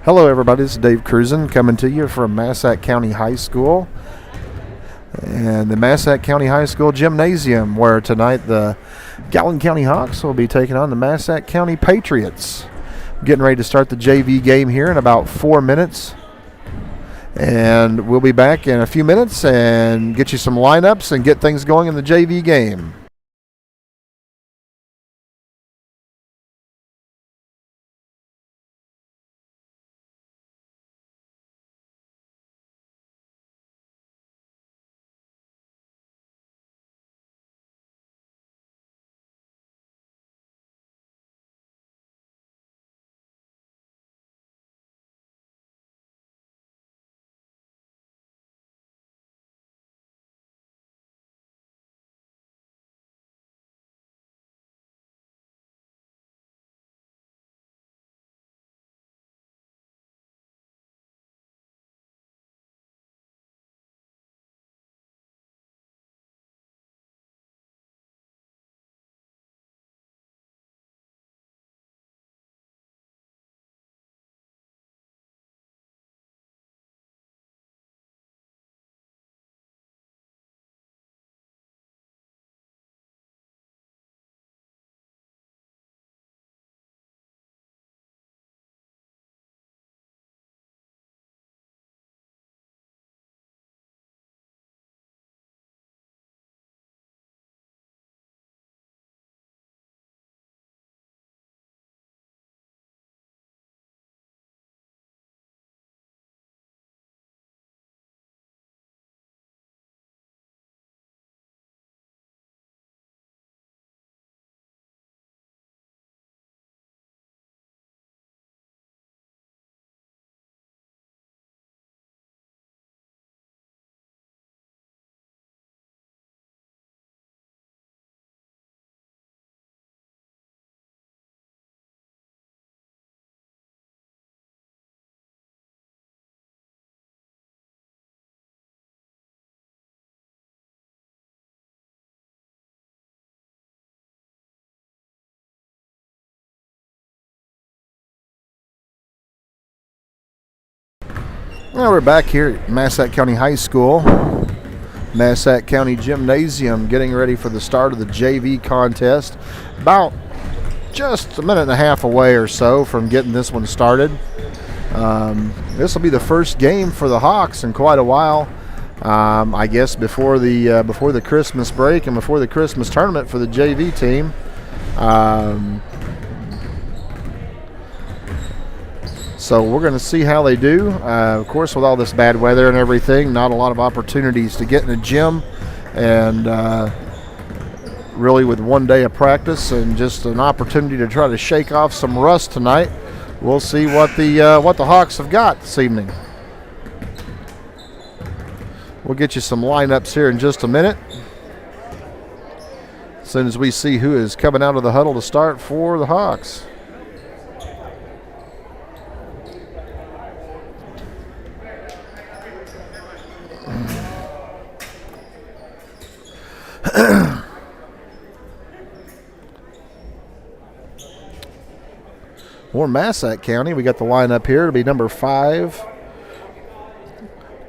Hello everybody, this is Dave Cruzen coming to you from Massac County High School and the Massac County High School Gymnasium, where tonight the Gallatin County Hawks will be taking on the Massac County Patriots. Getting ready to start the JV game here in about 4 minutes, and we'll be back in a few minutes and get you some lineups and get things going in the JV game. Now we're back here at Massac County High School, Massac County Gymnasium, getting ready for the start of the JV contest. About just a minute and a half away or so from getting this one started. This will be the first game for the Hawks in quite a while. I guess before the Christmas break and before the Christmas tournament for the JV team. So we're going to see how they do. Of course, with all this bad weather and everything, not a lot of opportunities to get in a gym, and really with one day of practice and just an opportunity to try to shake off some rust tonight. We'll see what the Hawks have got this evening. We'll get you some lineups here in just a minute, as soon as we see who is coming out of the huddle to start for the Hawks. For Massac County, we got the lineup here. It'll be number 5,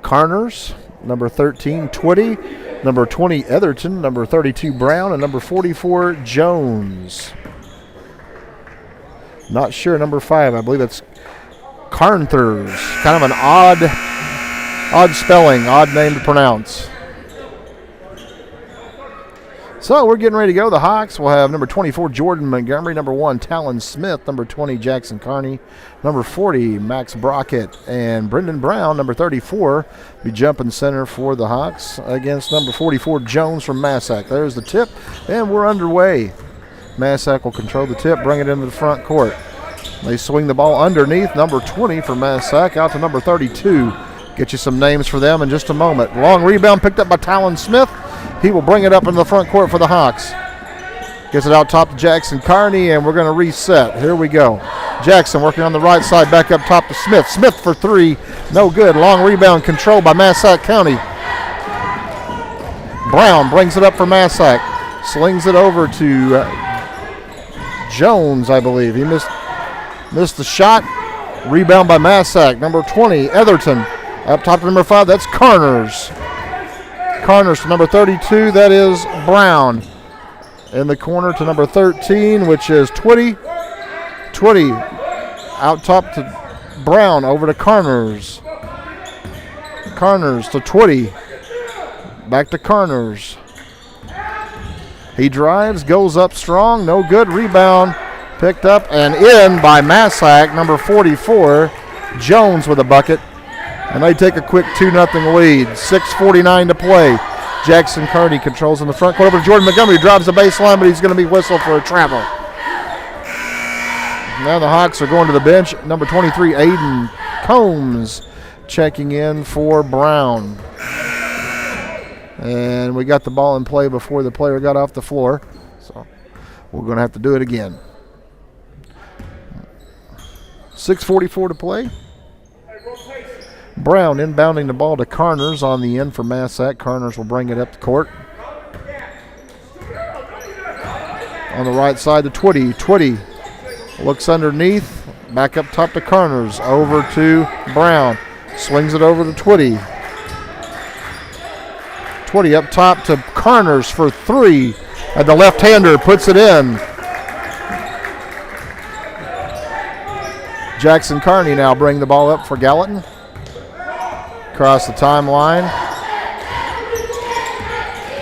Carners, number 13, Twitty, number 20, Etherton, number 32, Brown, and number 44, Jones. Not sure, number 5, I believe it's Carnthers. Kind of an odd spelling, odd name to pronounce. So we're getting ready to go. The Hawks will have number 24, Jordan Montgomery, number 1, Talon Smith, number 20, Jackson Carney, number 40, Max Brockett, and Brendan Brown, number 34, be jumping center for the Hawks against number 44, Jones from Massac. There's the tip, and we're underway. Massac will control the tip, bring it into the front court. They swing the ball underneath, number 20 for Massac, out to number 32. Get you some names for them in just a moment. Long rebound picked up by Talon Smith. He will bring it up in the front court for the Hawks. Gets it out top to Jackson Carney, and we're going to reset. Here we go. Jackson working on the right side, back up top to Smith. Smith for 3, no good. Long rebound controlled by Massac County. Brown brings it up for Massac. Slings it over to Jones, I believe. He missed the shot. Rebound by Massac. Number 20, Etherton. Up top to number 5, that's Carners. Carners to number 32, that is Brown. In the corner to number 13, which is Twitty. Twitty out top to Brown, over to Carners. Carners to Twitty. Back to Carners. He drives, goes up strong, no good. Rebound picked up and in by Massac, number 44, Jones with a bucket. And they take a quick 2-0 lead. 6:49 to play. Jackson Kearney controls in the front court over to Jordan Montgomery. Drives the baseline, but he's going to be whistled for a travel. Now the Hawks are going to the bench. Number 23, Aiden Combs, checking in for Brown. And we got the ball in play before the player got off the floor. So we're going to have to do it again. 6:44 to play. Brown inbounding the ball to Carners on the end for Massac. Carners will bring it up the court. On the right side to Twitty. Twitty looks underneath. Back up top to Carners. Over to Brown. Swings it over to Twitty. Twitty up top to Carners for 3. And the left-hander puts it in. Jackson Kearney now bring the ball up for Gallatin. Across the timeline.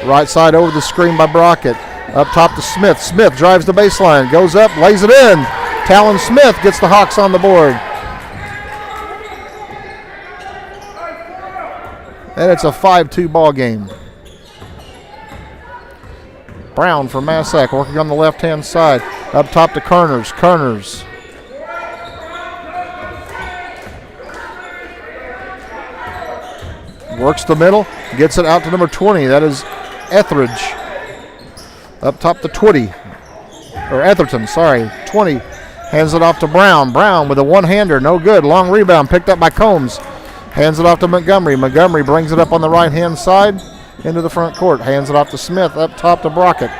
Right side over the screen by Brockett. Up top to Smith. Smith drives the baseline. Goes up, lays it in. Talon Smith gets the Hawks on the board. And it's a 5-2 ball game. Brown for Massac working on the left-hand side. Up top to Carners. Carners. Works the middle, gets it out to number 20. That is Etheridge. Up top to Twitty. Or Etherton, sorry. 20. Hands it off to Brown. Brown with a one-hander, no good. Long rebound picked up by Combs. Hands it off to Montgomery. Montgomery brings it up on the right-hand side into the front court. Hands it off to Smith. Up top to Brockett.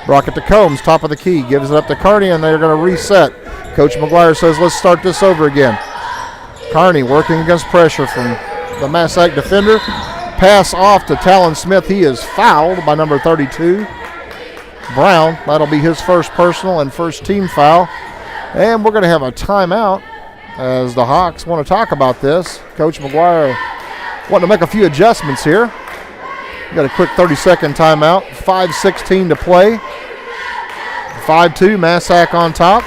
Brockett to Combs, top of the key. Gives it up to Kearney, and they're going to reset. Coach McGuire says, let's start this over again. Kearney working against pressure from the Massac defender. Pass off to Talon Smith. He is fouled by number 32. Brown, that'll be his first personal and first team foul. And we're going to have a timeout as the Hawks want to talk about this. Coach McGuire wanting to make a few adjustments here. Got a quick 30-second timeout. 5:16 to play. 5-2, Massac on top.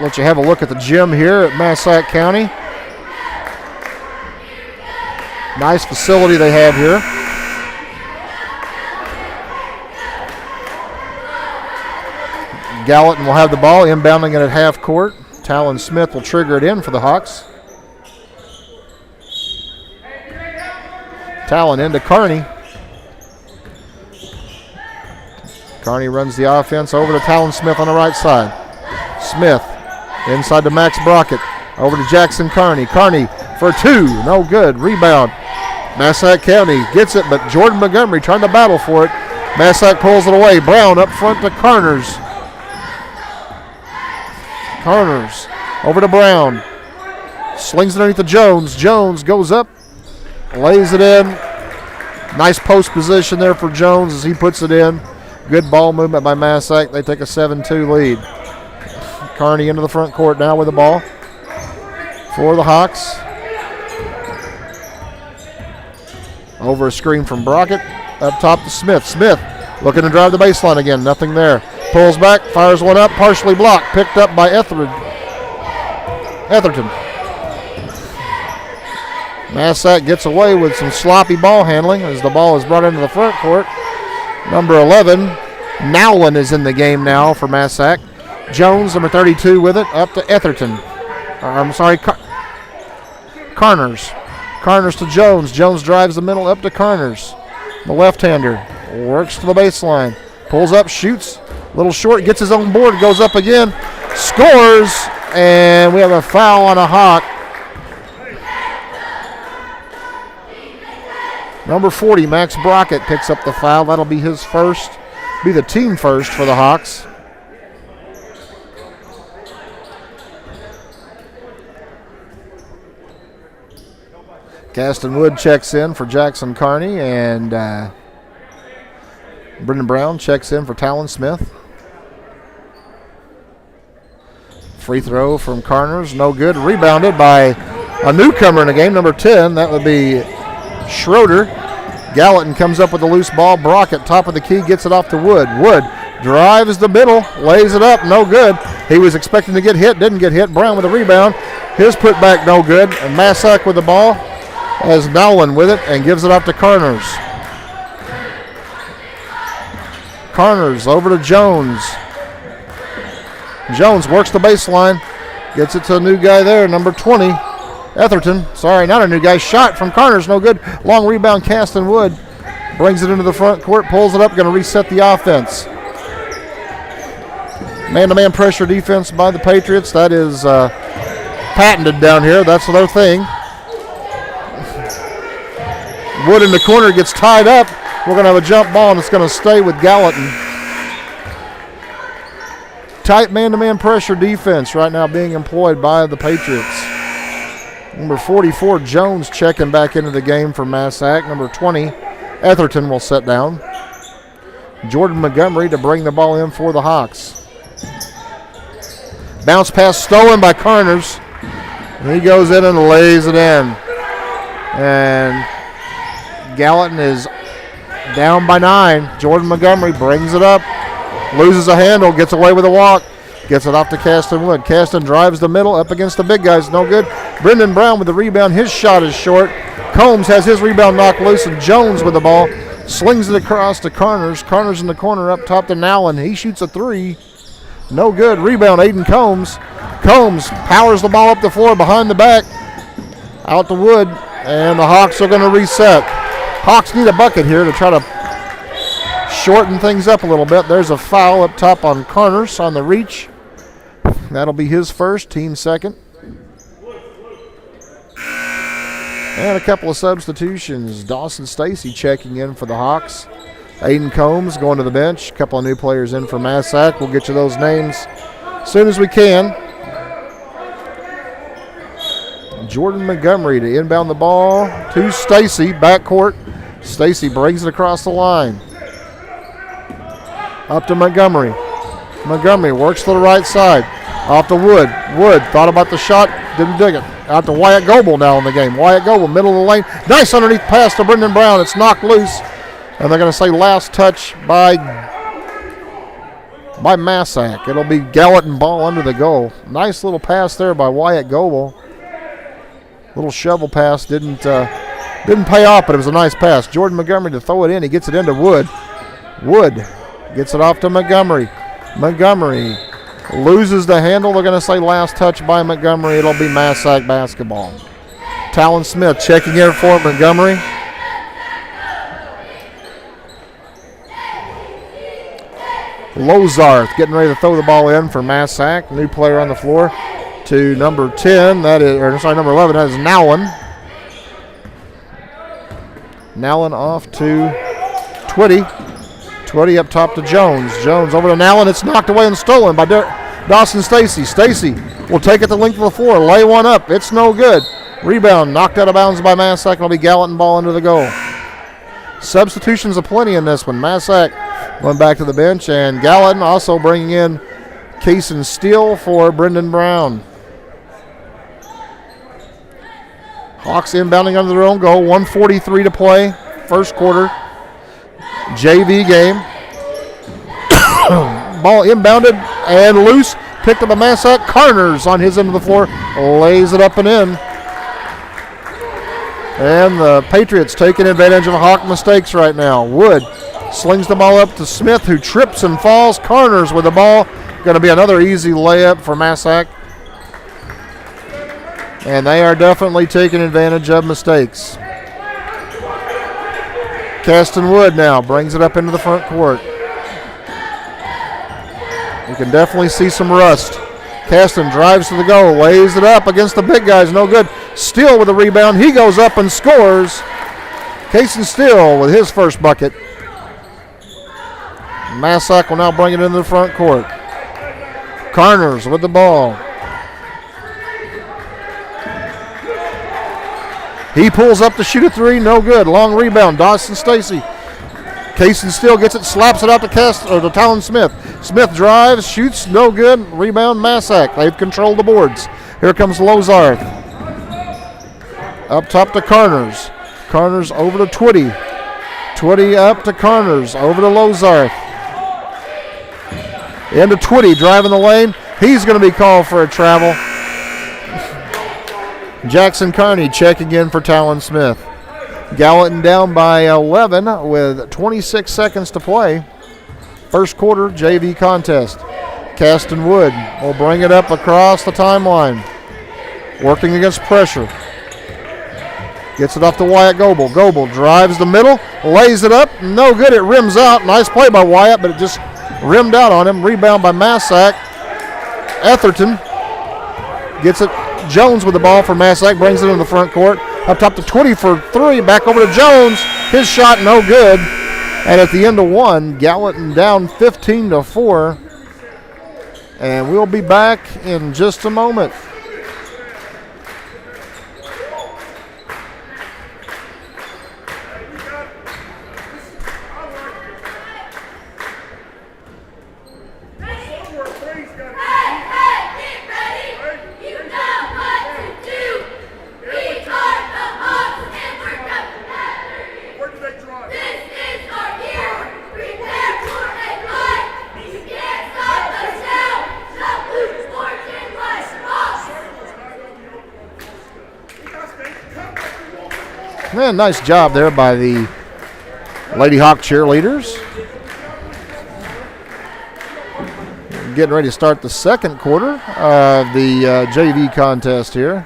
Let you have a look at the gym here at Massac County. Nice facility they have here. Gallatin will have the ball, inbounding it at half court. Talon Smith will trigger it in for the Hawks. Talon into Kearney. Kearney runs the offense over to Talon Smith on the right side. Smith inside to Max Brockett. Over to Jackson Kearney. Kearney for 2. No good. Rebound. Massac County gets it, but Jordan Montgomery trying to battle for it. Massac pulls it away. Brown up front to Carners. Carners over to Brown. Slings it underneath to Jones. Jones goes up. Lays it in. Nice post position there for Jones as he puts it in. Good ball movement by Massac. They take a 7-2 lead. Kearney into the front court now with the ball for the Hawks. Over a screen from Brockett. Up top to Smith. Smith looking to drive the baseline again. Nothing there. Pulls back, fires one up, partially blocked. Picked up by Etherton. Massac gets away with some sloppy ball handling as the ball is brought into the front court. Number 11, Nowlin is in the game now for Massac. Jones, number 32, with it, up to Etherton. Carners. Carners to Jones. Jones drives the middle up to Carners. The left-hander works to the baseline. Pulls up, shoots. Little short, gets his own board, goes up again. Scores, and we have a foul on a Hawk. Number 40, Max Brockett, picks up the foul. That'll be his first. be the team first for the Hawks. Caston Wood checks in for Jackson Carney, and Brendan Brown checks in for Talon Smith. Free throw from Carners, no good. Rebounded by a newcomer in the game, number 10. That would be Schroeder. Gallatin comes up with a loose ball. Brockett, top of the key, gets it off to Wood. Wood drives the middle, lays it up, no good. He was expecting to get hit, didn't get hit. Brown with a rebound. His putback, no good. And Massac with the ball, as Nowlin with it, and gives it off to Carners. Carners over to Jones. Jones works the baseline, gets it to a new guy there, number 20, Etherton. Sorry, not a new guy. Shot from Carners, no good. Long rebound, Caston Wood brings it into the front court, pulls it up, going to reset the offense. Man-to-man pressure defense by the Patriots. That is patented down here. That's their thing. Wood in the corner gets tied up. We're going to have a jump ball, and it's going to stay with Gallatin. Tight man-to-man pressure defense right now being employed by the Patriots. Number 44, Jones, checking back into the game for Massac. Number 20, Etherton will sit down. Jordan Montgomery to bring the ball in for the Hawks. Bounce pass stolen by Carners. And he goes in and lays it in. And Gallatin is down by 9. Jordan Montgomery brings it up. Loses a handle, gets away with a walk. Gets it off to Caston Wood. Caston drives the middle up against the big guys. No good. Brendan Brown with the rebound. His shot is short. Combs has his rebound knocked loose, and Jones with the ball slings it across to Carners. Carners in the corner up top to Nowlin. He shoots a 3. No good. Rebound, Aiden Combs. Combs powers the ball up the floor behind the back. Out to Wood, and the Hawks are going to reset. Hawks need a bucket here to try to shorten things up a little bit. There's a foul up top on Carners on the reach. That'll be his first, team second. And a couple of substitutions. Dawson Stacy checking in for the Hawks. Aiden Combs going to the bench. A couple of new players in for Massac. We'll get you those names as soon as we can. Jordan Montgomery to inbound the ball to Stacy, backcourt. Stacy brings it across the line. Up to Montgomery. Montgomery works to the right side. Off to Wood. Wood thought about the shot, didn't dig it. Out to Wyatt Goebel now in the game. Wyatt Goebel, middle of the lane. Nice underneath pass to Brendan Brown. It's knocked loose. And they're going to say last touch by Massac. It'll be Gallatin ball under the goal. Nice little pass there by Wyatt Goebel. Little shovel pass didn't pay off, but it was a nice pass. Jordan Montgomery to throw it in. He gets it into Wood. Wood gets it off to Montgomery. Montgomery loses the handle. They're going to say last touch by Montgomery. It'll be Massac basketball. Talon Smith checking in for Montgomery. Lozarth getting ready to throw the ball in for Massac. New player on the floor to number 10. That is, or sorry, number 11. That is Nowlin. Nowlin off to Twitty. Twitty up top to Jones. Jones over to Nowlin. It's knocked away and stolen by Dawson Stacy. Stacy will take it the length of the floor. Lay one up. It's no good. Rebound knocked out of bounds by Massac. It'll be Gallatin ball under the goal. Substitutions aplenty in this one. Massac going back to the bench, and Gallatin also bringing in Cason Steele for Brendan Brown. Hawks inbounding under their own goal. 1:43 to play. First quarter. JV game. Ball inbounded and loose. Picked up by Massac. Carners on his end of the floor. Lays it up and in. And the Patriots taking advantage of Hawk mistakes right now. Wood slings the ball up to Smith, who trips and falls. Carners with the ball. Going to be another easy layup for Massac. And they are definitely taking advantage of mistakes. Caston Wood now brings it up into the front court. You can definitely see some rust. Caston drives to the goal, lays it up against the big guys, no good. Steele with a rebound. He goes up and scores. Cason Steele with his first bucket. Massac will now bring it into the front court. Carners with the ball. He pulls up to shoot a three, no good. Long rebound, Dawson Stacy. Kaysen still gets it, slaps it out to Talon Smith. Smith drives, shoots, no good. Rebound, Massac. They've controlled the boards. Here comes Lozarth. Up top to Carners. Carners over to Twitty. Twitty up to Carners, over to Lozarth. Into Twitty, driving the lane. He's going to be called for a travel. Jackson Carney checking in for Talon Smith. Gallatin down by 11 with 26 seconds to play. First quarter JV contest. Caston Wood will bring it up across the timeline. Working against pressure. Gets it off to Wyatt Goebel. Goebel drives the middle, lays it up. No good, it rims out. Nice play by Wyatt, but it just rimmed out on him. Rebound by Massac. Etherton gets it. Jones with the ball for Massac, brings it into the front court. Up top to 20 for three, back over to Jones. His shot no good. And at the end of one, Gallatin down 15-4. And we'll be back in just a moment. Man, nice job there by the Lady Hawk cheerleaders. Getting ready to start the second quarter of the JV contest here.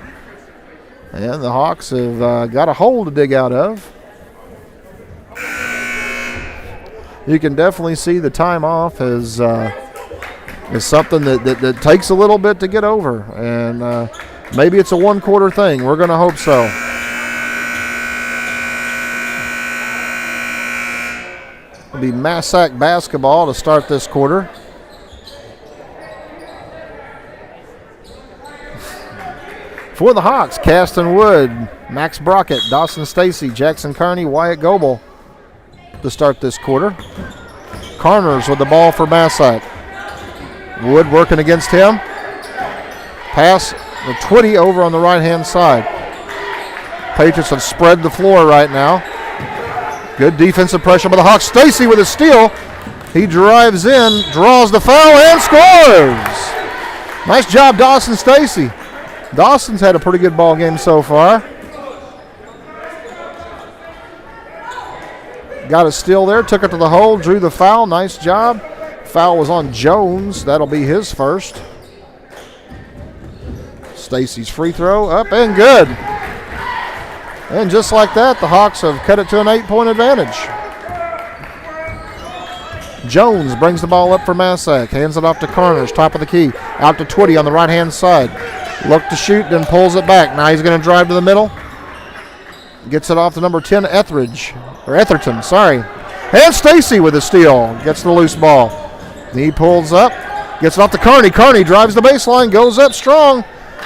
And the Hawks have got a hole to dig out of. You can definitely see the time off is something that takes a little bit to get over. And maybe it's a one-quarter thing. We're going to hope so. It'll be Massac basketball to start this quarter. For the Hawks, Caston Wood, Max Brockett, Dawson Stacy, Jackson Carney, Wyatt Goebel to start this quarter. Carners with the ball for Massac. Wood working against him. Pass the Twitty over on the right-hand side. Patriots have spread the floor right now. Good defensive pressure by the Hawks. Stacy with a steal. He drives in, draws the foul, and scores. Nice job, Dawson Stacy. Dawson's had a pretty good ball game so far. Got a steal there, took it to the hole, drew the foul. Nice job. Foul was on Jones. That'll be his first. Stacy's free throw up and good. And just like that, the Hawks have cut it to an 8-point advantage. Jones brings the ball up for Massac. Hands it off to Carners, top of the key. Out to Twitty on the right-hand side. Look to shoot, then pulls it back. Now he's going to drive to the middle. Gets it off to number 10, Etherton, sorry. And Stacy with a steal. Gets the loose ball. He pulls up. Gets it off to Carney. Carney drives the baseline, goes up strong.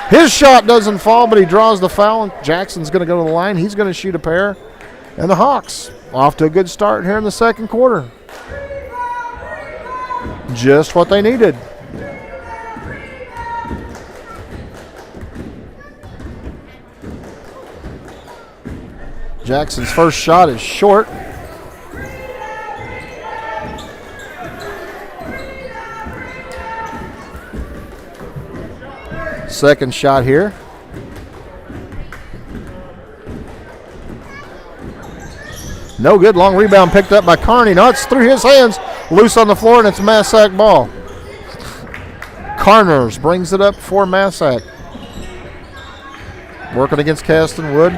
His shot doesn't fall, but he draws the foul. Jackson's going to go to the line. He's going to shoot a pair. And the Hawks off to a good start here in the second quarter. Just what they needed. Jackson's first shot is short. Second shot here. No good. Long rebound picked up by Carney. No, it's through his hands. Loose on the floor, and it's Massac ball. Carners brings it up for Massac. Working against Caston Wood.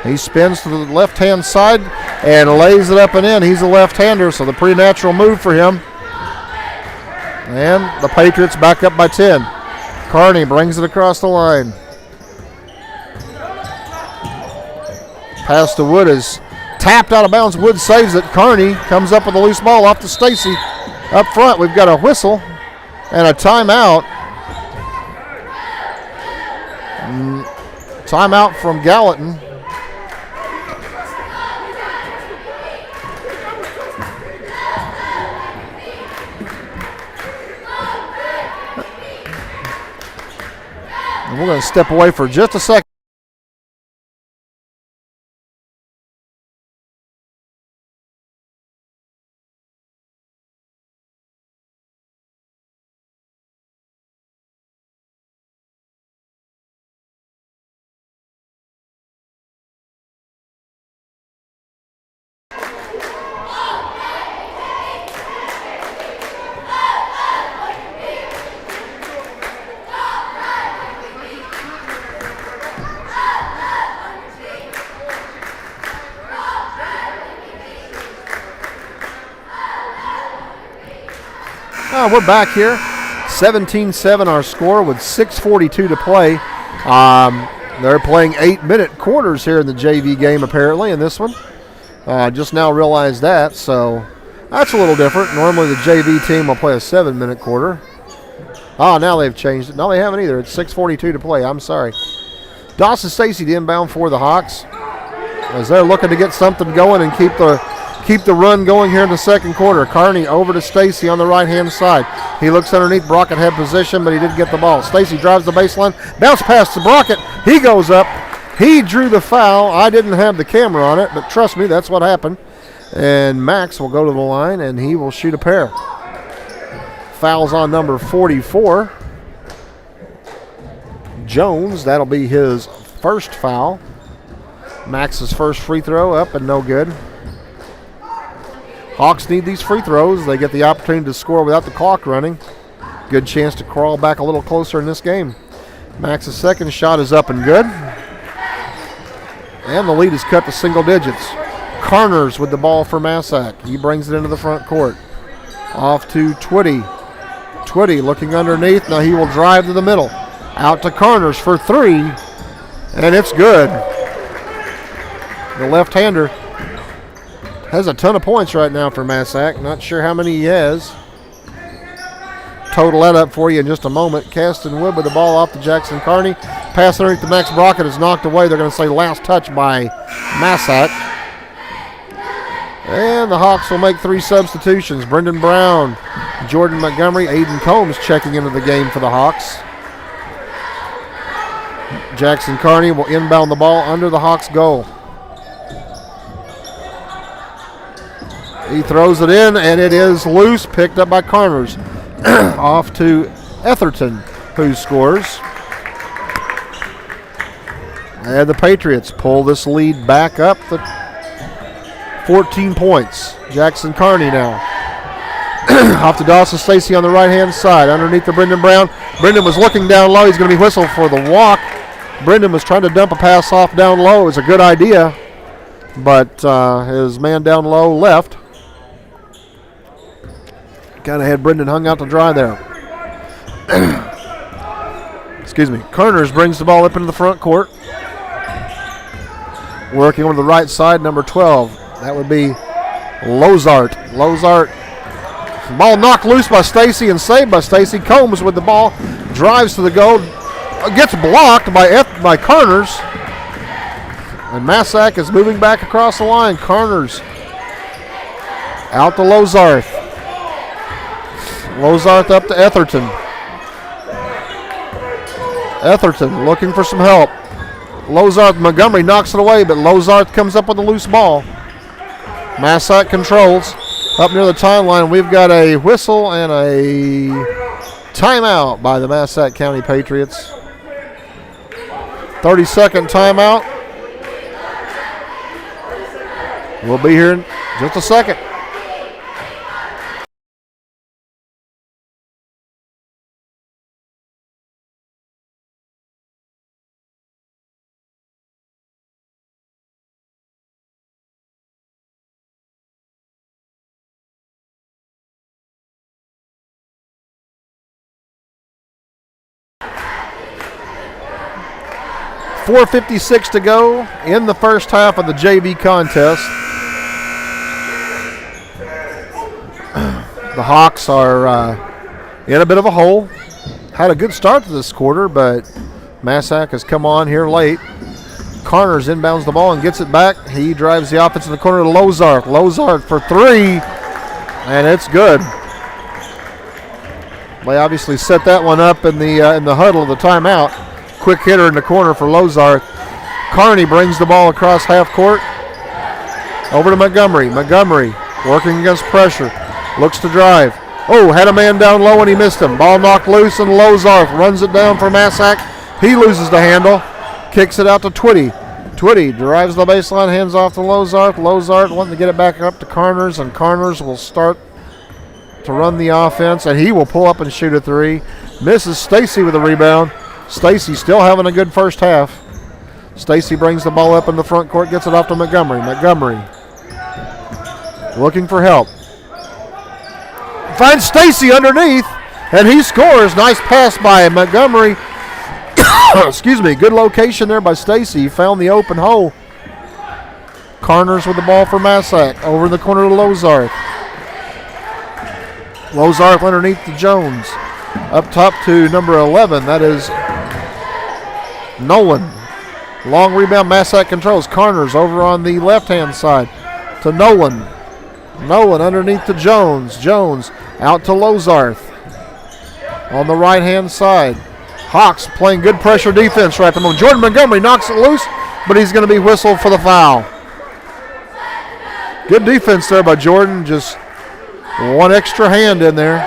He spins to the left-hand side and lays it up and in. He's a left-hander, so the pretty natural move for him. And the Patriots back up by 10. Carney brings it across the line. Pass to Wood is tapped out of bounds. Wood saves it. Carney comes up with a loose ball off to Stacy. Up front, we've got a whistle and a timeout. Timeout from Gallatin. And we're going to step away for just a second. We're back here. 17-7 our score with 6:42 to play. They're playing 8-minute quarters here in the JV game apparently in this one. Just now realized that, so that's a little different. Normally the JV team will play a 7-minute quarter. Now they've changed it. No, they haven't either. It's 6:42 to play. I'm sorry. Dawson Stacy the inbound for the Hawks as they're looking to get something going and keep the run going here in the second quarter. Carney over to Stacy on the right-hand side. He looks underneath. Brockett had position, but he didn't get the ball. Stacy drives the baseline. Bounce pass to Brockett. He goes up. He drew the foul. I didn't have the camera on it, but trust me, that's what happened. And Max will go to the line, and he will shoot a pair. Fouls on number 44. Jones, that'll be his first foul. Max's first free throw up and no good. Hawks need these free throws. They get the opportunity to score without the clock running. Good chance to crawl back a little closer in this game. Max's second shot is up and good. And the lead is cut to single digits. Carners with the ball for Massac. He brings it into the front court. Off to Twitty. Twitty looking underneath. Now he will drive to the middle. Out to Carners for three. And it's good. The left-hander has a ton of points right now for Massac. Not sure how many he has. Total that up for you in just a moment. Caston Wood with the ball off to Jackson Carney. Pass underneath to Max Brockett is knocked away. They're going to say last touch by Massac. And the Hawks will make three substitutions. Brendan Brown, Jordan Montgomery, Aiden Combs checking into the game for the Hawks. Jackson Carney will inbound the ball under the Hawks' goal. He throws it in, and it is loose, picked up by Carners. Off to Etherton, who scores. And the Patriots pull this lead back up to 14 points. Jackson Carney now. Off to Dawson Stacy on the right-hand side, underneath to Brendan Brown. Brendan was looking down low. He's going to be whistled for the walk. Brendan was trying to dump a pass off down low. It was a good idea, but his man down low left. Kind of had Brendan hung out to dry there. Excuse me. Carners brings the ball up into the front court. Working on the right side, number 12. That would be Lozart. Lozart. Ball knocked loose by Stacy and saved by Stacy. Combs with the ball. Drives to the goal. Gets blocked by Carners. And Massac is moving back across the line. Carners out to Lozarth. Lozarth up to Etherton. Etherton looking for some help. Lozarth, Montgomery knocks it away, but Lozarth comes up with a loose ball. Massac controls. Up near the timeline, we've got a whistle and a timeout by the Massac County Patriots. 30-second timeout. We'll be here in just a second. .456 to go in the first half of the JV contest. The Hawks are in a bit of a hole. Had a good start to this quarter, but Massac has come on here late. Carners inbounds the ball and gets it back. He drives the offense in the corner to Lozarth. Lozarth for three, and it's good. They obviously set that one up in the huddle of the timeout. Quick hitter in the corner for Lozarth. Kearney brings the ball across half court. Over to Montgomery. Montgomery working against pressure. Looks to drive. Oh, had a man down low and he missed him. Ball knocked loose and Lozarth runs it down for Massac. He loses the handle. Kicks it out to Twitty. Twitty drives the baseline, hands off to Lozarth. Lozarth wanting to get it back up to Carners, and Carners will start to run the offense, and he will pull up and shoot a three. Misses Stacy with a rebound. Stacy still having a good first half. Stacy brings the ball up in the front court, gets it off to Montgomery. Montgomery looking for help. Finds Stacy underneath, and he scores. Nice pass by Montgomery. Excuse me, good location there by Stacy. Found the open hole. Carners with the ball for Massac. Over in the corner to Lozarth. Lozarth underneath to Jones. Up top to number 11. That is Nolan. Long rebound, Massac controls. Carners over on the left-hand side to Nolan. Nolan underneath to Jones. Jones out to Lozarth. On the right-hand side. Hawks playing good pressure defense right at the moment. Jordan Montgomery knocks it loose, but he's going to be whistled for the foul. Good defense there by Jordan. Just one extra hand in there.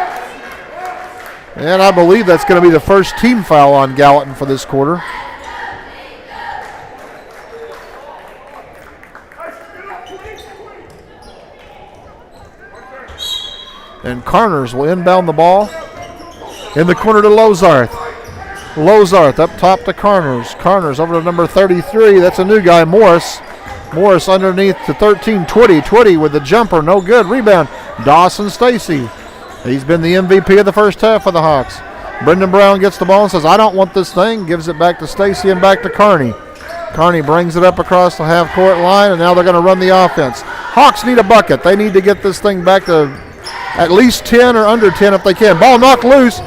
And I believe that's going to be the first team foul on Gallatin for this quarter. And Carners will inbound the ball in the corner to Lozarth. Lozarth up top to Carners. Carners over to number 33. That's a new guy, Morris. Morris underneath to 13. Twitty. Twitty with the jumper. No good. Rebound. Dawson Stacy. He's been the MVP of the first half for the Hawks. Brendan Brown gets the ball and says, I don't want this thing. Gives it back to Stacy and back to Kearney. Kearney brings it up across the half-court line, and now they're going to run the offense. Hawks need a bucket. They need to get this thing back to at least 10 or under 10 if they can. Ball knocked loose.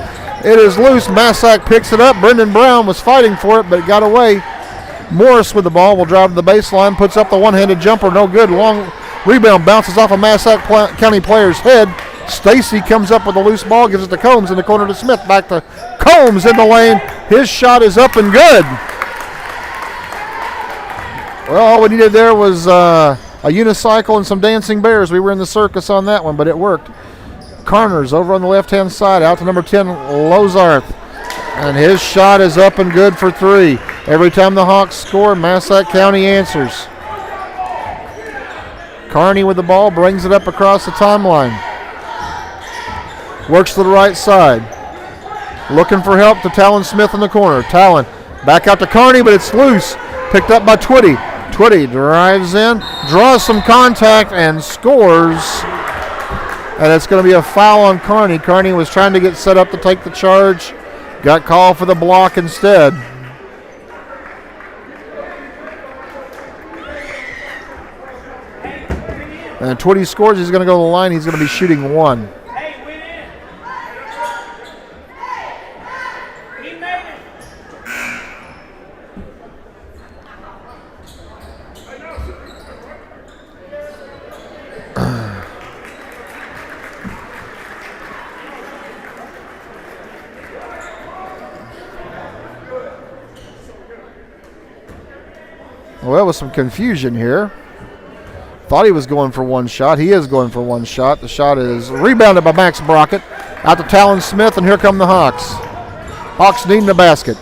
It is loose. Massac picks it up. Brendan Brown was fighting for it, but it got away. Morris with the ball will drive to the baseline, puts up the one-handed jumper. No good. Long rebound bounces off a Massac County player's head. Stacy comes up with a loose ball, gives it to Combs in the corner to Smith. Back to Combs in the lane. His shot is up and good. Well, all we needed there was a unicycle and some dancing bears. We were in the circus on that one, but it worked. Carners over on the left-hand side, out to number 10, Lozarth. And his shot is up and good for three. Every time the Hawks score, Massac County answers. Kearney with the ball, brings it up across the timeline. Works to the right side. Looking for help to Talon Smith in the corner. Talon back out to Kearney, but it's loose. Picked up by Twitty. Twitty drives in, draws some contact, and scores. And it's going to be a foul on Kearney. Kearney was trying to get set up to take the charge. Got called for the block instead. And Twitty scores. He's going to go to the line. He's going to be shooting one. Well, there was some confusion here. Thought he was going for one shot. He is going for one shot. The shot is rebounded by Max Brockett. Out to Talon Smith, and here come the Hawks. Hawks needing the basket.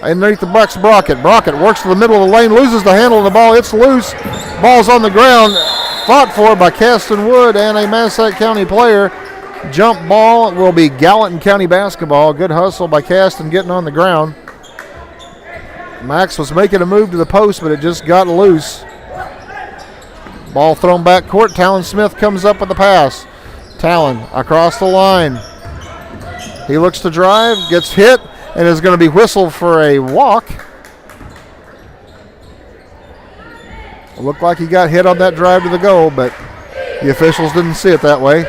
Underneath the Max Brockett. Brockett works to the middle of the lane, loses the handle of the ball. It's loose. Ball's on the ground. Fought for by Caston Wood and a Massac County player. Jump ball will be Gallatin County basketball. Good hustle by Caston getting on the ground. Max was making a move to the post, but it just got loose. Ball thrown back court. Talon Smith comes up with the pass. Talon across the line. He looks to drive, gets hit, and is going to be whistled for a walk. It looked like he got hit on that drive to the goal, but the officials didn't see it that way.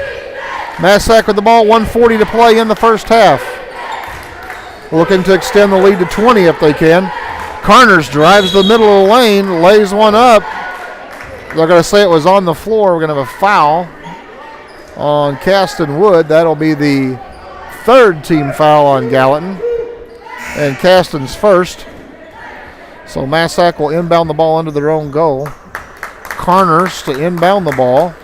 Massac with the ball, 1:40 to play in the first half. Looking to extend the lead to 20 if they can. Carners drives the middle of the lane, lays one up. They're going to say it was on the floor. We're going to have a foul on Caston Wood. That'll be the third team foul on Gallatin, and Caston's first. So Massac will inbound the ball under their own goal. Carners to inbound the ball.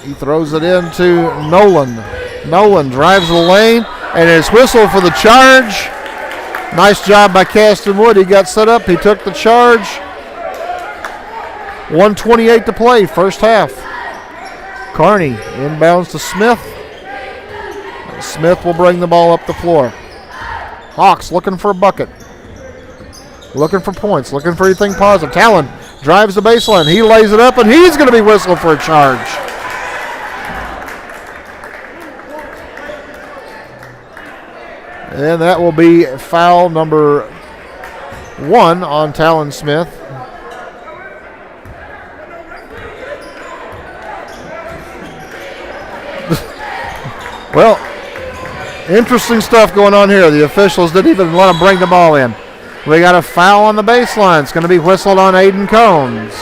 He throws it into Nolan. Nolan drives the lane and is whistled for the charge. Nice job by Caston Wood. He got set up. He took the charge. 1:28 to play, first half. Kearney inbounds to Smith. Smith will bring the ball up the floor. Hawks looking for a bucket. Looking for points. Looking for anything positive. Talon drives the baseline. He lays it up, and he's going to be whistled for a charge. And that will be foul number 1 on Talon Smith. Well, interesting stuff going on here. The officials didn't even let them bring the ball in. We got a foul on the baseline. It's going to be whistled on Aiden Combs.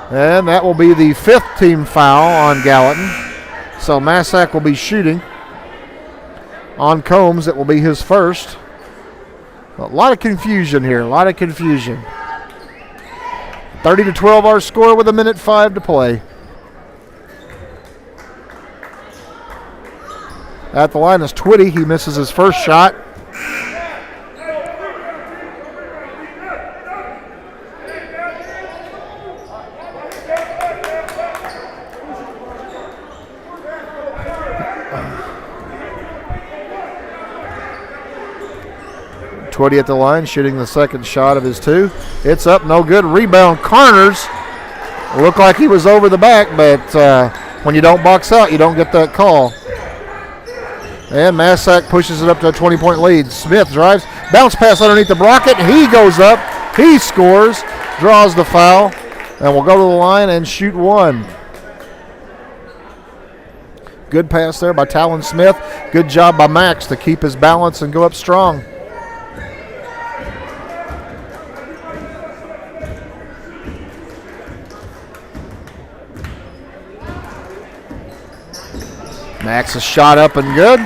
And that will be the 5th team foul on Gallatin. So Massac will be shooting. On Combs, it will be his first. A lot of confusion here. A lot of confusion. 30-12 our score with 1:05 to play. At the line is Twitty. He misses his first shot. Twitty at the line, shooting the second shot of his 2. It's up, no good. Rebound, Carners. Looked like he was over the back, but when you don't box out, you don't get that call. And Massac pushes it up to a 20-point lead. Smith drives, bounce pass underneath the bracket. He goes up, he scores, draws the foul, and will go to the line and shoot 1. Good pass there by Talon Smith. Good job by Max to keep his balance and go up strong. Max is shot up and good.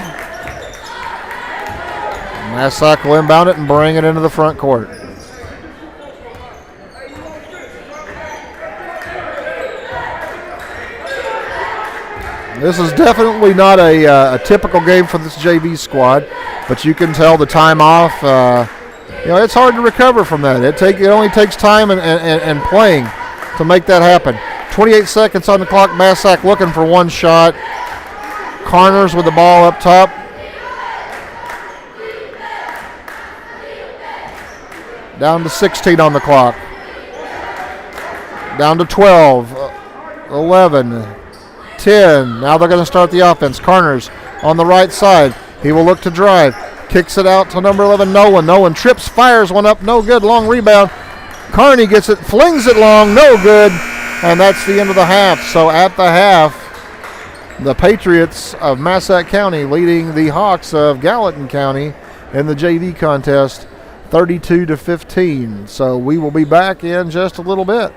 Massac will inbound it and bring it into the front court. This is definitely not a typical game for this JV squad, but you can tell the time off. It's hard to recover from that. It only takes time and playing to make that happen. 28 seconds on the clock. Massac looking for one shot. Carners with the ball up top. Down to 16 on the clock. Down to 12, 11, 10. Now they're going to start the offense. Carners on the right side. He will look to drive. Kicks it out to number 11, Nolan. Nolan trips, fires one up. No good. Long rebound. Kearney gets it, flings it long. No good. And that's the end of the half. So at the half, the Patriots of Massac County leading the Hawks of Gallatin County in the JV contest 32-15. So we will be back in just a little bit.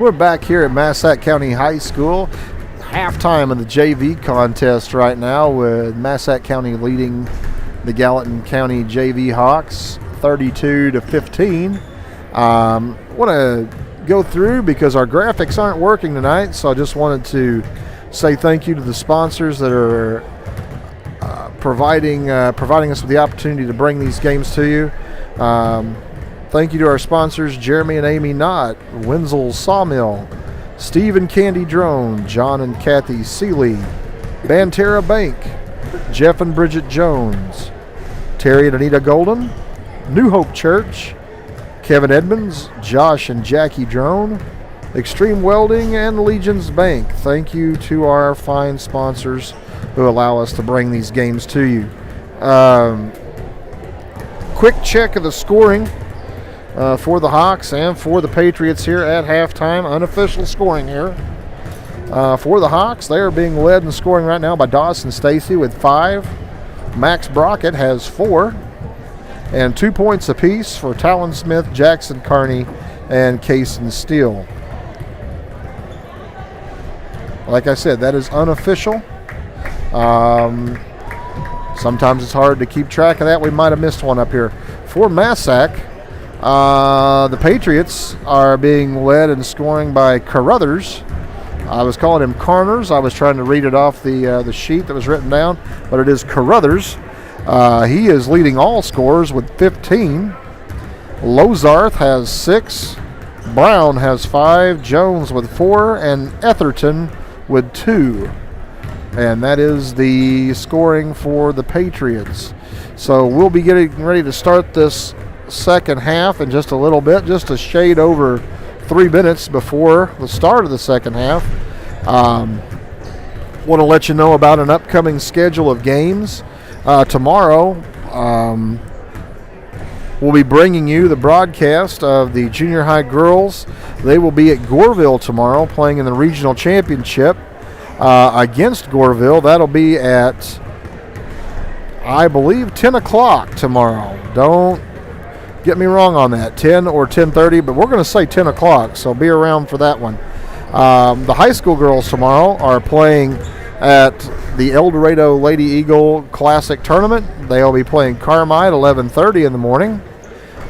We're back here at Massac County High School. Halftime of the JV contest right now, with Massac County leading the Gallatin County JV Hawks 32-15. Want to go through because our graphics aren't working tonight, so I just wanted to say thank you to the sponsors that are providing us with the opportunity to bring these games to you. Thank you to our sponsors, Jeremy and Amy Knott, Wenzel's Sawmill, Steve and Candy Drone, John and Kathy Seeley, Banterra Bank, Jeff and Bridget Jones, Terry and Anita Golden, New Hope Church, Kevin Edmonds, Josh and Jackie Drone, Extreme Welding, and Legion's Bank. Thank you to our fine sponsors who allow us to bring these games to you. Quick check of the scoring for the Hawks and for the Patriots here at halftime. Unofficial scoring here. For the Hawks, they are being led in scoring right now by Dawson Stacy with 5. Max Brockett has 4. And 2 points apiece for Talon Smith, Jackson Carney, and Cason Steele. Like I said, that is unofficial. Sometimes it's hard to keep track of that. We might have missed one up here. For Massac, the Patriots are being led in scoring by Carruthers. I was calling him Carners. I was trying to read it off the sheet that was written down, but it is Carruthers. He is leading all scorers with 15. Lozarth has 6. Brown has 5. Jones with 4. And Etherton with 2. And that is the scoring for the Patriots. So we'll be getting ready to start this second half in just a little bit, just a shade over 3 minutes before the start of the second half. Want to let you know about an upcoming schedule of games. Tomorrow, we'll be bringing you the broadcast of the junior high girls. They will be at Goreville tomorrow playing in the regional championship against Goreville. That'll be at, I believe, 10 o'clock tomorrow. Don't get me wrong on that, 10 or 10:30, but we're going to say 10 o'clock, so be around for that one. The high school girls tomorrow are playing at the El Dorado Lady Eagle Classic Tournament. They'll be playing Carmi at 11:30 in the morning.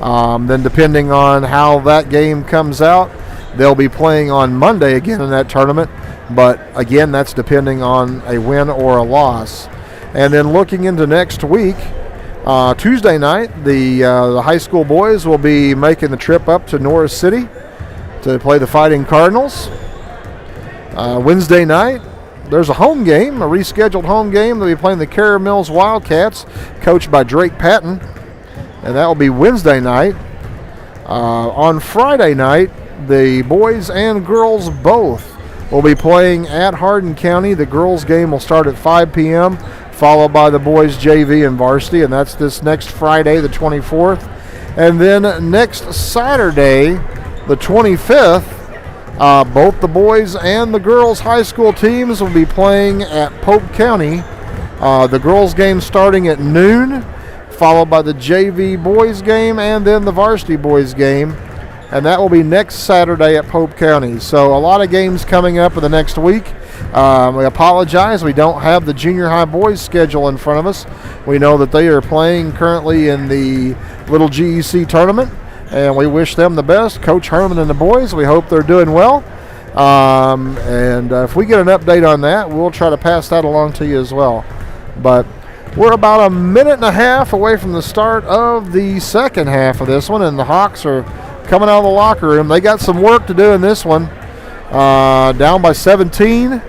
Then depending on how that game comes out, they'll be playing on Monday again in that tournament. But again, that's depending on a win or a loss. And then looking into next week, Tuesday night, the high school boys will be making the trip up to Norris City to play the Fighting Cardinals. Wednesday night, there's a home game, a rescheduled home game. They'll be playing the Carrier Mills Wildcats, coached by Drake Patton, and that will be Wednesday night. On Friday night, the boys and girls both will be playing at Hardin County. The girls game will start at 5 p.m., followed by the boys JV and Varsity, and that's this next Friday, the 24th. And then next Saturday, the 25th, both the boys and the girls high school teams will be playing at Pope County. The girls game starting at noon, followed by the JV boys game and then the varsity boys game. And that will be next Saturday at Pope County. So a lot of games coming up in the next week. We apologize. We don't have the junior high boys schedule in front of us. We know that they are playing currently in the Little GEC tournament, and we wish them the best. Coach Herman and the boys, we hope they're doing well. And if we get an update on that, we'll try to pass that along to you as well. But we're about a minute and a half away from the start of the second half of this one, and the Hawks are coming out of the locker room. They got some work to do in this one. Down by 17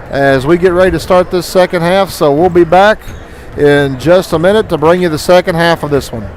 as we get ready to start this second half. So we'll be back in just a minute to bring you the second half of this one.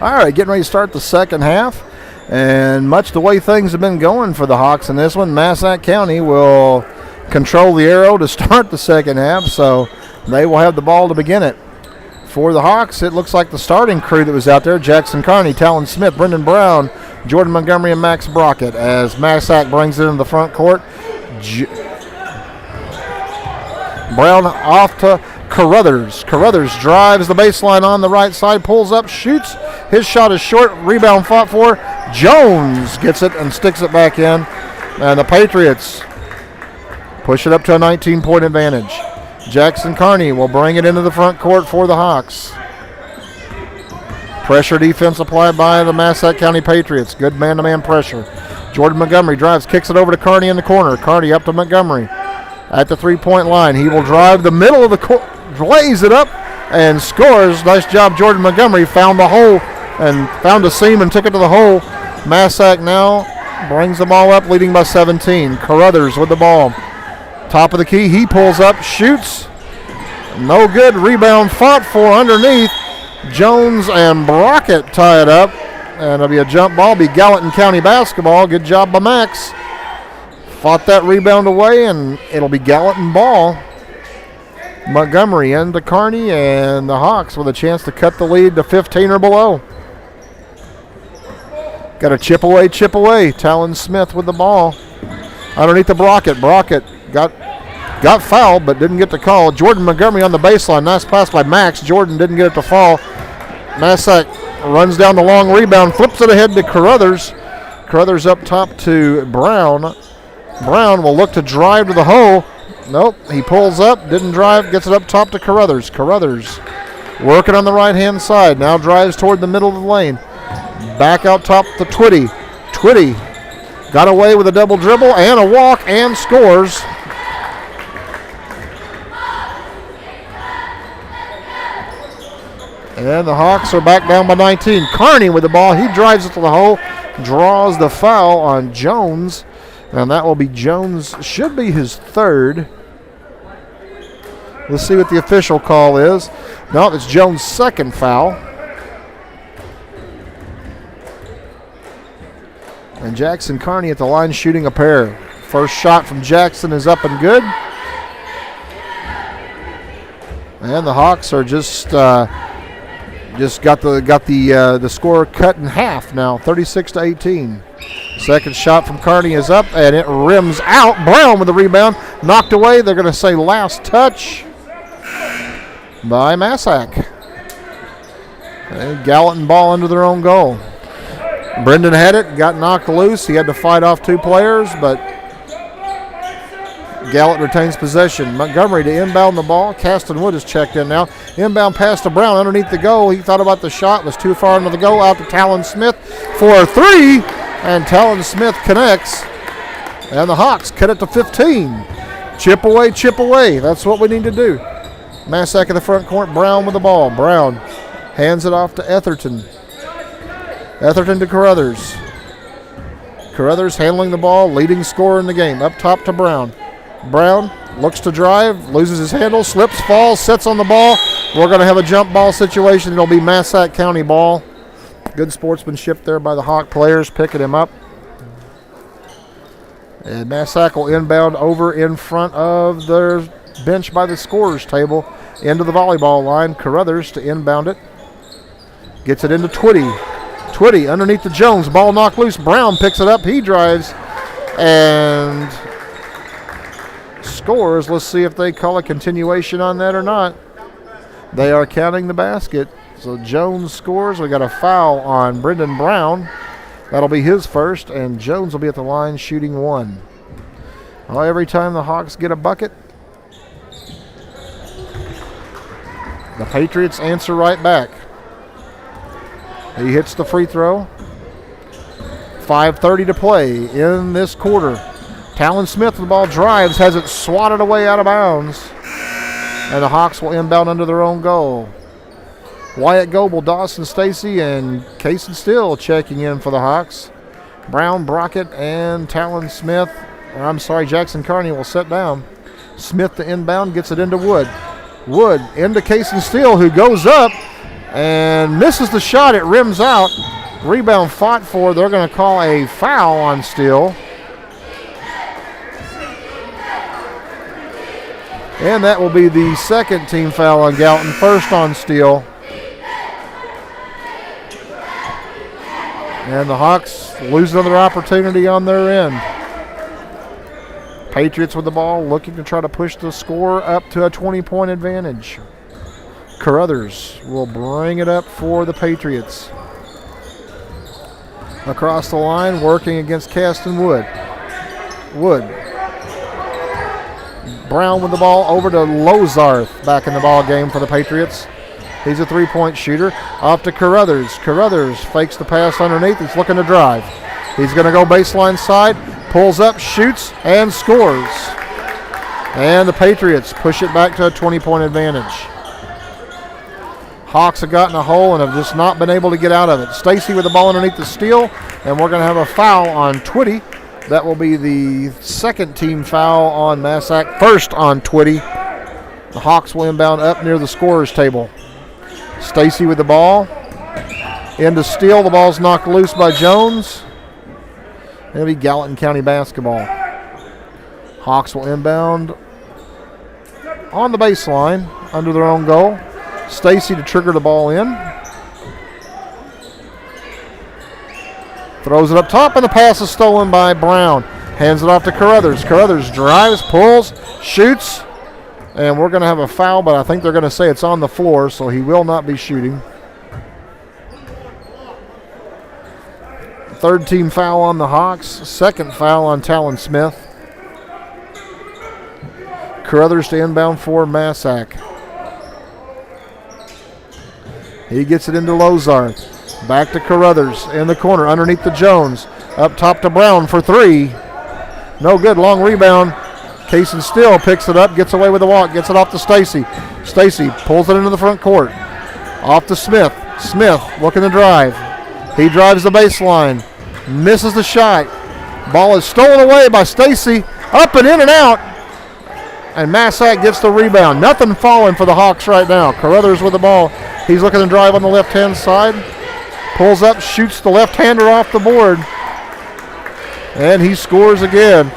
All right, getting ready to start the second half. And much the way things have been going for the Hawks in this one, Massac County will control the arrow to start the second half, so they will have the ball to begin it. For the Hawks, it looks like the starting crew that was out there, Jackson Carney, Talon Smith, Brendan Brown, Jordan Montgomery, and Max Brockett, as Massac brings it into the front court. Brown off to Carruthers. Carruthers drives the baseline on the right side, pulls up, shoots. His shot is short. Rebound fought for. Jones gets it and sticks it back in. And the Patriots push it up to a 19-point advantage. Jackson Carney will bring it into the front court for the Hawks. Pressure defense applied by the Massac County Patriots. Good man-to-man pressure. Jordan Montgomery drives, kicks it over to Carney in the corner. Carney up to Montgomery at the three-point line. He will drive the middle of the court, lays it up, and scores. Nice job, Jordan Montgomery. Found the hole and found a seam and took it to the hole. Massac now brings the ball up, leading by 17. Carruthers with the ball. Top of the key, he pulls up, shoots. No good. Rebound fought for underneath. Jones and Brockett tie it up. And it'll be a jump ball, be Gallatin County basketball. Good job by Max. Fought that rebound away, and it'll be Gallatin ball. Montgomery into Carney, and the Hawks with a chance to cut the lead to 15 or below. Got a chip away. Talon Smith with the ball. Underneath the Brockett. Brockett got fouled but didn't get the call. Jordan Montgomery on the baseline. Nice pass by Max. Jordan didn't get it to fall. Massac runs down the long rebound, flips it ahead to Carruthers. Carruthers up top to Brown. Brown will look to drive to the hole. Nope, he pulls up, didn't drive, gets it up top to Carruthers. Carruthers working on the right-hand side. Now drives toward the middle of the lane. Back out top to Twitty. Twitty got away with a double dribble and a walk and scores. And the Hawks are back down by 19. Carney with the ball. He drives it to the hole, draws the foul on Jones. And that will be Jones, should be his third. Let's see what the official call is. No, it's Jones' second foul. And Jackson Carney at the line shooting a pair. First shot from Jackson is up and good. And the Hawks are just got the score cut in half now, 36-18. Second shot from Carney is up, and it rims out. Brown with the rebound, knocked away. They're going to say last touch by Massac. Gallatin ball under their own goal. Brendan had it, got knocked loose. He had to fight off two players, but Gallatin retains possession. Montgomery to inbound the ball. Caston Wood is checked in now. Inbound pass to Brown underneath the goal. He thought about the shot, was too far into the goal. Out to Talon Smith for a three, and Talon Smith connects. And the Hawks cut it to 15. Chip away. That's what we need to do. Massac in the front court. Brown with the ball. Brown hands it off to Etherton. Etherton to Carruthers. Carruthers handling the ball, leading scorer in the game. Up top to Brown. Brown looks to drive, loses his handle, slips, falls, sits on the ball. We're going to have a jump ball situation. It'll be Massac County ball. Good sportsmanship there by the Hawk players, picking him up. And Massac will inbound over in front of their bench by the scorer's table into the volleyball line. Carruthers to inbound it. Gets it into Twitty. Twitty underneath the Jones. Ball knocked loose. Brown picks it up. He drives and scores. Let's see if they call a continuation on that or not. They are counting the basket. So Jones scores. We got a foul on Brendan Brown. That'll be his first, and Jones will be at the line shooting one. Well, every time the Hawks get a bucket, the Patriots answer right back. He hits the free throw. 5:30 to play in this quarter. Talon Smith with the ball drives, has it swatted away out of bounds. And the Hawks will inbound under their own goal. Wyatt Goebel, Dawson Stacy, and Casey Still checking in for the Hawks. Brown, Brockett, and Talon Smith. Jackson Carney will sit down. Smith to inbound, gets it into Wood. Wood into Casey Still, who goes up and misses the shot. It rims out. Rebound fought for. They're going to call a foul on Steele. And that will be the second team foul on Gallatin, first on Steele. And the Hawks lose another opportunity on their end. Patriots with the ball, looking to try to push the score up to a 20-point advantage. Carruthers will bring it up for the Patriots. Across the line, working against Caston Wood. Brown with the ball over to Lozarth, back in the ball game for the Patriots. He's a three-point shooter. Off to Carruthers. Carruthers fakes the pass underneath. He's looking to drive. He's going to go baseline side, pulls up, shoots, and scores. And the Patriots push it back to a 20-point advantage. Hawks have gotten a hole and have just not been able to get out of it. Stacy with the ball underneath the steal, and we're going to have a foul on Twitty. That will be the second team foul on Massac, first on Twitty. The Hawks will inbound up near the scorer's table. Stacy with the ball. Into steal. The ball's knocked loose by Jones. It'll be Gallatin County basketball. Hawks will inbound on the baseline under their own goal. Stacy to trigger the ball in. Throws it up top, and the pass is stolen by Brown. Hands it off to Carruthers. Carruthers drives, pulls, shoots, and we're going to have a foul, but I think they're going to say it's on the floor, so he will not be shooting. Third team foul on the Hawks. Second foul on Talon Smith. Carruthers to inbound for Massac. He gets it into Lozarth. Back to Carruthers in the corner underneath the Jones. Up top to Brown for three. No good. Long rebound. Cason Steele picks it up, gets away with the walk, gets it off to Stacy. Stacy pulls it into the front court. Off to Smith. Smith looking to drive. He drives the baseline. Misses the shot. Ball is stolen away by Stacy. Up and in and out. And Massac gets the rebound. Nothing falling for the Hawks right now. Carruthers with the ball. He's looking to drive on the left-hand side. Pulls up, shoots the left-hander off the board. And he scores again.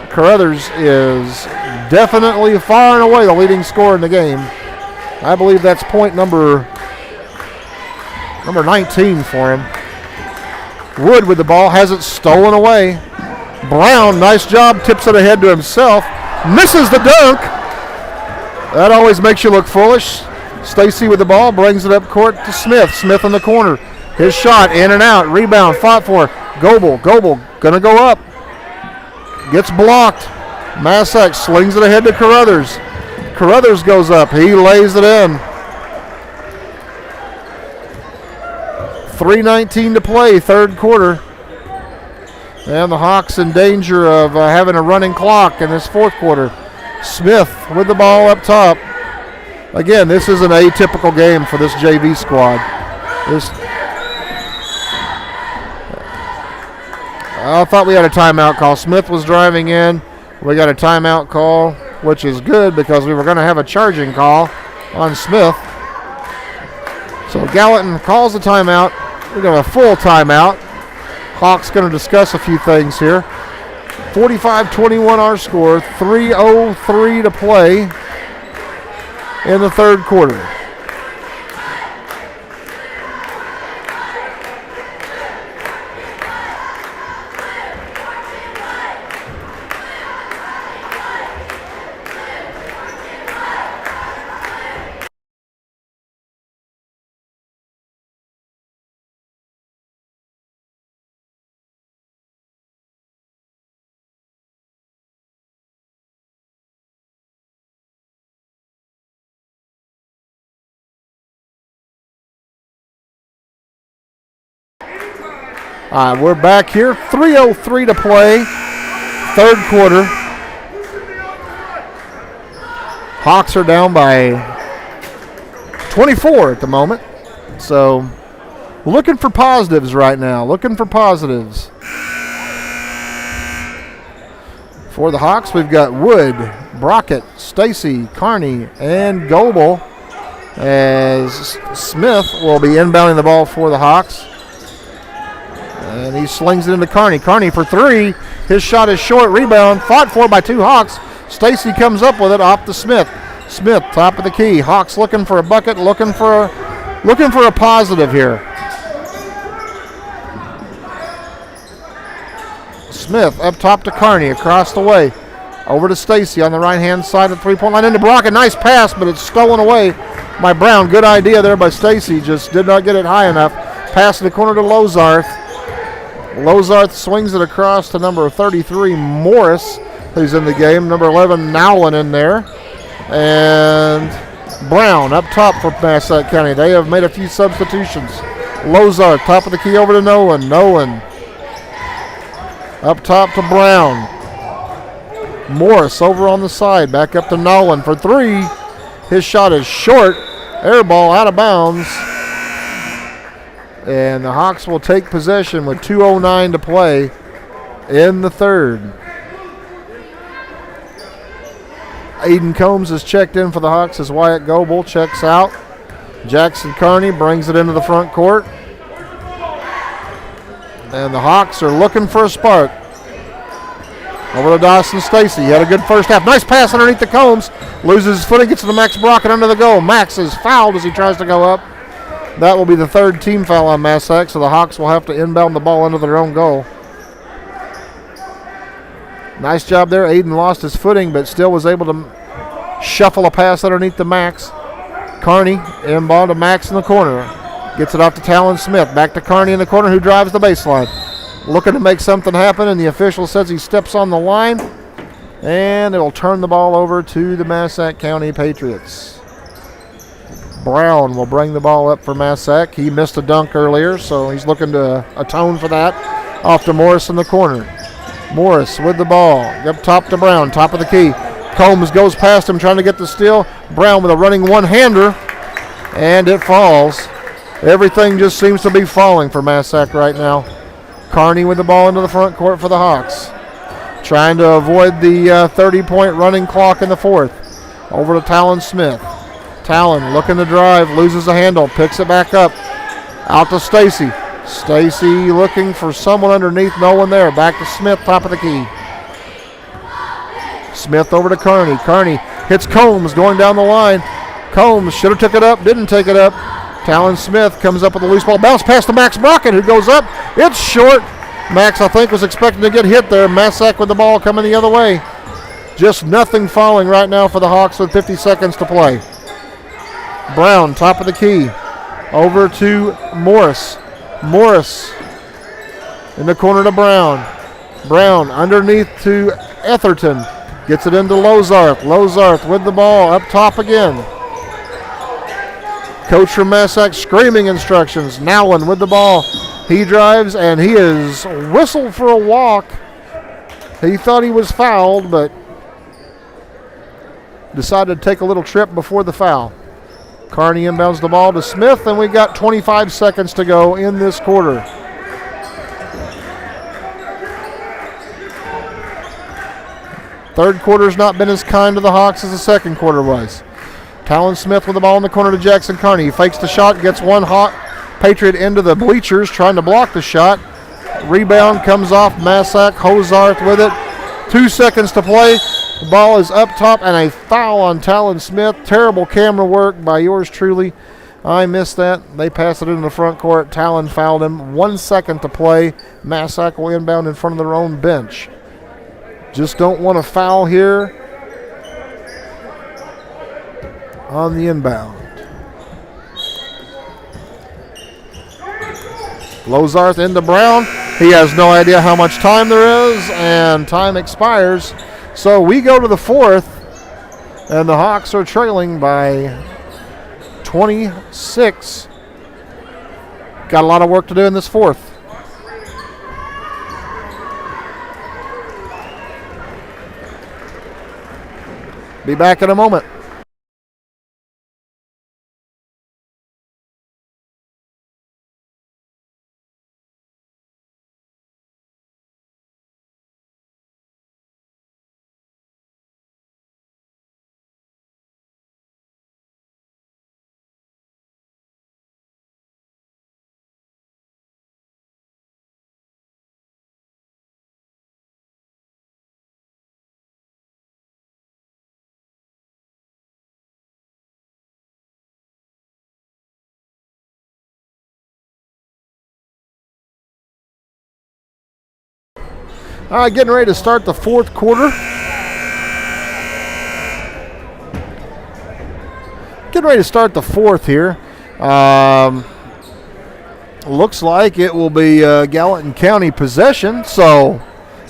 Carruthers is definitely far and away the leading scorer in the game. I believe that's point number 19 for him. Wood with the ball, has it stolen away. Brown, nice job, tips it ahead to himself. Misses the dunk. That always makes you look foolish. Stacy with the ball, brings it up court to Smith. Smith in the corner. His shot, in and out. Rebound, fought for. Goebel gonna go up. Gets blocked. Massac slings it ahead to Carruthers. Carruthers goes up. He lays it in. 3:19 to play, third quarter. And the Hawks in danger of having a running clock in this fourth quarter. Smith with the ball up top. Again, this is an atypical game for this JV squad. I thought we had a timeout call. Smith was driving in. We got a timeout call, which is good because we were going to have a charging call on Smith. So Gallatin calls the timeout. We're going to have a full timeout. Hawks going to discuss a few things here. 45-21 our score. 3:03 to play in the third quarter. All right, we're back here. 3:03 to play, third quarter. Hawks are down by 24 at the moment. So looking for positives right now. Looking for positives. For the Hawks, we've got Wood, Brockett, Stacy, Carney, and Goebel as Smith will be inbounding the ball for the Hawks. And he slings it into Carney. Carney for three. His shot is short. Rebound fought for by two Hawks. Stacy comes up with it off to Smith. Smith, top of the key. Hawks looking for a bucket, looking for a positive here. Smith up top to Carney, across the way. Over to Stacy on the right-hand side of the three-point line into Brockett. Nice pass, but it's stolen away by Brown. Good idea there by Stacy. Just did not get it high enough. Pass in the corner to Lozarth. Lozarth swings it across to number 33, Morris, who's in the game. Number 11, Nowlin in there. And Brown up top for Massac County. They have made a few substitutions. Lozarth, top of the key over to Nolan. Nolan up top to Brown. Morris over on the side. Back up to Nolan for three. His shot is short. Air ball out of bounds. And the Hawks will take possession with 2:09 to play in the third. Aiden Combs is checked in for the Hawks as Wyatt Goebel checks out. Jackson Carney brings it into the front court. And the Hawks are looking for a spark. Over to Dawson Stacy. He had a good first half. Nice pass underneath the Combs. Loses his footing, gets to the Max Brockett under the goal. Max is fouled as he tries to go up. That will be the third team foul on Massac, so the Hawks will have to inbound the ball into their own goal. Nice job there. Aiden lost his footing, but still was able to shuffle a pass underneath the Max. Carney inbound to Max in the corner. Gets it off to Talon Smith. Back to Carney in the corner, who drives the baseline. Looking to make something happen, and the official says he steps on the line. And it will turn the ball over to the Massac County Patriots. Brown will bring the ball up for Massac. He missed a dunk earlier, so he's looking to atone for that. Off to Morris in the corner. Morris with the ball. Up top to Brown, top of the key. Combs goes past him trying to get the steal. Brown with a running one-hander, and it falls. Everything just seems to be falling for Massac right now. Carney with the ball into the front court for the Hawks. Trying to avoid the 30-point running clock in the fourth. Over to Talon Smith. Talon looking to drive, loses the handle, picks it back up. Out to Stacy. Stacy looking for someone underneath, no one there. Back to Smith, top of the key. Smith over to Carney. Carney hits Combs going down the line. Combs should have took it up, didn't take it up. Talon Smith comes up with a loose ball. Bounce past to Max Brockett, who goes up. It's short. Max, I think, was expecting to get hit there. Massac with the ball coming the other way. Just nothing falling right now for the Hawks with 50 seconds to play. Brown, top of the key. Over to Morris. Morris in the corner to Brown. Brown underneath to Etherton. Gets it into Lozarth. Lozarth with the ball up top again. Coach from Massac screaming instructions. Nowlin with the ball. He drives and he is whistled for a walk. He thought he was fouled, but decided to take a little trip before the foul. Carney inbounds the ball to Smith, and we got 25 seconds to go in this quarter. Third quarter's not been as kind to the Hawks as the second quarter was. Talon Smith with the ball in the corner to Jackson Carney. He fakes the shot, gets one hot Patriot into the bleachers, trying to block the shot. Rebound comes off Massac. Hozarth with it. 2 seconds to play. The ball is up top, and a foul on Talon Smith. Terrible camera work by yours truly. I missed that. They pass it into the front court. Talon fouled him. 1 second to play. Massac will inbound in front of their own bench. Just don't want to foul here on the inbound. Lozarth into Brown. He has no idea how much time there is, and time expires. So we go to the fourth, and the Hawks are trailing by 26. Got a lot of work to do in this fourth. Be back in a moment. All right, getting ready to start the fourth quarter. Getting ready to start the fourth here. Looks like it will be Gallatin County possession, so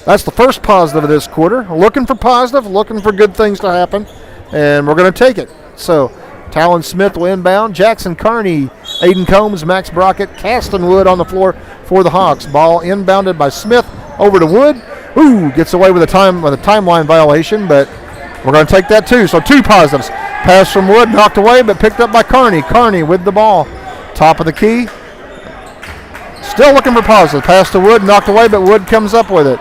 that's the first positive of this quarter. Looking for positive, looking for good things to happen, and we're going to take it. So Talon Smith will inbound. Jackson Carney, Aiden Combs, Max Brockett, Caston Wood on the floor for the Hawks. Ball inbounded by Smith over to Wood. Ooh, gets away with a timeline violation, but we're going to take that too. So two positives. Pass from Wood, knocked away, but picked up by Carney. Carney with the ball. Top of the key. Still looking for positive. Pass to Wood, knocked away, but Wood comes up with it.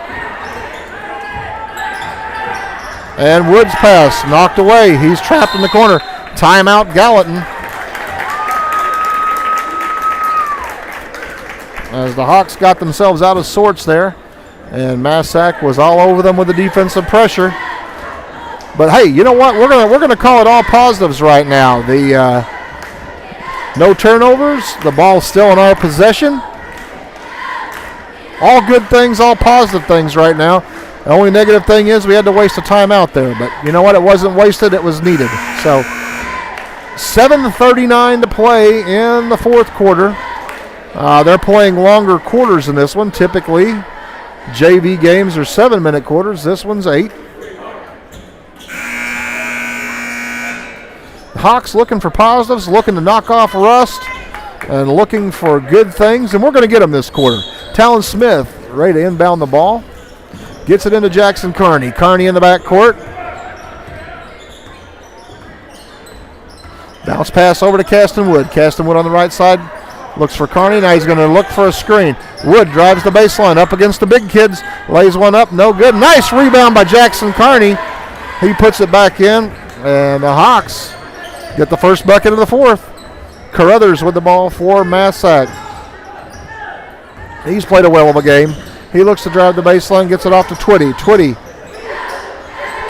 And Wood's pass knocked away. He's trapped in the corner. Timeout Gallatin. As the Hawks got themselves out of sorts there, and Massac was all over them with the defensive pressure. But hey, you know what? We're gonna call it all positives right now. The no turnovers. The ball's still in our possession. All good things, all positive things right now. The only negative thing is we had to waste a timeout there. But you know what? It wasn't wasted. It was needed. So 7:39 to play in the fourth quarter. They're playing longer quarters in this one. Typically, JV games are 7-minute quarters. This one's 8. Hawks looking for positives, looking to knock off rust, and looking for good things, and we're going to get them this quarter. Talon Smith ready to inbound the ball. Gets it into Jackson Carney. Carney in the backcourt. Bounce pass over to Caston Wood. Caston Wood on the right side. Looks for Carney. Now he's going to look for a screen. Wood drives the baseline up against the big kids. Lays one up. No good. Nice rebound by Jackson Carney. He puts it back in. And the Hawks get the first bucket of the fourth. Carruthers with the ball for Massac. He's played a well of a game. He looks to drive the baseline. Gets it off to Twitty. Twitty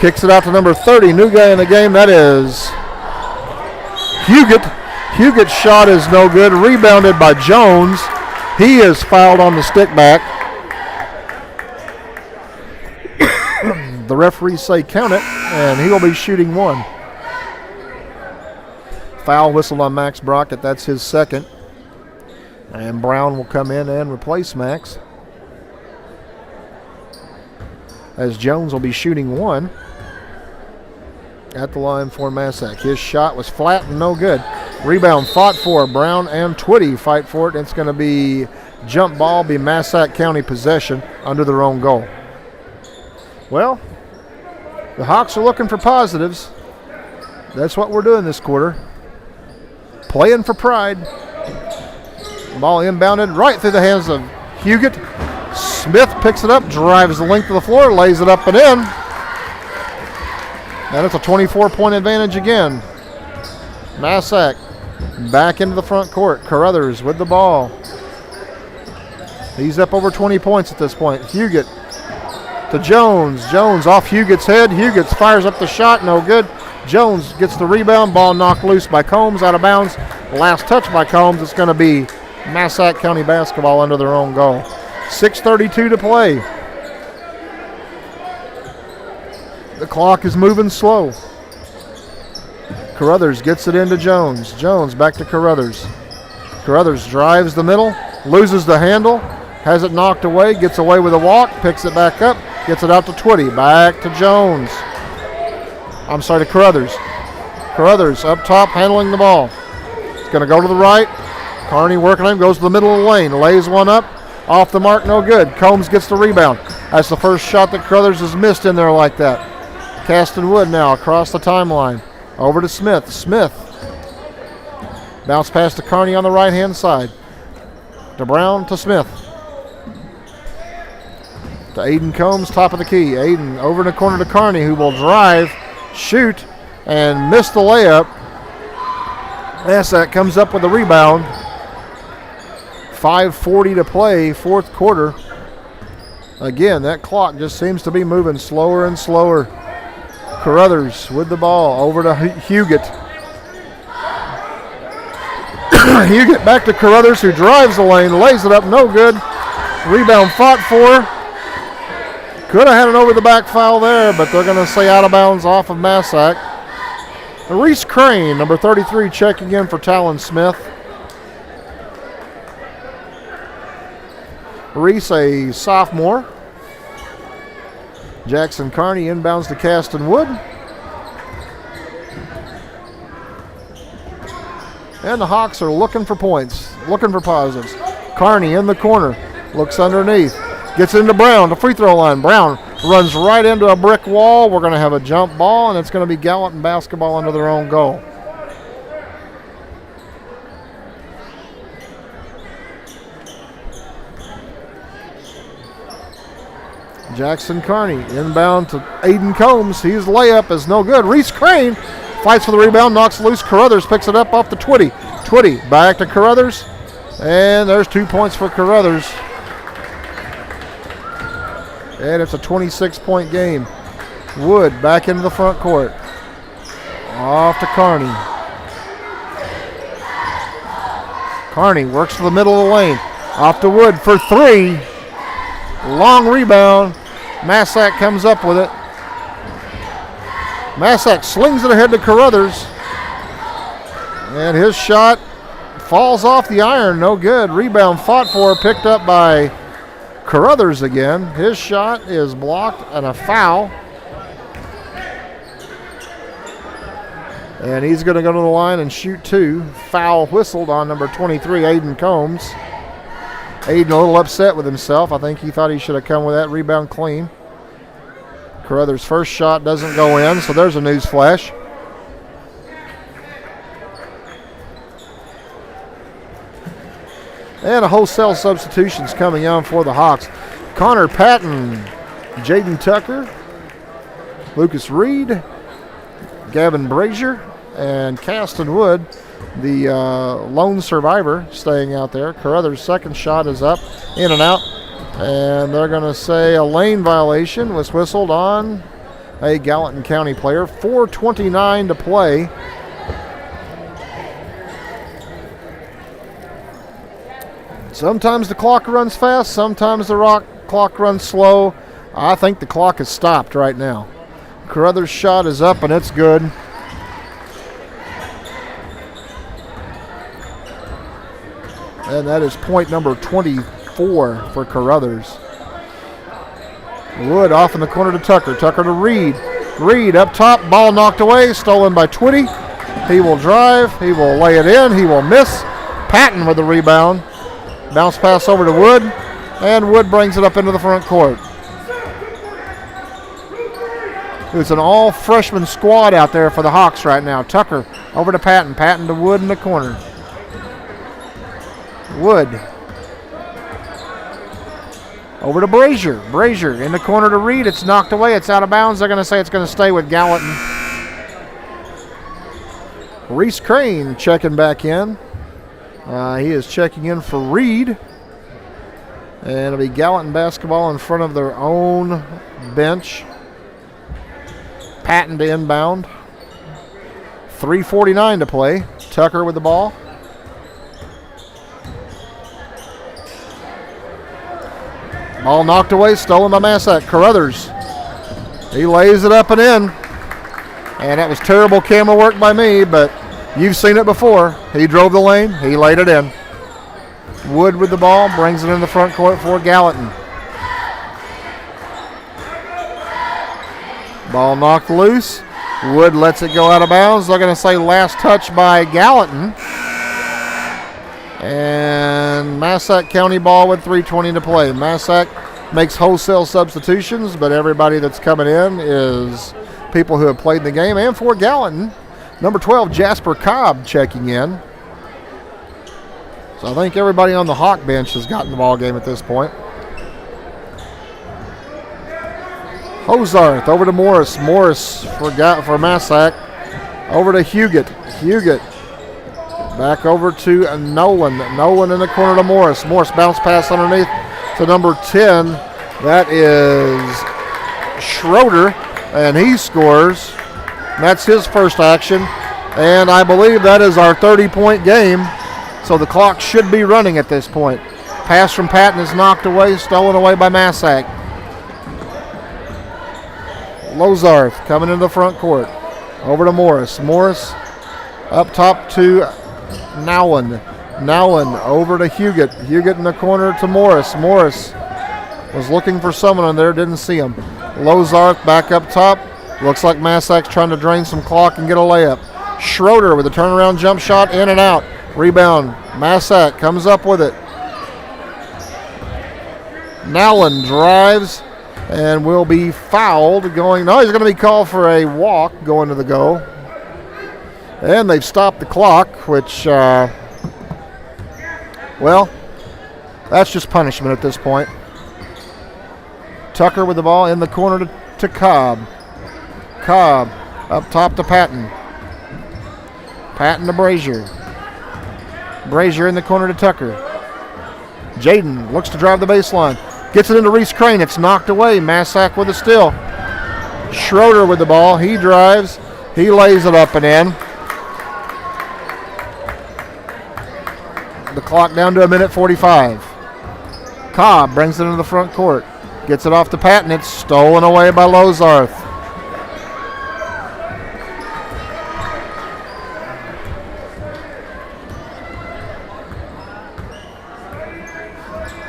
kicks it out to number 30. New guy in the game. That is Huguet. Huguet's shot is no good. Rebounded by Jones. He is fouled on the stick back. The referees say count it, and he will be shooting one. Foul whistled on Max Brockett. That's his second. And Brown will come in and replace Max, as Jones will be shooting one at the line for Massac. His shot was flat and no good. Rebound fought for. Brown and Twitty fight for it. It's going to be jump ball, be Massac County possession under their own goal. Well, the Hawks are looking for positives. That's what we're doing this quarter. Playing for pride. Ball inbounded right through the hands of Huguet. Smith picks it up, drives the length of the floor, lays it up and in. And it's a 24-point advantage again. Massac back into the front court. Carruthers with the ball. He's up over 20 points at this point. Huguet to Jones. Jones off Huguet's head. Huguet fires up the shot, no good. Jones gets the rebound. Ball knocked loose by Combs, out of bounds. Last touch by Combs. It's going to be Massac County basketball under their own goal. 6:32 to play. The clock is moving slow. Carruthers gets it into Jones. Jones back to Carruthers. Carruthers drives the middle, loses the handle, has it knocked away, gets away with a walk, picks it back up, gets it out to Twitty. Back to Jones. I'm sorry, to Carruthers. Carruthers up top handling the ball. It's going to go to the right. Carney working him, goes to the middle of the lane, lays one up. Off the mark, no good. Combs gets the rebound. That's the first shot that Carruthers has missed in there like that. Caston Wood now across the timeline. Over to Smith. Smith. Bounce pass to Carney on the right-hand side. To Brown to Smith. To Aiden Combs, top of the key. Aiden over in the corner to Carney, who will drive, shoot, and miss the layup. Massac comes up with the rebound. 5:40 to play, fourth quarter. Again, that clock just seems to be moving slower and slower. Carruthers with the ball over to Huguet. Huguet back to Carruthers, who drives the lane, lays it up, no good. Rebound fought for. Could have had an over-the-back foul there, but they're going to say out of bounds off of Massac. Reese Crane, number 33, checking in for Talon Smith. Reese, a sophomore. Jackson Carney inbounds to Caston Wood. And the Hawks are looking for points, looking for positives. Carney in the corner, looks underneath, gets into Brown, the free throw line. Brown runs right into a brick wall. We're going to have a jump ball, and it's going to be Gallatin basketball under their own goal. Jackson Carney inbound to Aiden Combs. His layup is no good. Reese Crane fights for the rebound, knocks loose. Carruthers picks it up off the Twitty. Twitty back to Carruthers. And there's 2 points for Carruthers. And it's a 26-point game. Wood back into the front court. Off to Carney. Carney works to the middle of the lane. Off to Wood for 3. Long rebound. Massac comes up with it. Massac slings it ahead to Carruthers. And his shot falls off the iron. No good. Rebound fought for, picked up by Carruthers again. His shot is blocked and a foul. And he's going to go to the line and shoot 2. Foul whistled on number 23, Aiden Combs. Aiden a little upset with himself. I think he thought he should have come with that rebound clean. Carruthers' first shot doesn't go in, so there's a news flash. And a wholesale substitutions coming on for the Hawks. Connor Patton, Jaden Tucker, Lucas Reed, Gavin Brazier, and Caston Wood, the lone survivor, staying out there. Carruthers' second shot is up, in and out. And they're going to say a lane violation was whistled on a Gallatin County player. 4:29 to play. Sometimes the clock runs fast, sometimes the clock runs slow. I think the clock is stopped right now. Carruthers' shot is up and it's good. And that is point number 24 for Carruthers. Wood off in the corner to Tucker. Tucker to Reed. Reed up top, ball knocked away, stolen by Twitty. He will drive, he will lay it in, he will miss. Patton with the rebound. Bounce pass over to Wood, and Wood brings it up into the front court. It's an all-freshman squad out there for the Hawks right now. Tucker over to Patton. Patton to Wood in the corner. Wood over to Brazier. Brazier in the corner to Reed. It's knocked away. It's out of bounds. They're going to say it's going to stay with Gallatin. Reese Crane checking back in. He is checking in for Reed. And it'll be Gallatin basketball in front of their own bench. Patton to inbound. 3:49 to play. Tucker with the ball. Ball knocked away, stolen by Massac. Carruthers. He lays it up and in. And that was terrible camera work by me, but you've seen it before. He drove the lane. He laid it in. Wood with the ball, brings it in the front court for Gallatin. Ball knocked loose. Wood lets it go out of bounds. They're going to say last touch by Gallatin. And Massac County ball with 3:20 to play. Massac makes wholesale substitutions, but everybody that's coming in is people who have played in the game. And for Gallatin, number 12, Jasper Cobb checking in. So I think everybody on the Hawk bench has gotten the ball game at this point. Hozarth over to Morris. Morris for Massac. Over to Huguet. Huguet back over to Nolan. Nolan in the corner to Morris. Morris bounce pass underneath to number 10. That is Schroeder, and he scores. That's his first action, and I believe that is our 30-point game, so the clock should be running at this point. Pass from Patton is knocked away, stolen away by Massac. Lozarth coming into the front court. Over to Morris. Morris up top to Nowen. Nowen over to Huguet. Huguet in the corner to Morris. Morris was looking for someone in there, didn't see him. Lozarth back up top. Looks like Massac's trying to drain some clock and get a layup. Schroeder with a turnaround jump shot, in and out. Rebound. Massac comes up with it. Nowlin drives and will be fouled going. No, he's going to be called for a walk going to the goal. And they've stopped the clock, which, well, that's just punishment at this point. Tucker with the ball in the corner to Cobb. Cobb up top to Patton. Patton to Brazier. Brazier in the corner to Tucker. Jaden looks to drive the baseline. Gets it into Reese Crane. It's knocked away. Massac with a steal. Schroeder with the ball. He drives. He lays it up and in. The clock down to a minute 45. Cobb brings it into the front court. Gets it off to Patton. It's stolen away by Lozarth.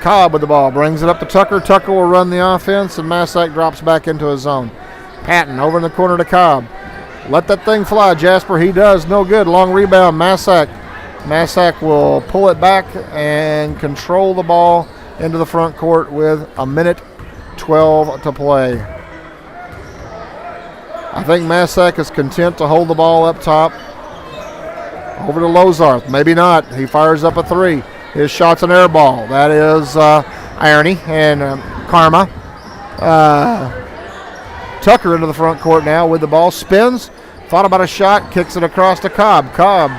Cobb with the ball, brings it up to Tucker. Tucker will run the offense, and Massac drops back into his zone. Patton over in the corner to Cobb. Let that thing fly, Jasper. He does. No good. Long rebound, Massac. Massac will pull it back and control the ball into the front court with a minute 12 to play. I think Massac is content to hold the ball up top. Over to Lozarth. Maybe not. He fires up a three. His shot's an air ball. That is irony and karma. Tucker into the front court now with the ball. Spins. Thought about a shot. Kicks it across to Cobb. Cobb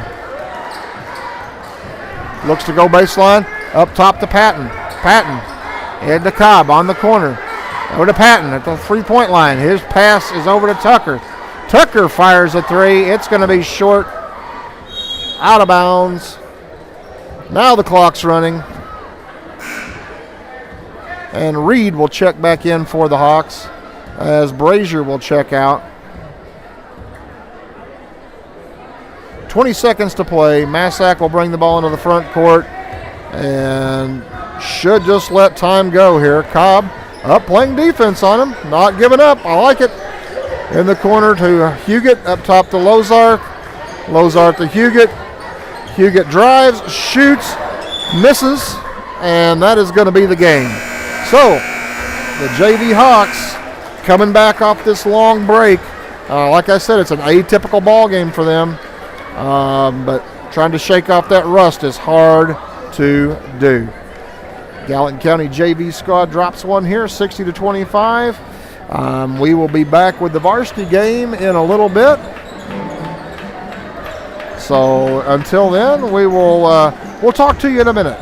looks to go baseline. Up top to Patton. Patton. Head to Cobb on the corner. Over to Patton at the 3-point line. His pass is over to Tucker. Tucker fires a three. It's going to be short. Out of bounds. Now the clock's running. And Reed will check back in for the Hawks as Brazier will check out. 20 seconds to play. Massac will bring the ball into the front court and should just let time go here. Cobb up playing defense on him. Not giving up. I like it. In the corner to Huguet. Up top to Lozarth. Lozarth to Huguet. Huguet drives, shoots, misses, and that is going to be the game. So, the JV Hawks coming back off this long break. Like I said, it's an atypical ball game for them, but trying to shake off that rust is hard to do. Gallatin County JV squad drops one here, 60-25. We will be back with the varsity game in a little bit. So until then, we'll talk to you in a minute.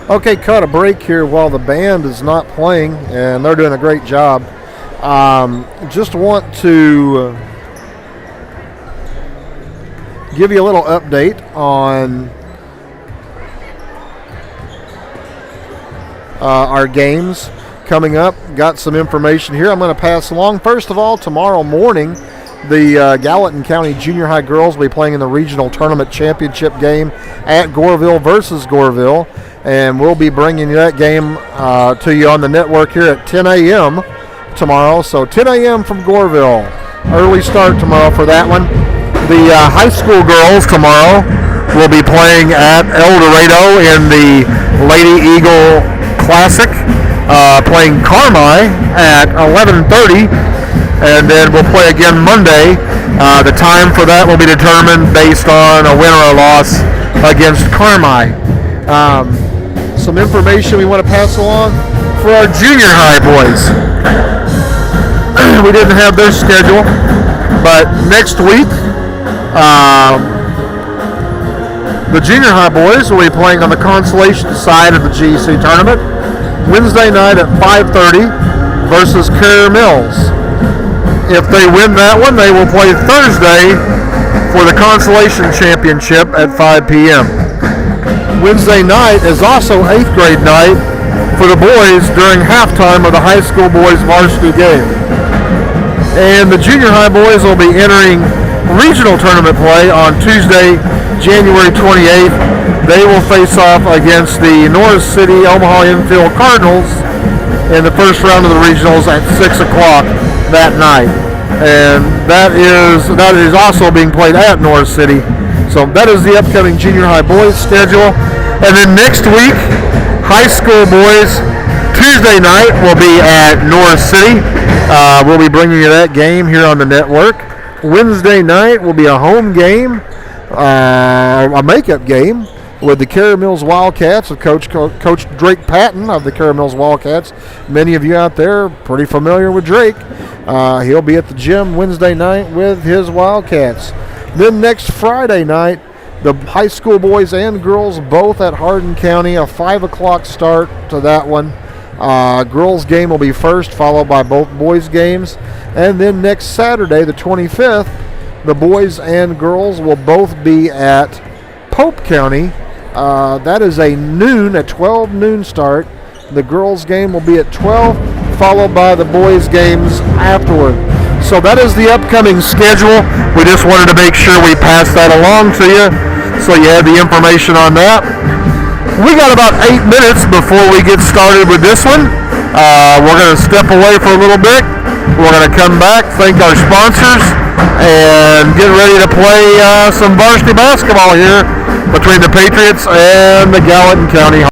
Okay, cut a break here while the band is not playing, and they're doing a great job. Just want to give you a little update on our games coming up. Got some information here I'm going to pass along. First of all, tomorrow morning, the Gallatin County Junior High girls will be playing in the regional tournament championship game at Goreville versus Goreville, and we'll be bringing that game to you on the network here at 10 a.m. tomorrow. So 10 a.m. from Goreville. Early start tomorrow for that one. The high school girls tomorrow will be playing at El Dorado in the Lady Eagle Classic, playing Carmi at 11:30, and then we'll play again Monday. The time for that will be determined based on a win or a loss against Carmi. Some information we want to pass along for our junior high boys. We didn't have their schedule, but next week the junior high boys will be playing on the consolation side of the GC tournament Wednesday night at 5:30 versus Carrier Mills. If they win that one, they will play Thursday for the consolation championship at 5 p.m. Wednesday night is also 8th grade night for the boys during halftime of the high school boys varsity game. And the junior high boys will be entering regional tournament play on Tuesday, January 28th. They will face off against the Norris City Omaha Infield Cardinals in the first round of the regionals at 6 o'clock that night. And that is also being played at Norris City. So that is the upcoming junior high boys schedule. And then next week, high school boys, Tuesday night will be at Norris City. We'll be bringing you that game here on the network. Wednesday night will be a home game, a makeup game with the Carrier Mills Wildcats with Coach Drake Patton of the Carrier Mills Wildcats. Many of you out there are pretty familiar with Drake. He'll be at the gym Wednesday night with his Wildcats. Then next Friday night, the high school boys and girls both at Hardin County, a 5 o'clock start to that one. Girls game will be first, followed by both boys games. And then next Saturday, the 25th, the boys and girls will both be at Pope County. That is a 12 noon start. The girls game will be at 12, followed by the boys games afterward. So that is the upcoming schedule. We just wanted to make sure we passed that along to you so you had the information on that. We got about 8 minutes before we get started with this one. We're going to step away for a little bit. We're going to come back, thank our sponsors, and get ready to play some varsity basketball here between the Patriots and the Gallatin County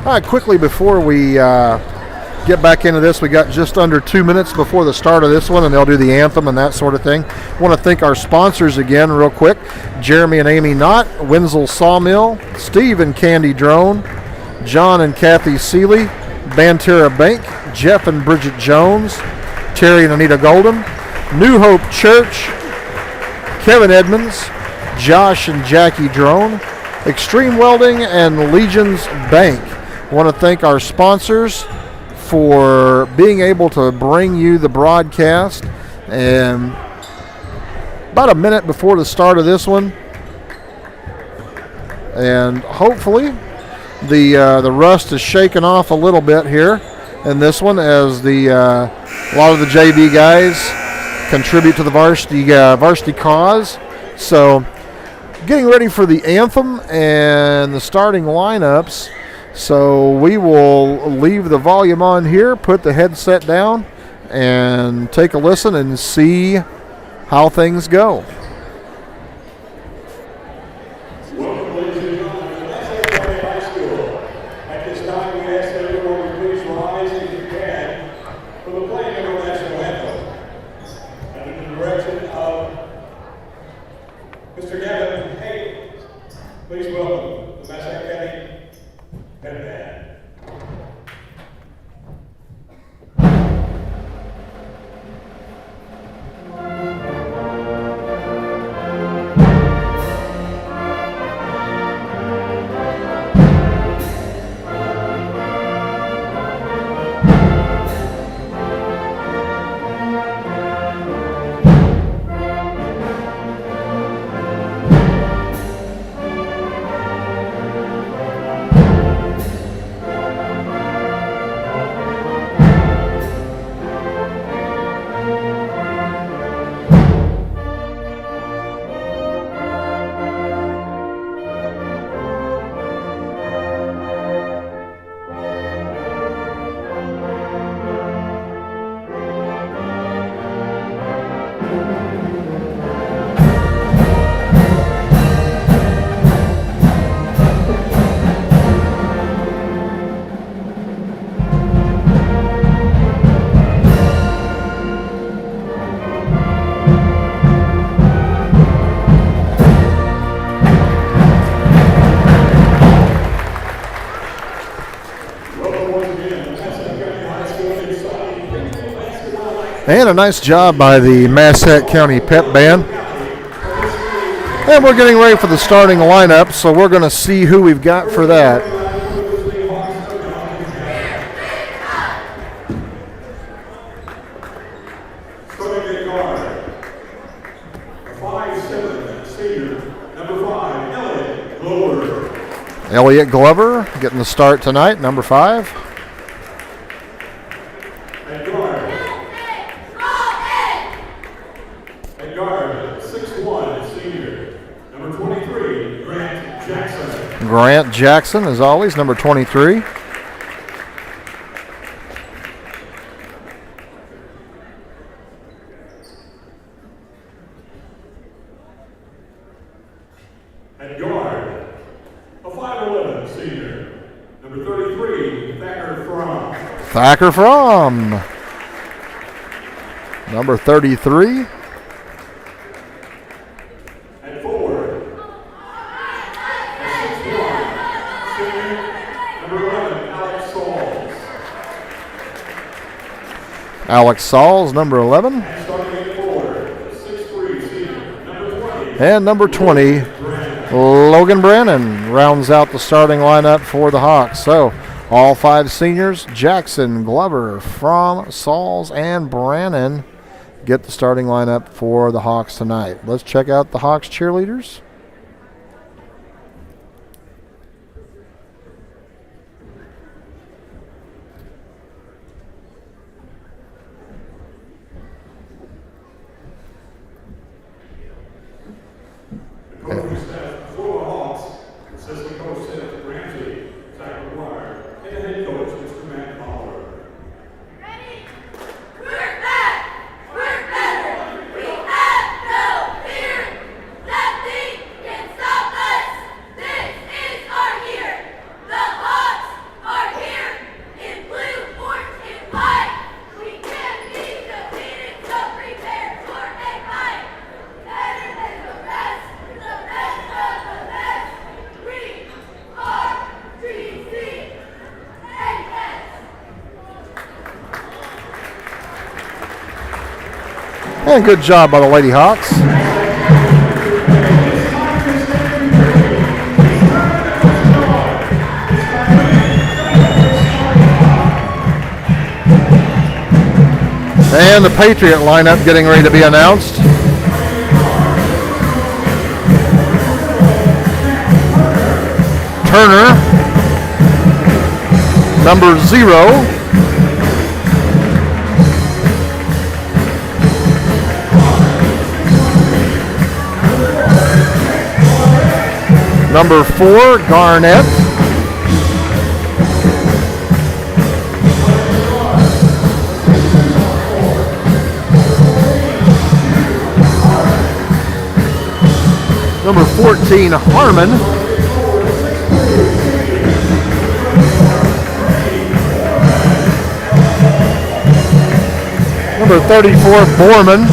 All right, quickly before we get back into this, we got just under 2 minutes before the start of this one, and they'll do the anthem and that sort of thing. I want to thank our sponsors again real quick. Jeremy and Amy Knott, Wenzel Sawmill, Steve and Candy Drone, John and Kathy Seeley, Banterra Bank, Jeff and Bridget Jones, Terry and Anita Golden, New Hope Church, Kevin Edmonds, Josh and Jackie Drone, Extreme Welding, and Legion's Bank. I want to thank our sponsors for being able to bring you the broadcast. And about a minute before the start of this one, and hopefully the rust is shaken off a little bit here in this one as a lot of the JV guys contribute to the varsity cause. So getting ready for the anthem and the starting lineups. So we will leave the volume on here, put the headset down, and take a listen and see how things go. Welcome, ladies and gentlemen, to Massac Co High School. At this time, we ask that everyone would please rise if you can for the playing of our national anthem. Under the direction of Mr. Gallatin Co, please welcome the Massac Co Head Band. And a nice job by the Massac County Pep Band. And we're getting ready for the starting lineup, so we're going to see who we've got for that. Elliott Glover getting the start tonight, number 5. Grant Jackson, as always, number 23. At guard, a 5'11" senior, number 33, Thacker Fromm. Thacker Fromm, number 33. Alex Sauls, number 11. And number 20, Logan Brannon rounds out the starting lineup for the Hawks. So all 5 seniors, Jackson, Glover, Fromm, Sauls, and Brannon, get the starting lineup for the Hawks tonight. Let's check out the Hawks cheerleaders. Coaching staff for the Hawks, assistant coach Seth Ramsey, Zach McGuire, and the head coach Mr. Matt Fowler. Ready? Work back! Work better! We have no fear! Nothing And good job by the Lady Hawks. And the Patriot lineup getting ready to be announced. Turner, number 0. Number 4, Garnett. Number 14, Harmon. Number 34, Borman.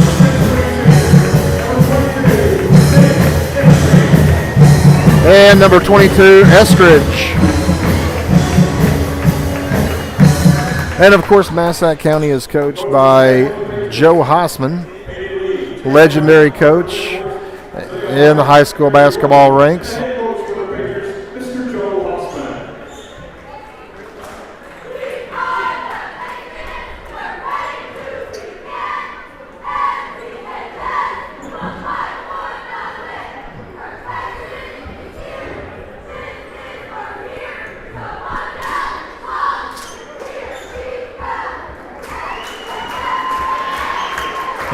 And number 22, Eskridge. And of course, Massac County is coached by Joe Hossman, legendary coach in the high school basketball ranks.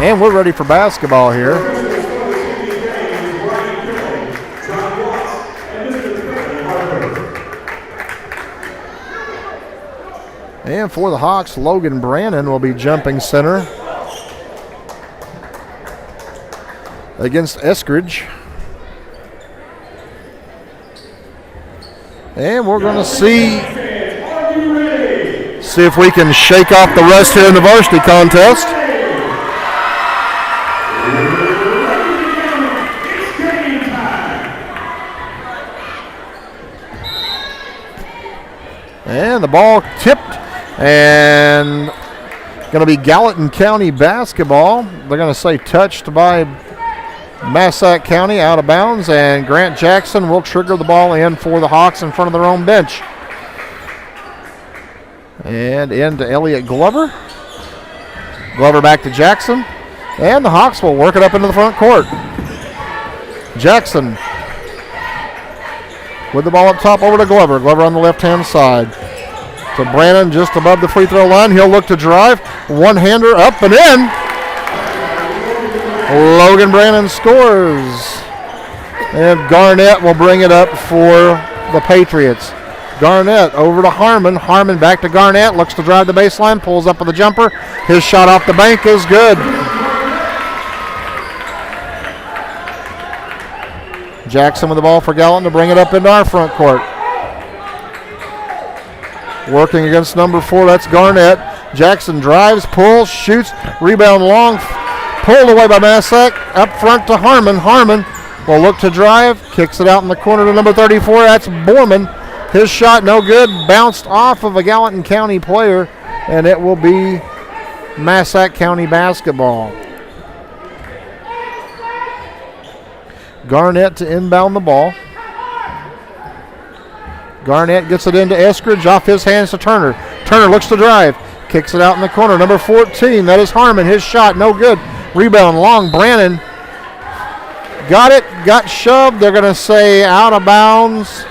And we're ready for basketball here. And for the Hawks, Logan Brannon will be jumping center against Eskridge. And we're going to see if we can shake off the rust here in the varsity contest. And the ball tipped, and going to be Gallatin County basketball. They're going to say touched by Massac County, out of bounds, and Grant Jackson will trigger the ball in for the Hawks in front of their own bench. And into Elliott Glover. Glover back to Jackson, and the Hawks will work it up into the front court. Jackson with the ball up top over to Glover. Glover on the left-hand side. To Brannon just above the free throw line. He'll look to drive. One-hander up and in. Logan Brannon scores. And Garnett will bring it up for the Patriots. Garnett over to Harmon. Harmon back to Garnett. Looks to drive the baseline. Pulls up with a jumper. His shot off the bank is good. Jackson with the ball for Gallatin to bring it up into our front court. Working against number 4, that's Garnett. Jackson drives, pulls, shoots, rebound long, pulled away by Massac. Up front to Harmon. Harmon will look to drive, kicks it out in the corner to number 34, that's Borman. His shot no good, bounced off of a Gallatin County player, and it will be Massac County basketball. Garnett to inbound the ball. Garnett gets it into Eskridge, off his hands to Turner. Turner looks to drive, kicks it out in the corner. Number 14, that is Harmon. His shot no good. Rebound long. Brannon got it, got shoved. They're going to say out of bounds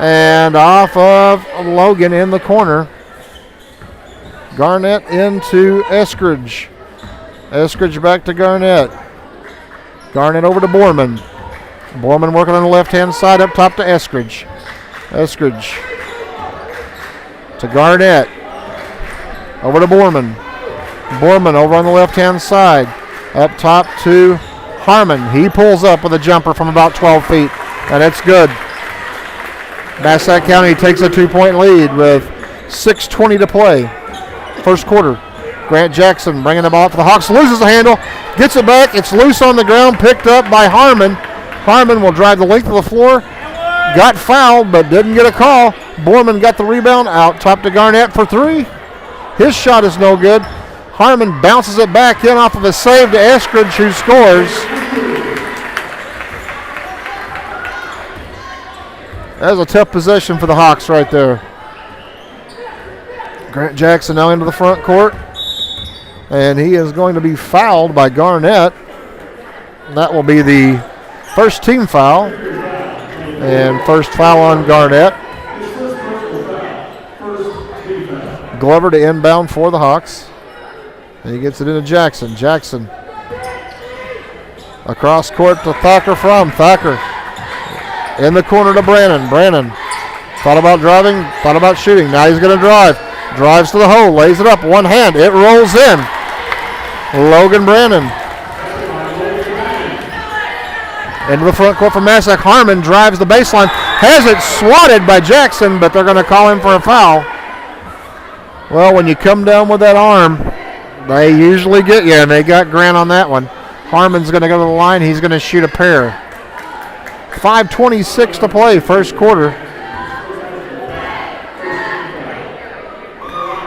and off of Logan in the corner. Garnett into Eskridge. Eskridge back to Garnett. Garnett over to Borman. Borman working on the left-hand side, up top to Eskridge. Eskridge to Garnett. Over to Borman. Borman over on the left-hand side. Up top to Harmon. He pulls up with a jumper from about 12 feet, and it's good. Massac County takes a 2-point lead with 6:20 to play. First quarter. Grant Jackson bringing the ball up for the Hawks. Loses the handle. Gets it back. It's loose on the ground. Picked up by Harmon. Harmon will drive the length of the floor. Got fouled, but didn't get a call. Borman got the rebound. Out top to Garnett for 3. His shot is no good. Harmon bounces it back in off of a save to Eskridge, who scores. That was a tough possession for the Hawks right there. Grant Jackson now into the front court. And he is going to be fouled by Garnett. That will be the first team foul. And first foul on Garnett. Glover to inbound for the Hawks. And he gets it into Jackson. Jackson across court to Thacker from. Thacker in the corner to Brannon. Brannon thought about driving, thought about shooting. Now he's going to drive. Drives to the hole, lays it up, one hand. It rolls in. Logan Brannon. Into the front court for Massac. Harmon drives the baseline. Has it swatted by Jackson, but they're going to call him for a foul. Well, when you come down with that arm, they usually get you, and they got Grant on that one. Harmon's going to go to the line. He's going to shoot a pair. 5:26 to play, first quarter.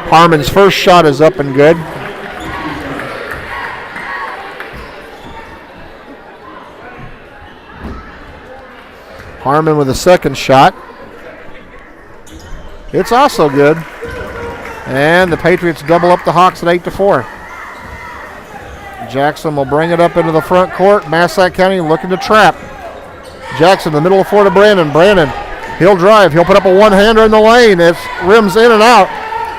Harmon's first shot is up and good. Harmon with a second shot. It's also good. And the Patriots double up the Hawks at 8-4. Jackson will bring it up into the front court. Massac County looking to trap. Jackson, the middle of four to Brandon. Brandon, he'll drive. He'll put up a one-hander in the lane. It rims in and out.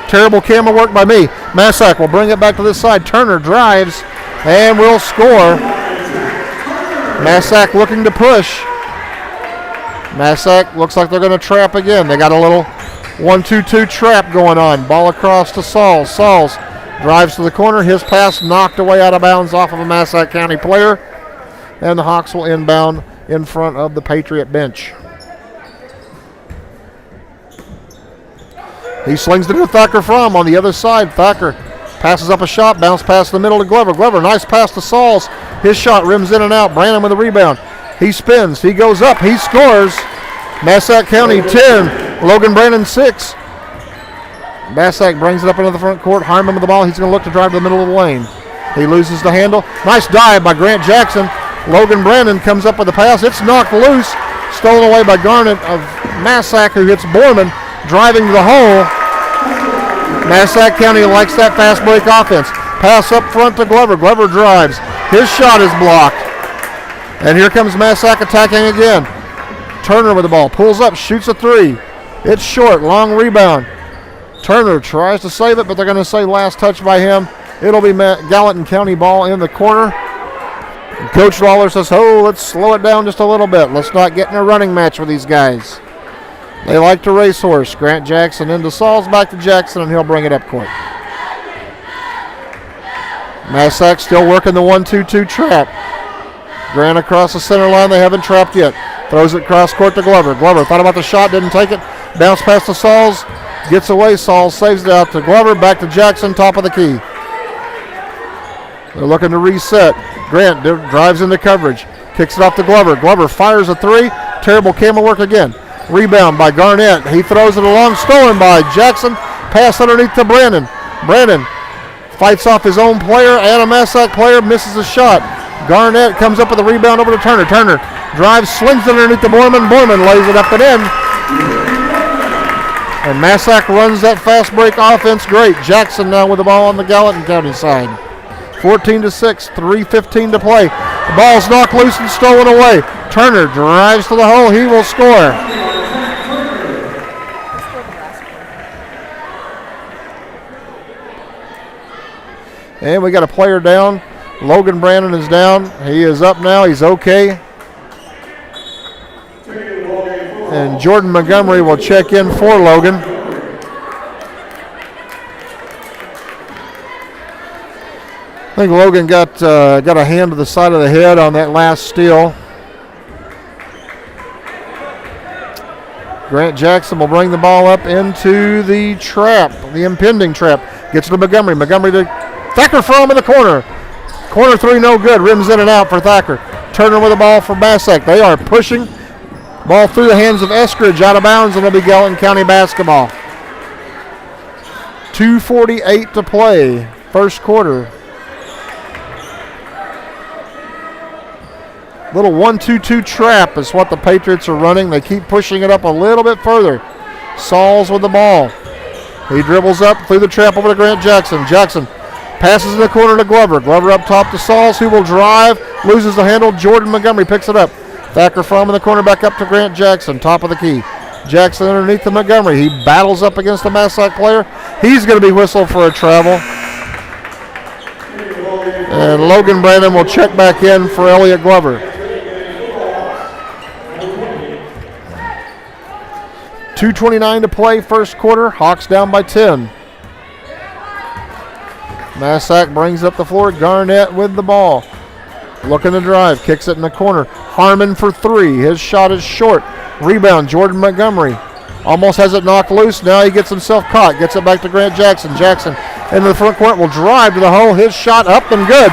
Terrible camera work by me. Massac will bring it back to this side. Turner drives and will score. Massac looking to push. Massac looks like they're going to trap again. They got a little 1-2-2 trap going on. Ball across to Sauls. Sauls drives to the corner. His pass knocked away out of bounds off of a Massac County player. And the Hawks will inbound in front of the Patriot bench. He slings it to Thacker from on the other side. Thacker passes up a shot, bounce pass to the middle to Glover. Glover, nice pass to Sauls. His shot rims in and out. Brandon with a rebound. He spins. He goes up. He scores. Massac County 10. Logan Brandon 6. Massac brings it up into the front court. Harmon with the ball. He's going to look to drive to the middle of the lane. He loses the handle. Nice dive by Grant Jackson. Logan Brandon comes up with the pass. It's knocked loose. Stolen away by Garnett of Massac, who hits Borman driving to the hole. Massac County likes that fast break offense. Pass up front to Glover. Glover drives. His shot is blocked. And here comes Massac attacking again. Turner with the ball. Pulls up. Shoots a three. It's short. Long rebound. Turner tries to save it, but they're going to say last touch by him. It'll be Gallatin County ball in the corner. And Coach Lawler says, let's slow it down just a little bit. Let's not get in a running match with these guys. They like to racehorse. Grant Jackson into Sauls, back to Jackson, and he'll bring it up court. Massac still working the 1-2-2 trap. Grant across the center line. They haven't trapped yet. Throws it cross court to Glover. Glover thought about the shot, didn't take it. Bounce pass to Sauls. Gets away. Sauls saves it out to Glover. Back to Jackson, top of the key. They're looking to reset. Grant drives into coverage. Kicks it off to Glover. Glover fires a three. Terrible camera work again. Rebound by Garnett. He throws it along. Stolen by Jackson. Pass underneath to Brandon. Brandon fights off his own player and a Massac player. Misses a shot. Garnett comes up with a rebound over to Turner. Turner drives, slings it underneath to Borman. Borman lays it up and in. And Massac runs that fast break offense great. Jackson now with the ball on the Gallatin County side. 14-6, 3:15 to play. The ball's knocked loose and stolen away. Turner drives to the hole. He will score. And we got a player down. Logan Brandon is down. He is up now. He's okay. And Jordan Montgomery will check in for Logan. I think Logan got a hand to the side of the head on that last steal. Grant Jackson will bring the ball up into the trap, the impending trap. Gets to Montgomery. Montgomery to Thacker from in the corner. Corner three, no good. Rims in and out for Thacker. Turner with the ball for Massac. They are pushing. Ball through the hands of Eskridge, out of bounds, and it'll be Gallatin County basketball. 2:48 to play. first quarter. Little 1-2-2 trap is what the Patriots are running. They keep pushing it up a little bit further. Sauls with the ball. He dribbles up through the trap over to Grant Jackson. Jackson passes in the corner to Glover. Glover up top to Sauls, who will drive, loses the handle. Jordan Montgomery picks it up. Thacker Fromm in the corner, back up to Grant Jackson, top of the key. Jackson underneath to Montgomery. He battles up against the Massac player. He's going to be whistled for a travel. And Logan Brandon will check back in for Elliott Glover. 2:29 to play, first quarter. Hawks down by 10. Massac brings up the floor. Garnett with the ball. Looking to drive. Kicks it in the corner. Harmon for three. His shot is short. Rebound, Jordan Montgomery. Almost has it knocked loose. Now he gets himself caught. Gets it back to Grant Jackson. Jackson into the front court will drive to the hole. His shot up and good.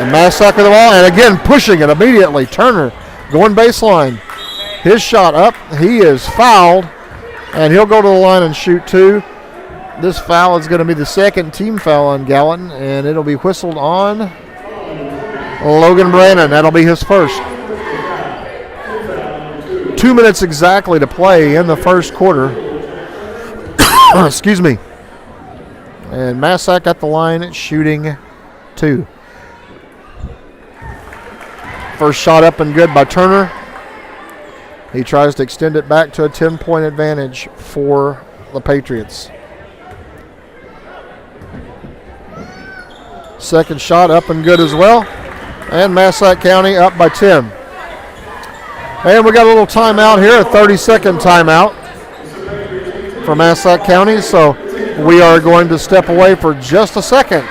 And Massac with the ball. And again, pushing it immediately. Turner going baseline. His shot up. He is fouled. And he'll go to the line and shoot two. This foul is going to be the second team foul on Gallatin. And it'll be whistled on Logan Brandon. That'll be his first. 2 minutes exactly to play in the first quarter. Excuse me. And Massac at the line shooting two. First shot up and good by Turner. He tries to extend it back to a 10-point advantage for the Patriots. Second shot up and good as well. And Massac County up by 10. And we got a little timeout here, a 30-second timeout for Massac County. So we are going to step away for just a second.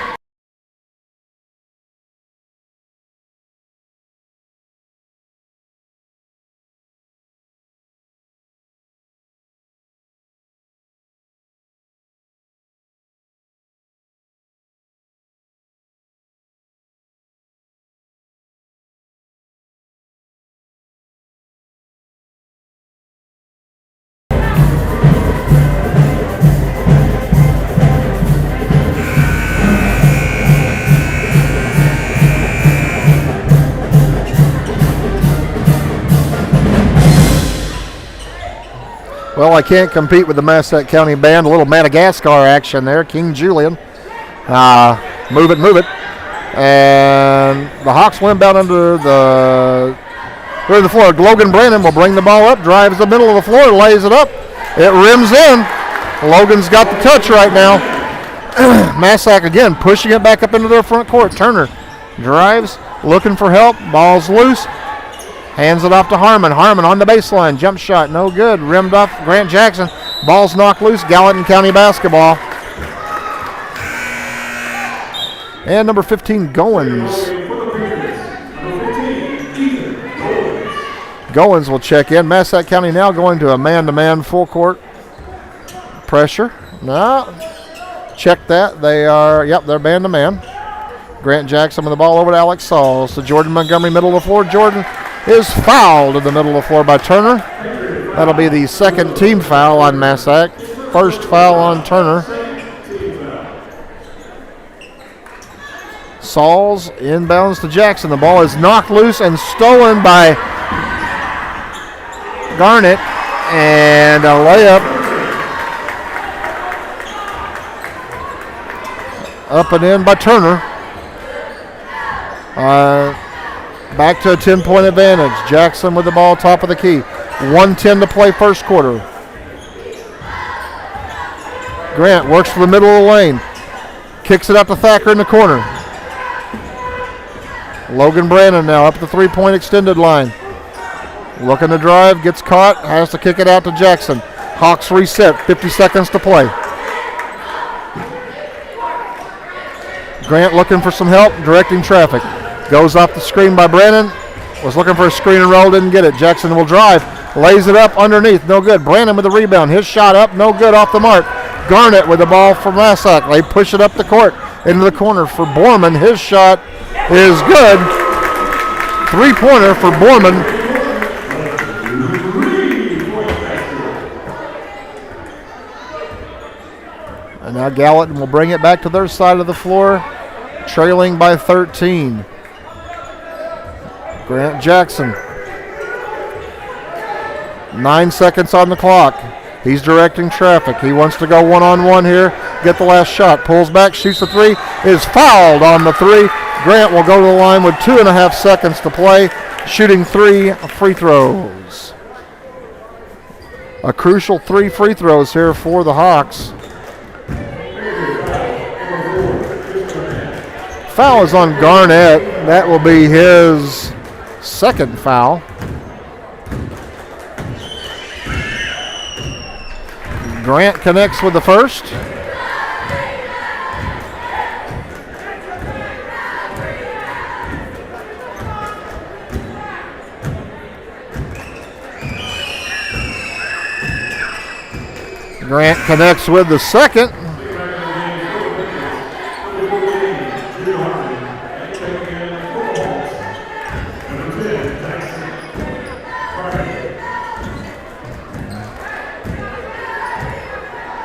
Well, I can't compete with the Massac County band. A little Madagascar action there. King Julian. Move it. And the Hawks went down under the floor. Logan Brandon will bring the ball up, drives the middle of the floor, lays it up. It rims in. Logan's got the touch right now. Massac again pushing it back up into their front court. Turner drives, looking for help. Ball's loose. Hands it off to Harmon. Harmon on the baseline. Jump shot. No good. Rimmed off Grant Jackson. Ball's knocked loose. Gallatin County basketball. And number 15, Goins. Goins will check in. Massac County now going to a man-to-man full court pressure. No. Check that. They're man-to-man. Grant Jackson with the ball over to Alex Sauls. To Jordan Montgomery, middle of the floor. Jordan is fouled in the middle of the floor by Turner. That'll be the second team foul on Massac. First foul on Turner. Sauls inbounds to Jackson. The ball is knocked loose and stolen by Garnett. And a layup up and in by Turner. Back to a 10-point advantage. Jackson with the ball, top of the key. 1:10 to play first quarter. Grant works for the middle of the lane. Kicks it up to Thacker in the corner. Logan Brandon now up the three-point extended line. Looking to drive, gets caught, has to kick it out to Jackson. Hawks reset, 50 seconds to play. Grant looking for some help, directing traffic. Goes off the screen by Brandon. Was looking for a screen and roll, didn't get it. Jackson will drive, lays it up underneath, no good. Brandon with the rebound, his shot up, no good, off the mark. Garnett with the ball for Massac. They push it up the court into the corner for Borman. His shot is good. Three-pointer for Borman. And now Gallatin will bring it back to their side of the floor, trailing by 13. Grant Jackson. 9 seconds on the clock. He's directing traffic. He wants to go one-on-one here, get the last shot. Pulls back, shoots the three, is fouled on the three. Grant will go to the line with 2.5 seconds to play, shooting 3 free throws. A crucial 3 free throws here for the Hawks. Foul is on Garnett. That will be his second foul. Grant connects with the first. Grant connects with the second.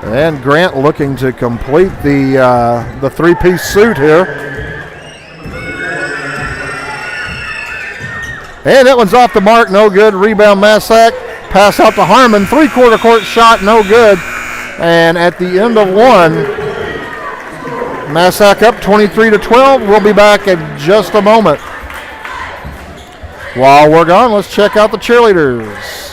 And Grant looking to complete the three-piece suit here. And that one's off the mark, no good. Rebound Massac. Pass out to Harmon. Three-quarter court shot, no good. And at the end of one, Massac up 23-12. We'll be back in just a moment. While we're gone, let's check out the cheerleaders.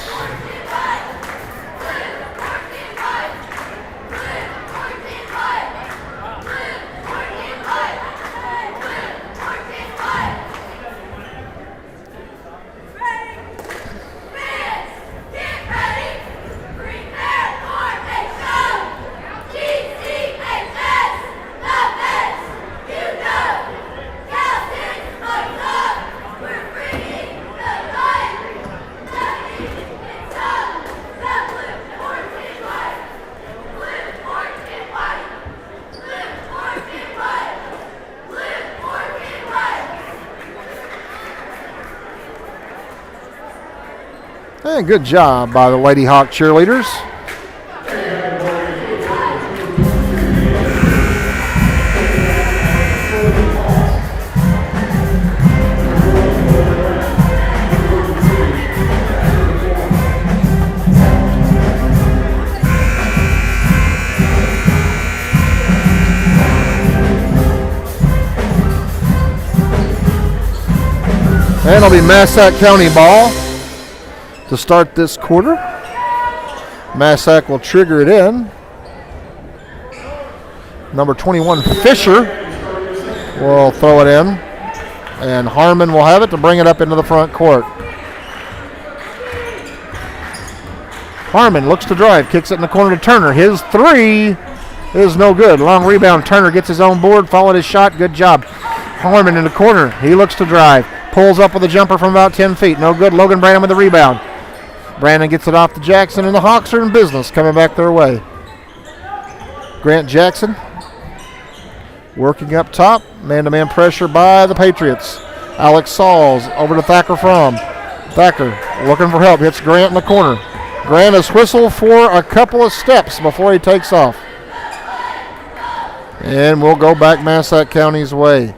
And good job by the Lady Hawk cheerleaders. And it'll be Massac County ball to start this quarter. Massac will trigger it in. Number 21, Fisher, will throw it in. And Harmon will have it to bring it up into the front court. Harmon looks to drive, kicks it in the corner to Turner. His three is no good. Long rebound. Turner gets his own board, followed his shot. Good job. Harmon in the corner. He looks to drive. Pulls up with a jumper from about 10 feet. No good. Logan Brandon with the rebound. Brandon gets it off to Jackson, and the Hawks are in business coming back their way. Grant Jackson working up top. Man-to-man pressure by the Patriots. Alex Sauls over to Thacker Fromm. Thacker looking for help. Hits Grant in the corner. Grant is whistled for a couple of steps before he takes off. And we'll go back Massac County's way.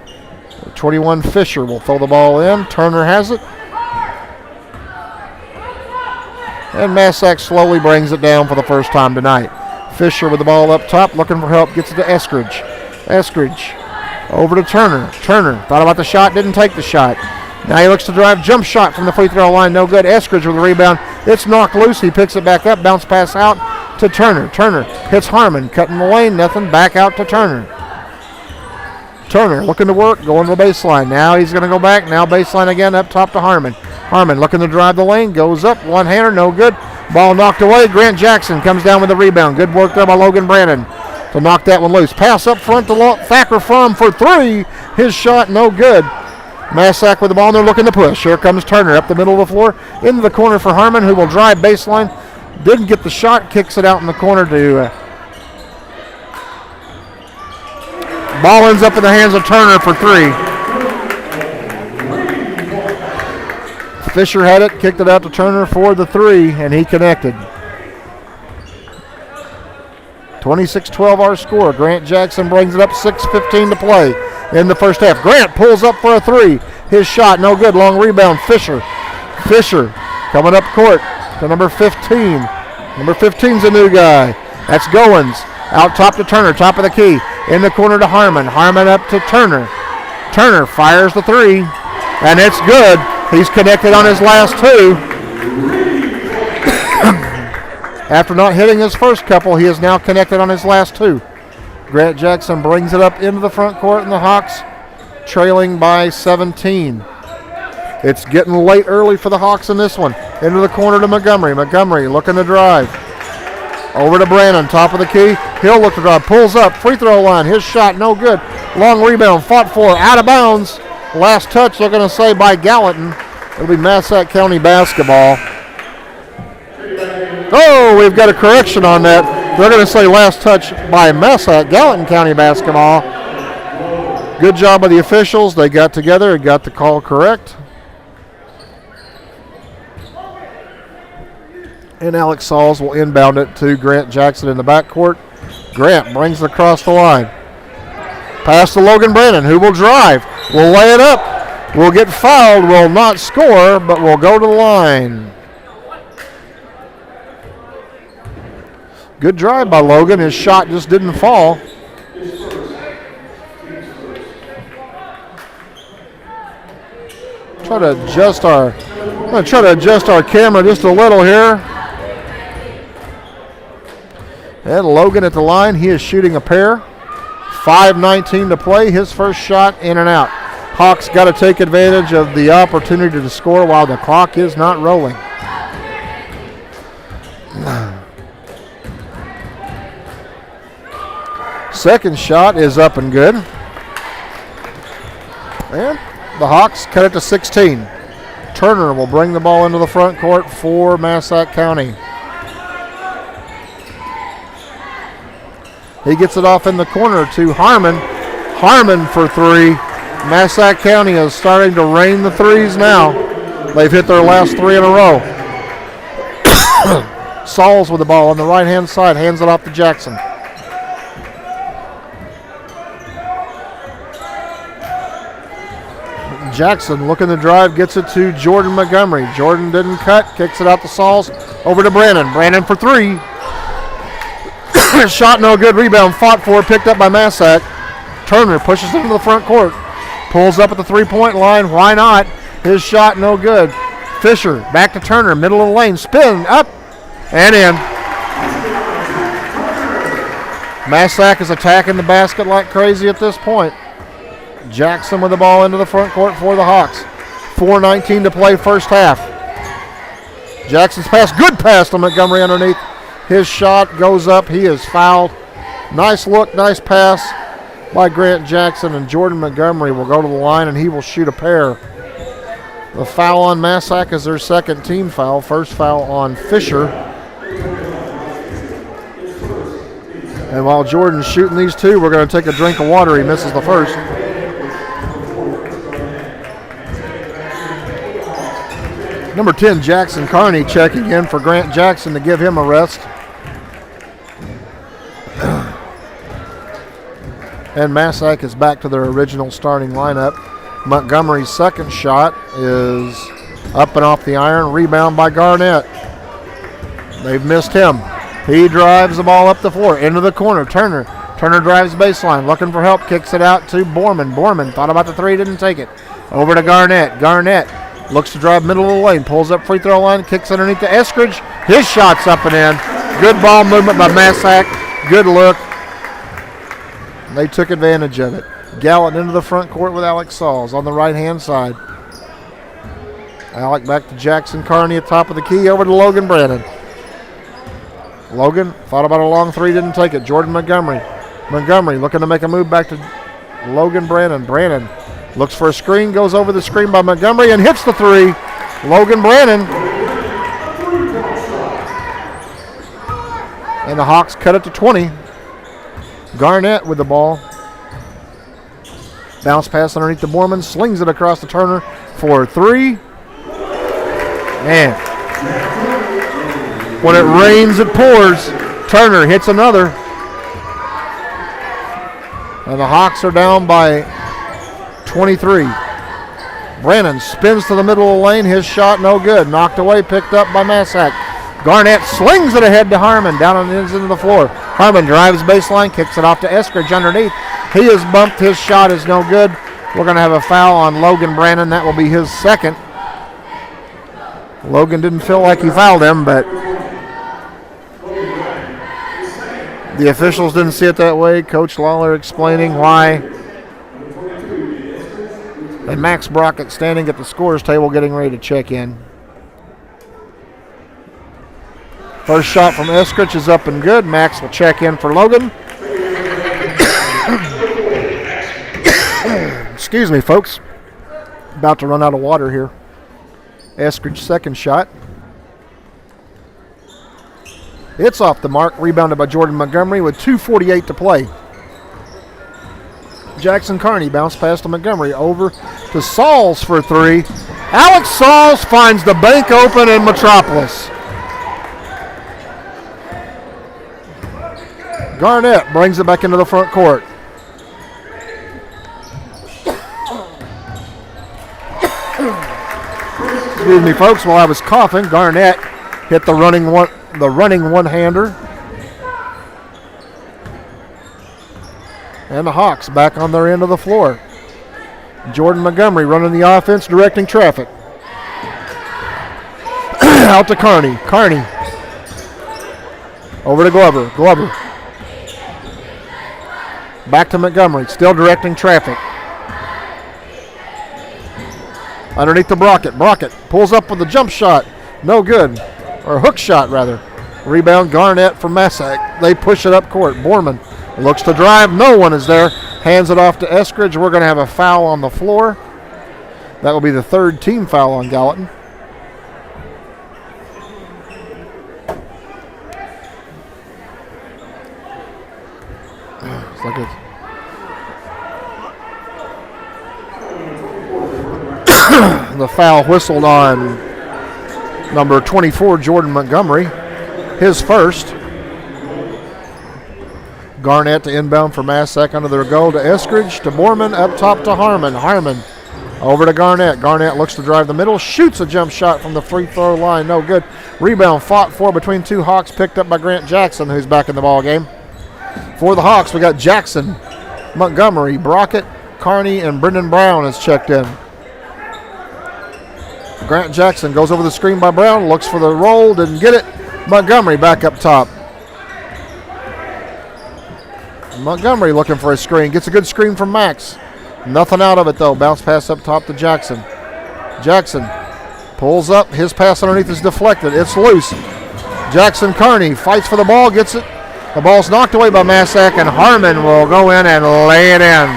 21 Fisher will throw the ball in. Turner has it. And Massac slowly brings it down for the first time tonight. Fisher with the ball up top, looking for help, gets it to Eskridge. Eskridge over to Turner. Turner thought about the shot, didn't take the shot. Now he looks to drive, jump shot from the free throw line, no good. Eskridge with the rebound. It's knocked loose. He picks it back up, bounce pass out to Turner. Turner hits Harmon, cutting the lane, nothing. Back out to Turner. Turner looking to work, going to the baseline. Now he's going to go back. Now baseline again, up top to Harmon. Harmon looking to drive the lane, goes up, one-hander, no good. Ball knocked away. Grant Jackson comes down with the rebound. Good work there by Logan Brandon to knock that one loose. Pass up front to Thacker Fromm for three. His shot, no good. Massac with the ball, and they're looking to push. Here comes Turner up the middle of the floor, into the corner for Harmon, who will drive baseline. Didn't get the shot, kicks it out in the corner to... Ball ends up in the hands of Turner for three. Fisher had it, kicked it out to Turner for the three, and he connected. 26-12 our score. Grant Jackson brings it up, 6:15 to play in the first half. Grant pulls up for a three. His shot, no good. Long rebound, Fisher. Fisher coming up court to number 15. Number 15's a new guy. That's Goins. Out top to Turner, top of the key. In the corner to Harmon. Harmon up to Turner. Turner fires the three, and it's good. He's connected on his last two. After not hitting his first couple, he is now connected on his last two. Grant Jackson brings it up into the front court, and the Hawks trailing by 17. It's getting late early for the Hawks in this one. Into the corner to Montgomery. Montgomery looking to drive. Over to Brannon, top of the key. He'll look to drive, pulls up, free throw line. His shot, no good. Long rebound, fought for, out of bounds. Last touch, they're going to say by Gallatin. It'll be Massac County basketball. Oh, we've got a correction on that. They're going to say last touch by Massac, Gallatin County basketball. Good job by the officials. They got together and got the call correct. And Alex Sauls will inbound it to Grant Jackson in the backcourt. Grant brings it across the line. Pass to Logan Brannon, who will drive. Will lay it up. Will get fouled. Will not score, but will go to the line. Good drive by Logan. His shot just didn't fall. I'm going to try to adjust our camera just a little here. And Logan at the line. He is shooting a pair. 5:19 to play. His first shot in and out. Hawks got to take advantage of the opportunity to score while the clock is not rolling. Second shot is up and good. And the Hawks cut it to 16. Turner will bring the ball into the front court for Massac County. He gets it off in the corner to Harmon. Harmon for three. Massac County is starting to rain the threes now. They've hit their last three in a row. Sauls with the ball on the right-hand side, hands it off to Jackson. Jackson looking to drive, gets it to Jordan Montgomery. Jordan didn't cut, kicks it out to Sauls. Over to Brannon. Brannon for three. Shot no good, rebound fought for, picked up by Massac. Turner pushes into the front court. Pulls up at the three-point line, why not? His shot no good. Fisher back to Turner, middle of the lane, spin, up, and in. Massac is attacking the basket like crazy at this point. Jackson with the ball into the front court for the Hawks. 4:19 to play first half. Jackson's pass, good pass to Montgomery underneath. His shot goes up. He is fouled. Nice look, nice pass by Grant Jackson, and Jordan Montgomery will go to the line and he will shoot a pair. The foul on Massac is their second team foul. First foul on Fisher. And while Jordan's shooting these two, we're going to take a drink of water. He misses the first. Number 10, Jackson Carney checking in for Grant Jackson to give him a rest. And Massac is back to their original starting lineup. Montgomery's second shot is up and off the iron. Rebound by Garnett. They've missed him. He drives the ball up the floor, into the corner. Turner drives baseline, looking for help, kicks it out to Borman. Borman thought about the three, didn't take it. Over to Garnett. Garnett looks to drive middle of the lane, pulls up free throw line, kicks underneath to Eskridge. His shot's up and in. Good ball movement by Massac. Good look. They took advantage of it. Gallatin into the front court with Alex Sauls on the right-hand side. Alec back to Jackson Carney at top of the key, over to Logan Brannon. Logan thought about a long three, didn't take it. Jordan Montgomery. Montgomery looking to make a move back to Logan Brannon. Brannon looks for a screen, goes over the screen by Montgomery and hits the three. Logan Brannon. And the Hawks cut it to 20. Garnett with the ball. Bounce pass underneath the Borman, slings it across the Turner for three. Man, when it rains, it pours. Turner hits another. And the Hawks are down by 23. Brannon spins to the middle of the lane. His shot no good. Knocked away, picked up by Massac. Garnett slings it ahead to Harmon. Down on the ends of the floor. Harmon drives baseline, kicks it off to Eskridge underneath. He is bumped. His shot is no good. We're going to have a foul on Logan Brannon. That will be his second. Logan didn't feel like he fouled him, but the officials didn't see it that way. Coach Lawler explaining why. And Max Brockett standing at the scorer's table getting ready to check in. First shot from Eskridge is up and good. Max will check in for Logan. Excuse me, folks. About to run out of water here. Eskridge's second shot. It's off the mark. Rebounded by Jordan Montgomery with 2:48 to play. Jackson Carney bounced past to Montgomery. Over to Sauls for three. Alex Sauls finds the bank open in Metropolis. Garnett brings it back into the front court. Excuse me, folks, while I was coughing, Garnett hit the running one-hander. And the Hawks back on their end of the floor. Jordan Montgomery running the offense, directing traffic. Out to Carney. Carney. Over to Glover. Glover. Back to Montgomery, still directing traffic. Underneath the Brockett. Brockett pulls up with a jump shot. No good. Or a hook shot, rather. Rebound Garnett from Massac. They push it up court. Borman looks to drive. No one is there. Hands it off to Eskridge. We're going to have a foul on the floor. That will be the third team foul on Gallatin. It's like it's the foul whistled on number 24, Jordan Montgomery. His first. Garnett to inbound for Massac under their goal to Eskridge, to Borman, up top to Harmon. Harmon over to Garnett. Garnett looks to drive the middle, shoots a jump shot from the free throw line. No good. Rebound fought for between two Hawks, picked up by Grant Jackson, who's back in the ball game. For the Hawks, we got Jackson, Montgomery, Brockett, Carney, and Brendan Brown has checked in. Grant Jackson goes over the screen by Brown, looks for the roll, didn't get it. Montgomery back up top. Montgomery looking for a screen, gets a good screen from Max. Nothing out of it though, bounce pass up top to Jackson. Jackson pulls up, his pass underneath is deflected, it's loose. Jackson Carney fights for the ball, gets it. The ball's knocked away by Massac, and Harmon will go in and lay it in.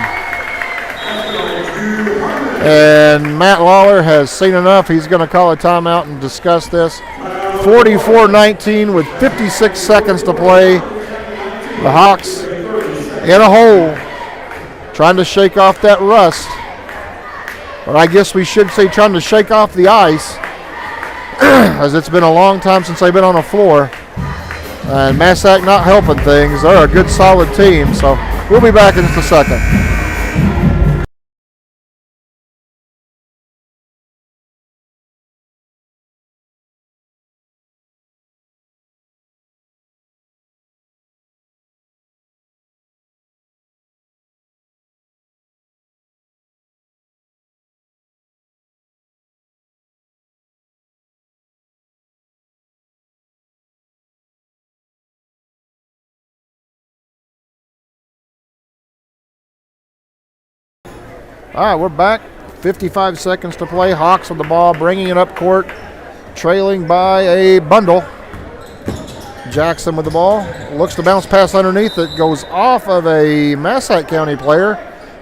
And Matt Lawler has seen enough. He's going to call a timeout and discuss this. 44-19 with 56 seconds to play. The Hawks in a hole, trying to shake off that rust. But I guess we should say trying to shake off the ice, as it's been a long time since they've been on the floor. And Massac not helping things. They're a good, solid team. So we'll be back in just a second. All right, we're back. 55 seconds to play. Hawks with the ball, bringing it up court, trailing by a bundle. Jackson with the ball. Looks to bounce pass underneath. It goes off of a Massac County player,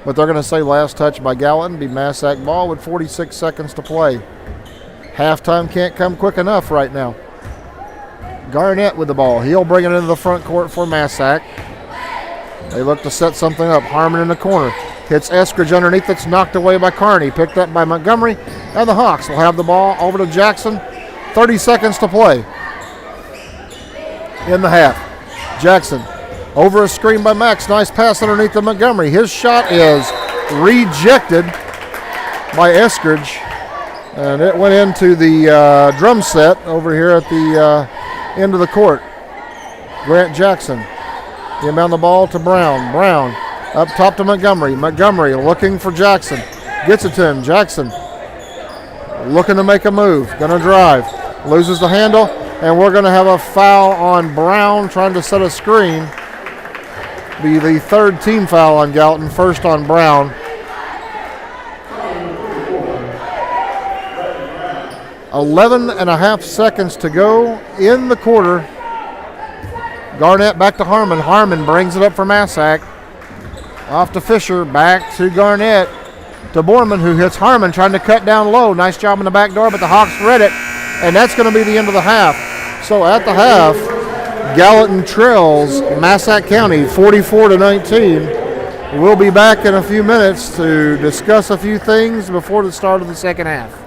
but they're going to say last touch by Gallatin. Be Massac ball with 46 seconds to play. Halftime can't come quick enough right now. Garnett with the ball. He'll bring it into the front court for Massac. They look to set something up. Harmon in the corner. Hits Eskridge underneath. It's knocked away by Carney. Picked up by Montgomery. And the Hawks will have the ball over to Jackson. 30 seconds to play in the half. Jackson Over a screen by Max. Nice pass underneath to Montgomery. His shot is rejected by Eskridge. And it went into the drum set over here at the end of the court. Grant Jackson. Inbound the ball to Brown. Brown up top to Montgomery. Montgomery looking for Jackson. Gets it to him. Jackson looking to make a move. Gonna drive. Loses the handle. And we're gonna have a foul on Brown trying to set a screen. Be the third team foul on Gallatin. First on Brown. 11.5 seconds to go in the quarter. Garnett back to Harmon. Harmon brings it up for Massac. Off to Fisher. Back to Garnett. To Borman, who hits Harmon, trying to cut down low. Nice job in the back door, but the Hawks read it. And that's going to be the end of the half. So at the half, Gallatin trails Massac County 44-19. We'll be back in a few minutes to discuss a few things before the start of the second half.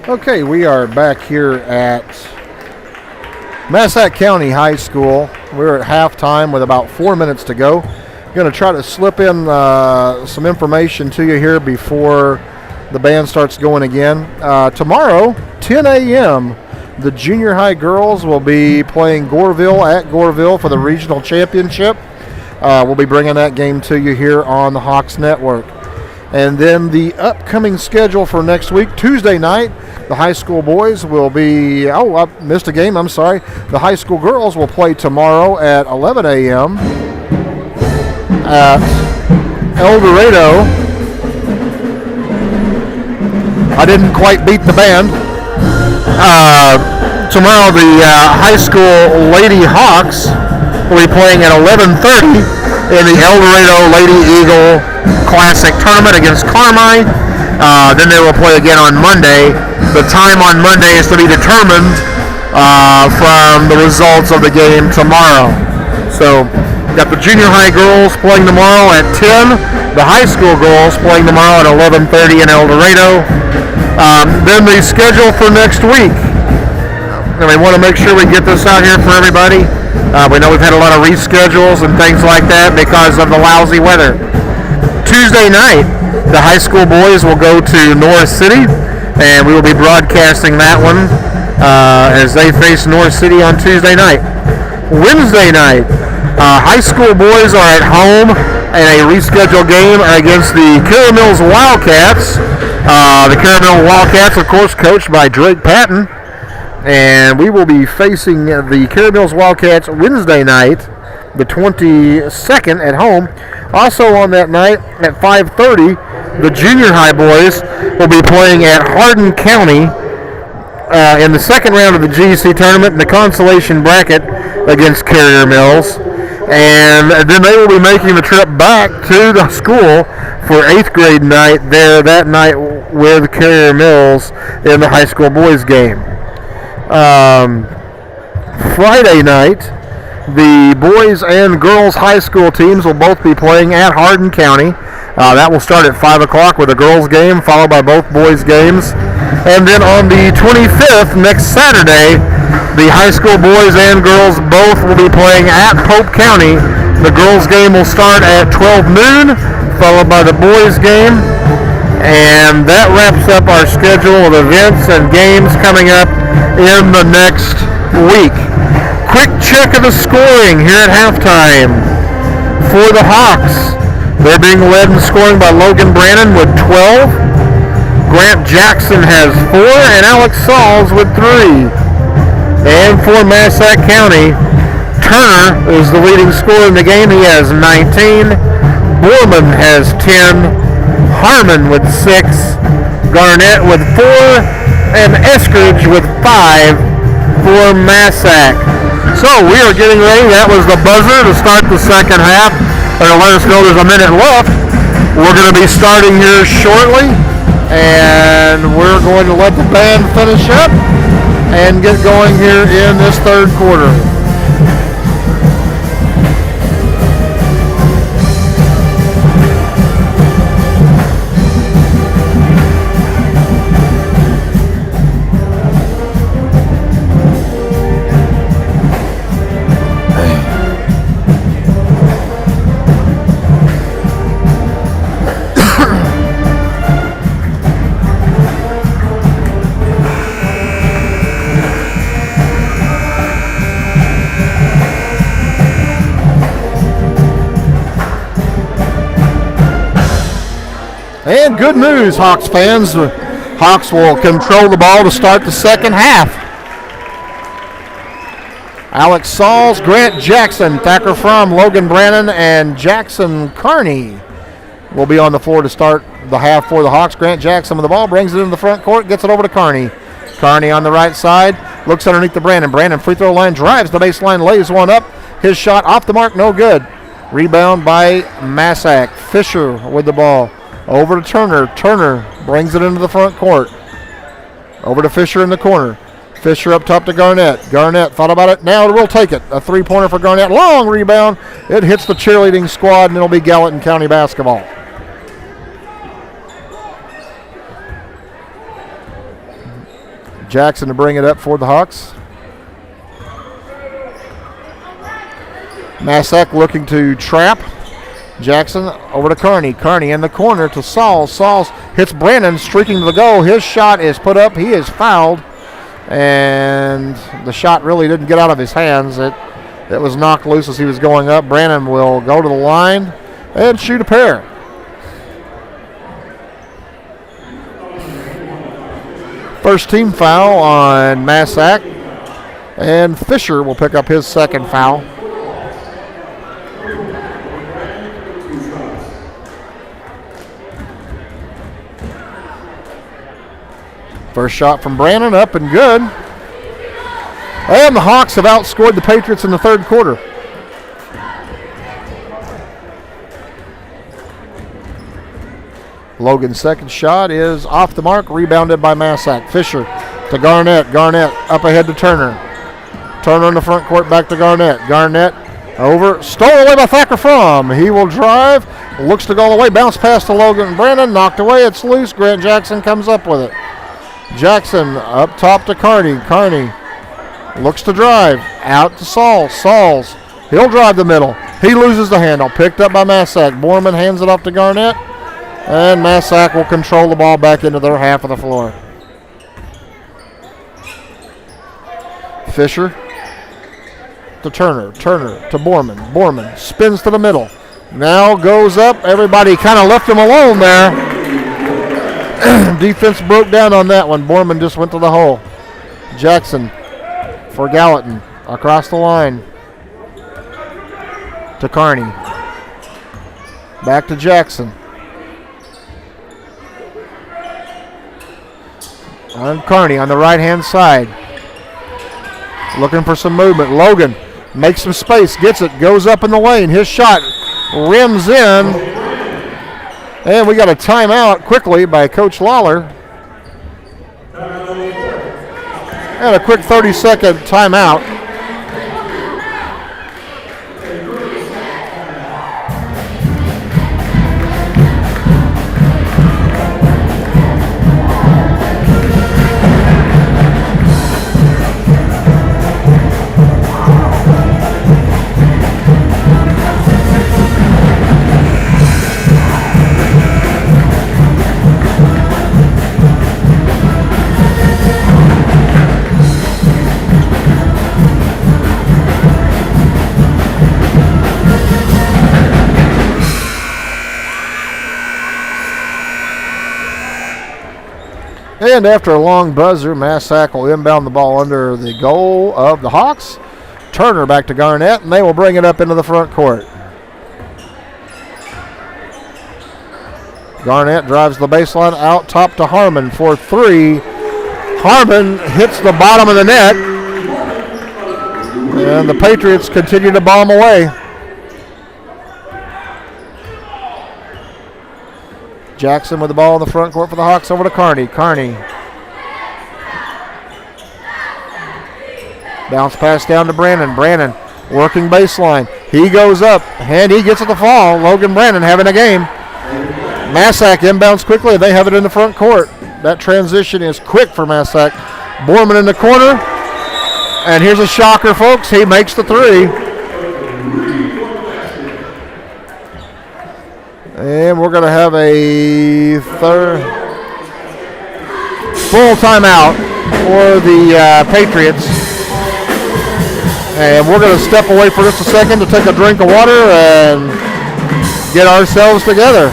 Okay, we are back here at Massac County High School. We're at halftime with about 4 minutes to go. Going to try to slip in some information to you here before the band starts going again. Tomorrow, 10 a.m., the junior high girls will be playing Goreville at Goreville for the regional championship. We'll be bringing that game to you here on the Hawks Network. And then the upcoming schedule for next week, Tuesday night, the high school boys will be, I missed a game, I'm sorry. The high school girls will play tomorrow at 11 a.m. at El Dorado. I didn't quite beat the band. Tomorrow the high school Lady Hawks will be playing at 11:30 in the El Dorado Lady Eagle Classic Tournament against Carmi. Then they will play again on Monday. The time on Monday is to be determined from the results of the game tomorrow. So, got the junior high girls playing tomorrow at 10. The high school girls playing tomorrow at 11:30 in El Dorado. Then the schedule for next week. And we want to make sure we get this out here for everybody. We know we've had a lot of reschedules and things like that because of the lousy weather. Tuesday night, the high school boys will go to North City, and we will be broadcasting that one as they face North City on Tuesday night. Wednesday night, high school boys are at home, and a rescheduled game against the Carroll Mills Wildcats. The Carroll Mills Wildcats, of course, coached by Drake Patton. And we will be facing the Carroll Mills Wildcats Wednesday night, the 22nd at home. Also on that night at 5:30, the junior high boys will be playing at Hardin County in the second round of the GC tournament in the consolation bracket against Carrier Mills. And then they will be making the trip back to the school for 8th grade night there that night with Carrier Mills in the high school boys game. Friday night, the boys and girls high school teams will both be playing at Hardin County. That will start at 5 o'clock with a girls game, followed by both boys games. And then on the 25th, next Saturday, the high school boys and girls both will be playing at Pope County. The girls game will start at 12 noon, followed by the boys game. And that wraps up our schedule of events and games coming up in the next week. Quick check of the scoring here at halftime for the Hawks. They're being led in scoring by Logan Brannon with 12. Grant Jackson has 4, and Alex Sauls with 3. And for Massac County, Turner is the leading scorer in the game. He has 19. Borman has 10. Harmon with 6, Garnett with 4, and Eskridge with 5 for Massac. So we are getting ready. That was the buzzer to start the second half. They're going to let us know there's a minute left. We're going to be starting here shortly, and we're going to let the band finish up and get going here in this third quarter. And good news, Hawks fans. The Hawks will control the ball to start the second half. Alex Sauls, Grant Jackson, Thacker Fromm, Logan Brannon, and Jackson Carney will be on the floor to start the half for the Hawks. Grant Jackson with the ball, brings it into the front court, gets it over to Carney. Carney on the right side, looks underneath the Brannon. Brannon free throw line, drives the baseline, lays one up. His shot off the mark, no good. Rebound by Massac. Fisher with the ball. Over to Turner. Turner brings it into the front court. Over to Fisher in the corner. Fisher up top to Garnett. Garnett thought about it. Now we'll take it. A three-pointer for Garnett. Long rebound. It hits the cheerleading squad, and it'll be Gallatin County basketball. Jackson to bring it up for the Hawks. Massac looking to trap. Jackson over to Kearney. Kearney in the corner to Sauls. Sauls hits Brandon, streaking to the goal. His shot is put up. He is fouled. And the shot really didn't get out of his hands. It was knocked loose as he was going up. Brandon will go to the line and shoot a pair. First team foul on Massac. And Fisher will pick up his second foul. First shot from Brandon, up and good. And the Hawks have outscored the Patriots in the third quarter. Logan's second shot is off the mark, rebounded by Massac. Fisher to Garnett. Garnett up ahead to Turner. Turner in the front court, back to Garnett. Garnett over, stolen away by Thacker Fromm. He will drive, looks to go away, bounce pass to Logan and Brandon, knocked away, it's loose. Grant Jackson comes up with it. Jackson up top to Kearney. Kearney looks to drive. Out to Sauls. Sauls. He'll drive the middle. He loses the handle. Picked up by Massac. Borman hands it off to Garnett. And Massac will control the ball back into their half of the floor. Fisher to Turner. Turner to Borman. Borman spins to the middle. Now goes up. Everybody kind of left him alone there. Defense broke down on that one. Borman just went to the hole. Jackson for Gallatin across the line to Kearney. Back to Jackson. On Kearney on the right-hand side. Looking for some movement. Logan makes some space, gets it, goes up in the lane. His shot rims in. And we got a timeout quickly by Coach Lawler. And a quick 30-second timeout. And after a long buzzer, Massac will inbound the ball under the goal of the Hawks. Turner back to Garnett, and they will bring it up into the front court. Garnett drives the baseline out top to Harmon for three. Harmon hits the bottom of the net, and the Patriots continue to bomb away. Jackson with the ball in the front court for the Hawks, over to Kearney. Kearney. Bounce pass down to Brandon. Brandon working baseline. He goes up, and he gets it to fall. Logan Brandon having a game. Massac inbounds quickly. They have it in the front court. That transition is quick for Massac. Borman in the corner. And here's a shocker, folks. He makes the three. And we're going to have a third full timeout for the Patriots. And we're going to step away for just a second to take a drink of water and get ourselves together.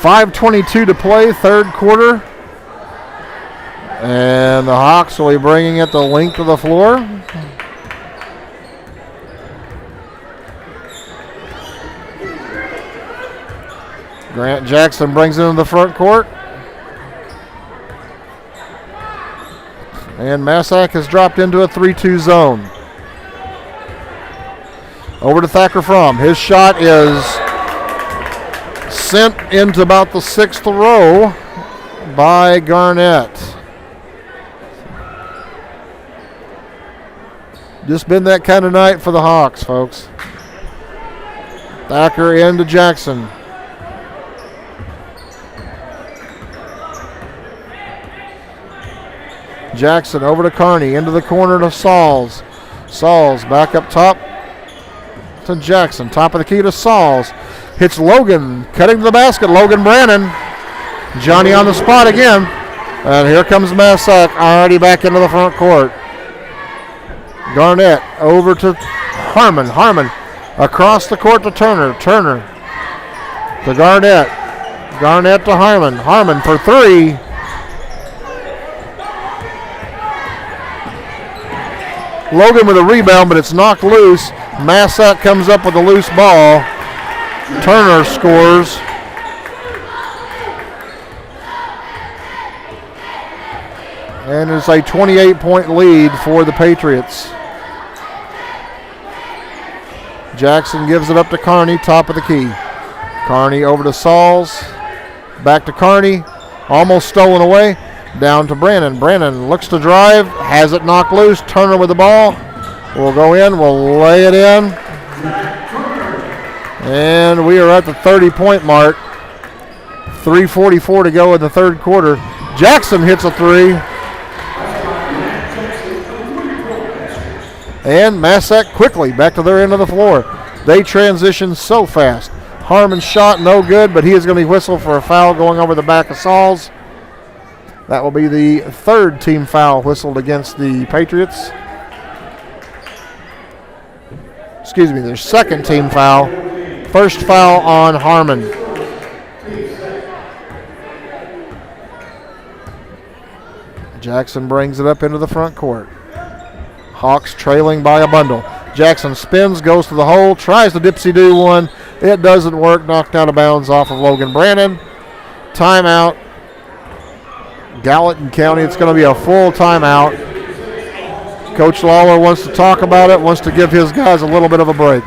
.5:22 to play, third quarter. And the Hawks will be bringing it the length of the floor. Grant Jackson brings it into the front court. And Massac has dropped into a 3-2 zone. Over to Thacker Fromm. His shot is sent into about the 6th row by Garnett. Just been that kind of night for the Hawks, folks. Thacker into Jackson. Jackson over to Carney, into the corner to Sauls. Sauls back up top to Jackson. Top of the key to Sauls. Hits Logan, cutting to the basket. Logan Brannon. Johnny on the spot again. And here comes Massac, already back into the front court. Garnett over to Harmon. Harmon across the court to Turner. Turner to Garnett. Garnett to Harmon. Harmon for 3. Logan with a rebound, but it's knocked loose. Massac comes up with a loose ball. Turner scores. And it's a 28-point lead for the Patriots. Jackson gives it up to Carney, top of the key. Carney over to Sauls. Back to Carney. Almost stolen away. Down to Brannon. Brannon looks to drive. Has it knocked loose. Turner with the ball. We'll go in. We'll lay it in. And we are at the 30-point mark. 3:44 to go in the third quarter. Jackson hits a 3. And Massac quickly back to their end of the floor. They transition so fast. Harmon's shot no good, but he is going to be whistled for a foul going over the back of Sauls. That will be the 3rd team foul whistled against the Patriots. Excuse me, their 2nd team foul. 1st foul on Harmon. Jackson brings it up into the front court. Hawks trailing by a bundle. Jackson spins, goes to the hole, tries to dipsy-do one. It doesn't work, knocked out of bounds off of Logan Brannon. Timeout. Gallatin County, it's going to be a full timeout. Coach Lawler wants to talk about it, wants to give his guys a little bit of a break.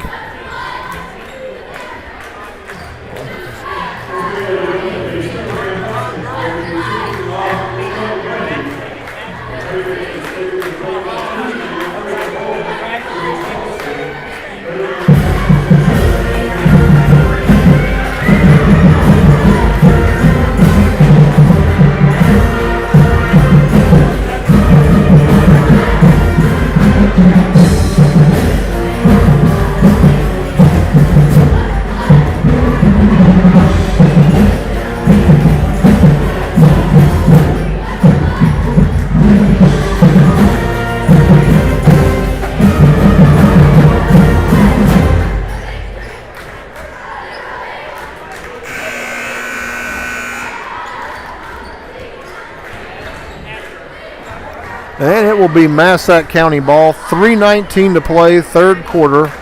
And it will be Massac County ball. 3:19 to play, third quarter.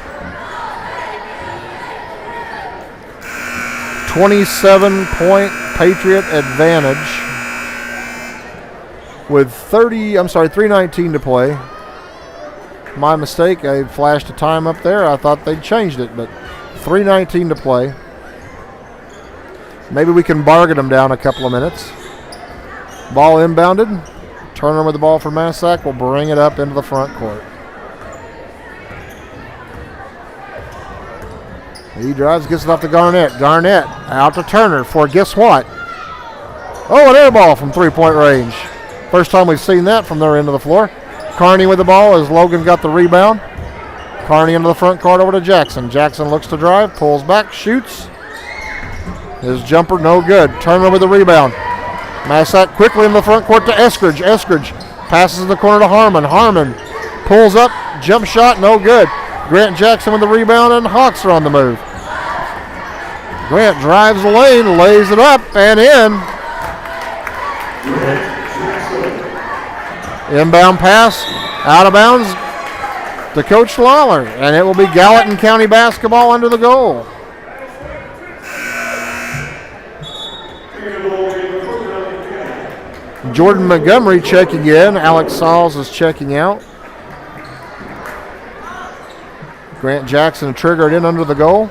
27-point Patriot advantage with 3:19 to play. My mistake, I flashed a time up there. I thought they'd changed it, but 3:19 to play. Maybe we can bargain them down a couple of minutes. Ball inbounded. Turner with the ball for Massac will bring it up into the front court. He drives, gets it off to Garnett. Garnett out to Turner for guess what? Oh, an air ball from 3-point range. First time we've seen that from their end of the floor. Carney with the ball as Logan got the rebound. Carney into the front court over to Jackson. Jackson looks to drive, pulls back, shoots. His jumper no good. Turner with the rebound. Massac quickly in the front court to Eskridge. Eskridge passes in the corner to Harmon. Harmon pulls up, jump shot, no good. Grant Jackson with the rebound, and Hawks are on the move. Grant drives the lane, lays it up, and in. Inbound pass, out of bounds to Coach Lawler, and it will be Gallatin County basketball under the goal. Jordan Montgomery checking in. Alex Sauls is checking out. Grant Jackson triggered in under the goal.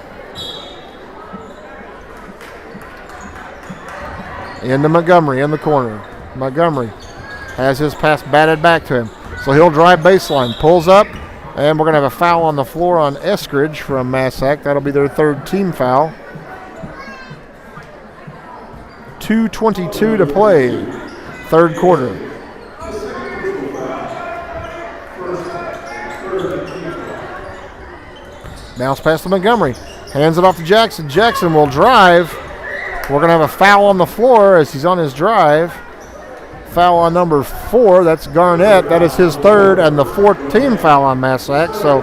Into Montgomery in the corner. Montgomery has his pass batted back to him. So he'll drive baseline, pulls up, and we're going to have a foul on the floor on Eskridge from Massac. That'll be their third team foul. 2:22 to play, third quarter. Bounce pass to Montgomery. Hands it off to Jackson. Jackson will drive. We're going to have a foul on the floor as he's on his drive. Foul on number 4. That's Garnett. That is his third and the fourth team foul on Massac. So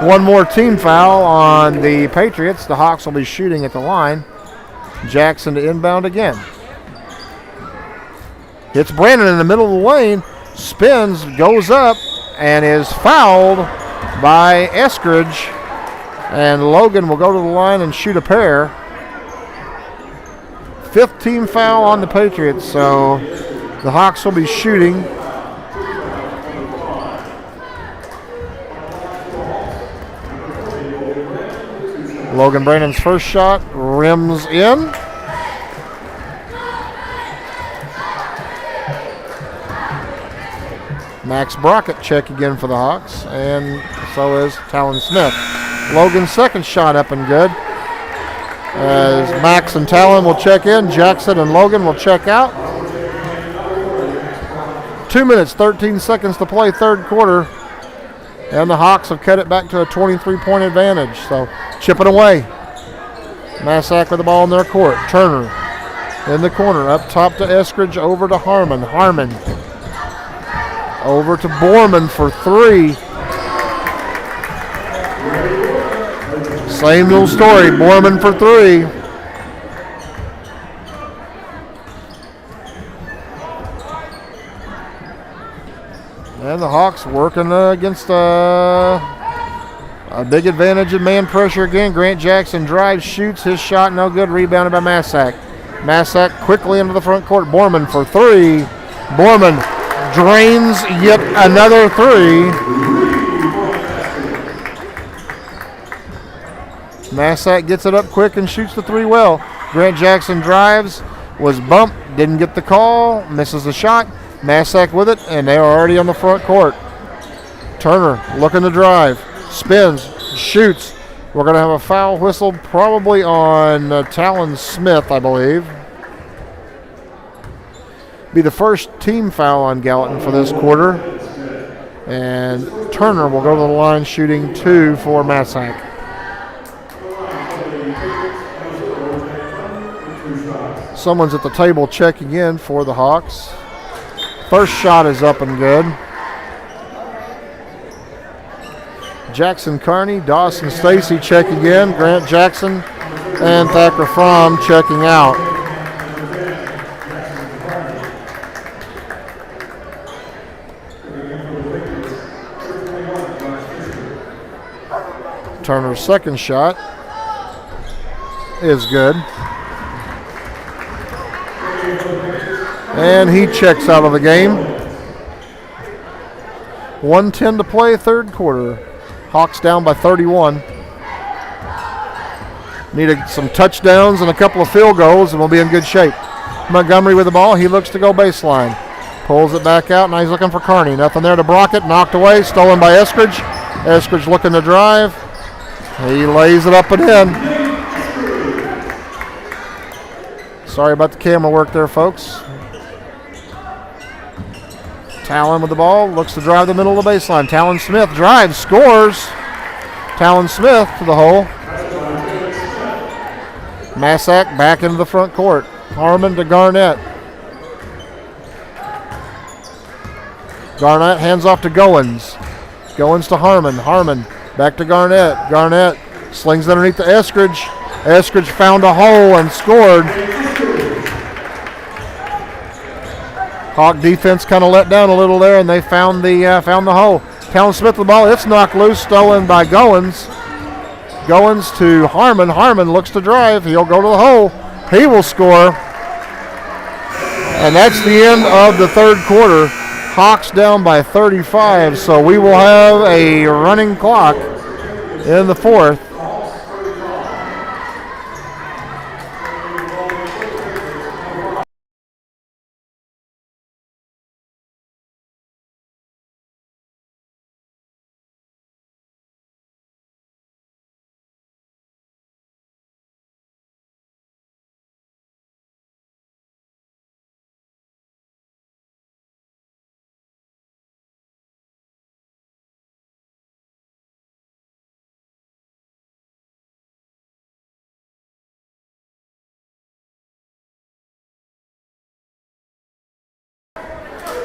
one more team foul on the Patriots. The Hawks will be shooting at the line. Jackson to inbound again. Hits Brandon in the middle of the lane. Spins, goes up, and is fouled by Eskridge. And Logan will go to the line and shoot a pair. Fifth team foul on the Patriots, so the Hawks will be shooting. Logan Brandon's first shot rims in. Max Brockett check again for the Hawks, and so is Talon Smith. Logan's second shot up and good. As Max and Talon will check in, Jackson and Logan will check out. 2 minutes, 13 seconds to play, third quarter. And the Hawks have cut it back to a 23-point advantage. So chip it away. Massac with the ball in their court. Turner in the corner, up top to Eskridge, over to Harmon. Harmon over to Borman for 3. Same little story, Borman for 3. And the Hawks working against a big advantage in man pressure again. Grant Jackson drives, shoots, his shot no good, rebounded by Massac. Massac quickly into the front court, Borman for 3. Borman drains yet another 3. Massac gets it up quick and shoots the 3 well. Grant Jackson drives, was bumped, didn't get the call, misses the shot. Massac with it, and they are already on the front court. Turner looking to drive, spins, shoots. We're going to have a foul whistle probably on Talon Smith, I believe. Be the first team foul on Gallatin for this quarter. And Turner will go to the line shooting 2 for Massac. Someone's at the table checking in for the Hawks. First shot is up and good. Jackson Carney, Dawson Stacy checking in. Grant Jackson and Thacker Fromm checking out. Turner's second shot is good. And he checks out of the game. 1:10 to play, third quarter. Hawks down by 31. Needed some touchdowns and a couple of field goals, and we'll be in good shape. Montgomery with the ball. He looks to go baseline. Pulls it back out. Now he's looking for Carney. Nothing there to Brockett. Knocked away. Stolen by Eskridge. Eskridge looking to drive. He lays it up and in. Sorry about the camera work there, folks. Talon with the ball, looks to drive the middle of the baseline. Talon Smith drives, scores. Talon Smith to the hole. Massac back into the front court. Harmon to Garnett. Garnett hands off to Goins. Goins to Harmon. Harmon back to Garnett. Garnett slings underneath to Eskridge. Eskridge found a hole and scored. Hawk defense kind of let down a little there, and they found the hole. Talon Smith with the ball. It's knocked loose, stolen by Goins. Goins to Harmon. Harmon looks to drive. He'll go to the hole. He will score. And that's the end of the third quarter. Hawks down by 35, so we will have a running clock in the fourth.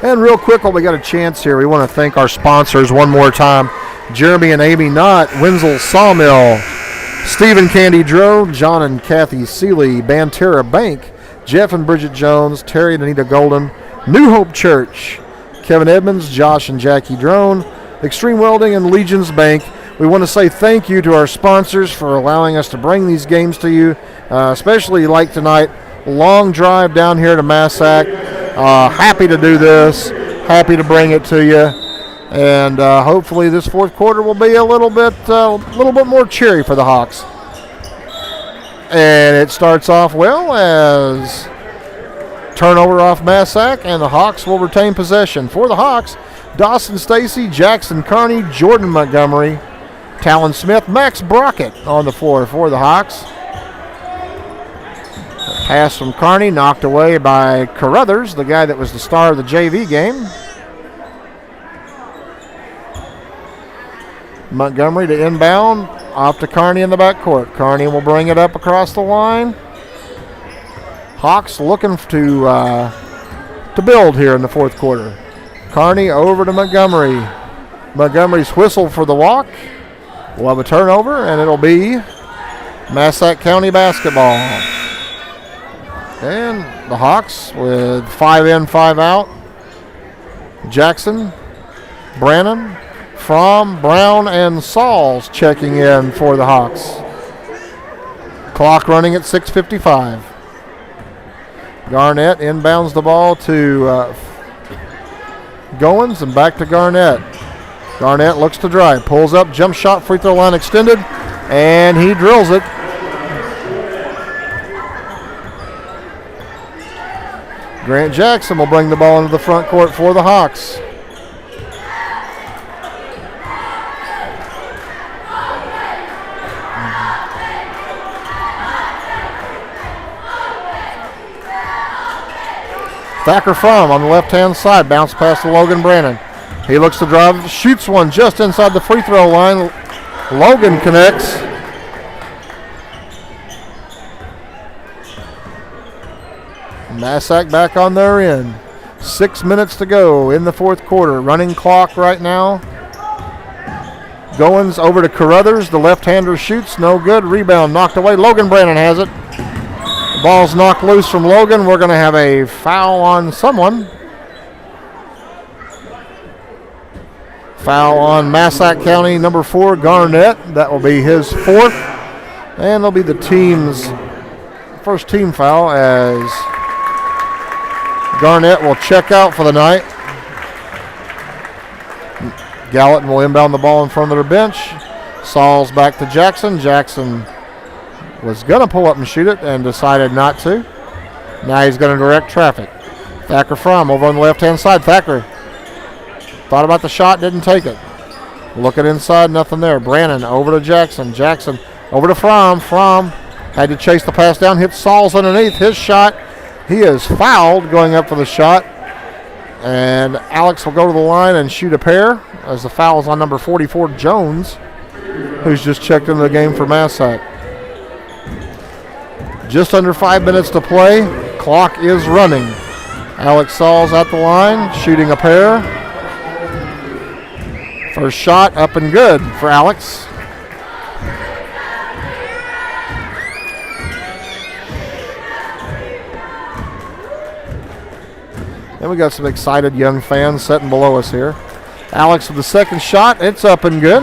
And real quick, while we got a chance here, we want to thank our sponsors one more time. Jeremy and Amy Knott, Wenzel Sawmill, Stephen Candy Dro, John and Kathy Seeley, Banterra Bank, Jeff and Bridget Jones, Terry and Anita Golden, New Hope Church, Kevin Edmonds, Josh and Jackie Drone, Extreme Welding, and Legions Bank. We want to say thank you to our sponsors for allowing us to bring these games to you, especially like tonight. Long drive down here to Massac. Happy to do this. Happy to bring it to you. And hopefully this fourth quarter will be a little bit more cheery for the Hawks. And it starts off well as turnover off Massac, and the Hawks will retain possession. For the Hawks, Dawson Stacy, Jackson Carney, Jordan Montgomery, Talon Smith, Max Brockett on the floor for the Hawks. Pass from Carney, knocked away by Carruthers, the guy that was the star of the JV game. Montgomery to inbound, off to Carney in the backcourt. Carney will bring it up across the line. Hawks looking to build here in the fourth quarter. Carney over to Montgomery. Montgomery's whistle for the walk. We'll have a turnover, and it'll be Massac County basketball. And the Hawks with 5 in, 5 out. Jackson, Brannon, Fromm, Brown, and Sauls checking in for the Hawks. Clock running at 6:55. Garnett inbounds the ball to Goins and back to Garnett. Garnett looks to drive, pulls up, jump shot, free throw line extended, and he drills it. Grant Jackson will bring the ball into the front court for the Hawks. Thacker Fromm on the left-hand side, bounce pass to Logan Brannon. He looks to drive, shoots one just inside the free throw line. Logan connects. Massac back on their end. 6 minutes to go in the fourth quarter. Running clock right now. Goins over to Carruthers. The left-hander shoots, no good. Rebound knocked away. Logan Brannon has it. The ball's knocked loose from Logan. We're going to have a foul on someone. Foul on Massac County, number 4, Garnett. That will be his fourth. And it'll be the team's first team foul as Garnett will check out for the night. Gallatin will inbound the ball in front of their bench. Sauls back to Jackson. Jackson was going to pull up and shoot it and decided not to. Now he's going to direct traffic. Thacker Fromm over on the left-hand side. Thacker thought about the shot, didn't take it. Looking inside, nothing there. Brannon over to Jackson. Jackson over to Fromm. Fromm had to chase the pass down, hit Sauls underneath. His shot, he is fouled going up for the shot. And Alex will go to the line and shoot a pair as the foul is on number 44, Jones, who's just checked into the game for Massac. Just under 5 minutes to play. Clock is running. Alex Sauls at the line, shooting a pair. First shot up and good for Alex. And we got some excited young fans sitting below us here. Alex with the second shot. It's up and good.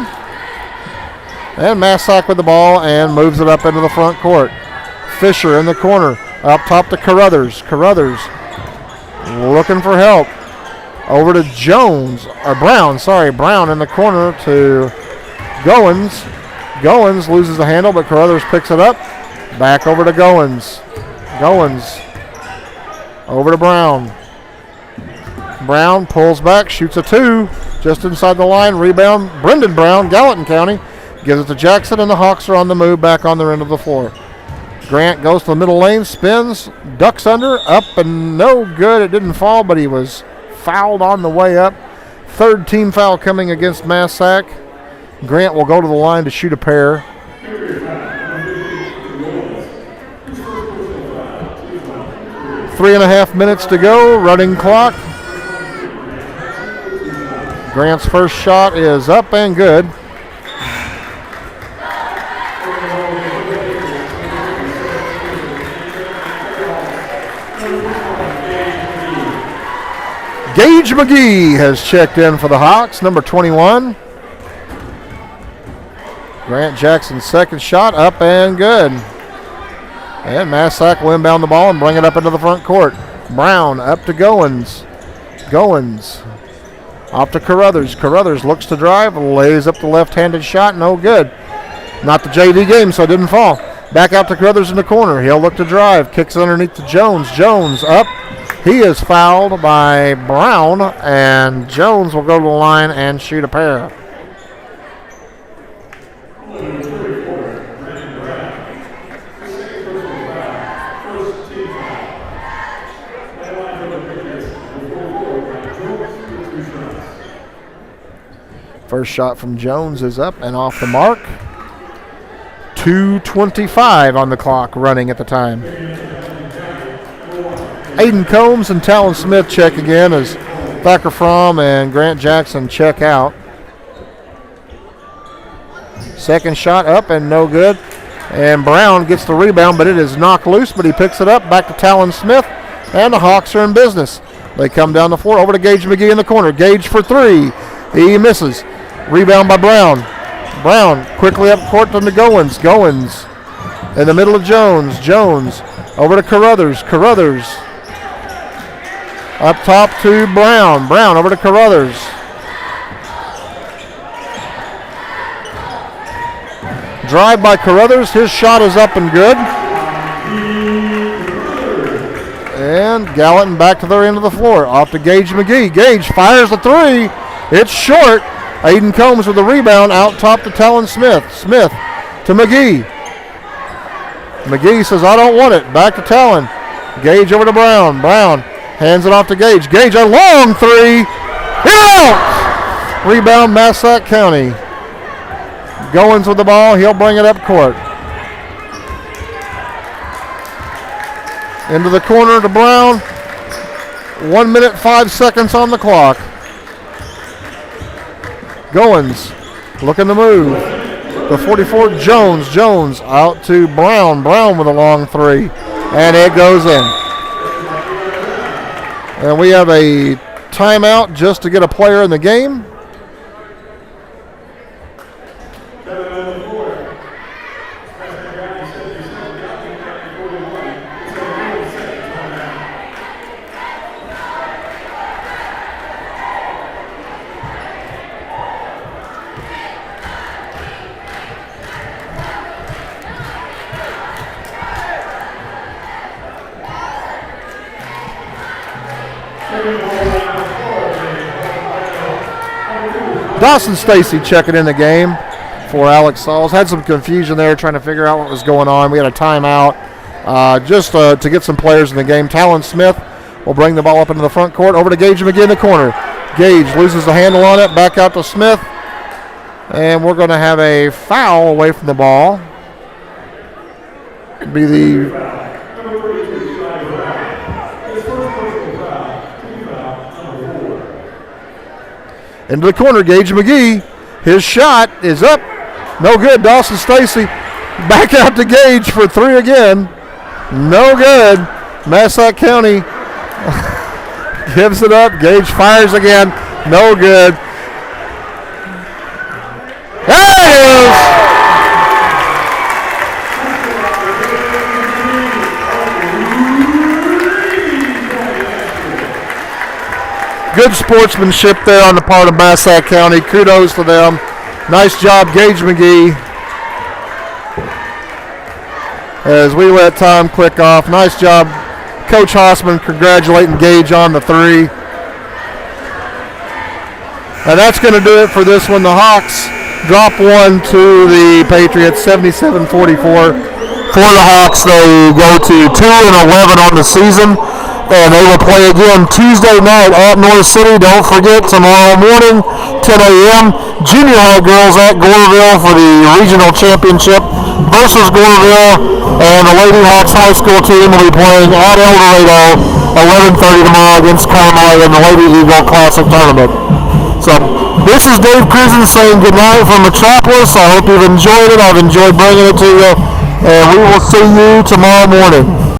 And Massac with the ball and moves it up into the front court. Fisher in the corner. Up top to Carruthers. Carruthers looking for help. Over to Jones, or Brown, Brown in the corner to Goins. Goins loses the handle, but Carruthers picks it up. Back over to Goins. Goins over to Brown. Brown pulls back, shoots a 2, just inside the line. Rebound, Brendan Brown, Gallatin County. Gives it to Jackson, and the Hawks are on the move back on their end of the floor. Grant goes to the middle lane, spins, ducks under, up and no good. It didn't fall, but he was fouled on the way up. Third team foul coming against Massac. Grant will go to the line to shoot a pair. 3.5 minutes to go, running clock. Grant's first shot is up and good. Gage McGee has checked in for the Hawks, number 21. Grant Jackson's second shot, up and good. And Massac will inbound the ball and bring it up into the front court. Brown up to Goins. Goins off to Carruthers. Carruthers looks to drive, lays up the left-handed shot, no good. Not the JV game, so it didn't fall. Back out to Carruthers in the corner. He'll look to drive, kicks it underneath to Jones. Jones up. He is fouled by Brown, and Jones will go to the line and shoot a pair. First shot from Jones is up and off the mark. 2:25 on the clock running at the time. Aiden Combs and Talon Smith check again as Thacker Fromm and Grant Jackson check out. Second shot up and no good. And Brown gets the rebound, but it is knocked loose, but he picks it up. Back to Talon Smith, and the Hawks are in business. They come down the floor over to Gage McGee in the corner. Gage for 3. He misses. Rebound by Brown. Brown quickly up court to the Goins. Goins in the middle of Jones. Jones over to Carruthers. Carruthers up top to Brown. Brown over to Carruthers. Drive by Carruthers. His shot is up and good. And Gallatin back to their end of the floor. Off to Gage McGee. Gage fires the 3. It's short. Aiden Combs with the rebound out top to Talon Smith. Smith to McGee. McGee says, I don't want it. Back to Talon. Gage over to Brown. Brown hands it off to Gage. Gage, a long 3. Hit out! Rebound, Massac County. Goins with the ball. He'll bring it up court. Into the corner to Brown. 1 minute, 5 seconds on the clock. Goins looking to move. The 44, Jones. Jones out to Brown. Brown with a long 3. And it goes in. And we have a timeout just to get a player in the game. Dawson Stacy checking in the game for Alex Sauls. Had some confusion there trying to figure out what was going on. We had a timeout just to get some players in the game. Talon Smith will bring the ball up into the front court. Over to Gage McGee in the corner. Gage loses the handle on it. Back out to Smith. And we're going to have a foul away from the ball. It'll be the into the corner, Gage McGee. His shot is up. No good. Dawson Stacy back out to Gage for 3 again. No good. Massac County gives it up. Gage fires again. No good. There it is. Good sportsmanship there on the part of Massac County. Kudos to them. Nice job, Gage McGee. As we let time click off. Nice job, Coach Hossman, congratulating Gage on the 3. And that's going to do it for this one. The Hawks drop one to the Patriots, 77-44. For the Hawks, they go to 2-11 on the season, and they will play again Tuesday night at North City. Don't forget, tomorrow morning, 10 a.m., junior high girls at Goreville for the regional championship versus Goreville, and the Lady Hawks high school team will be playing at El Dorado 11:30 tomorrow against Conway in the Lady Eagle Classic Tournament. So this is Dave Cruzen saying goodnight from Metropolis. I hope you've enjoyed it. I've enjoyed bringing it to you, and we will see you tomorrow morning.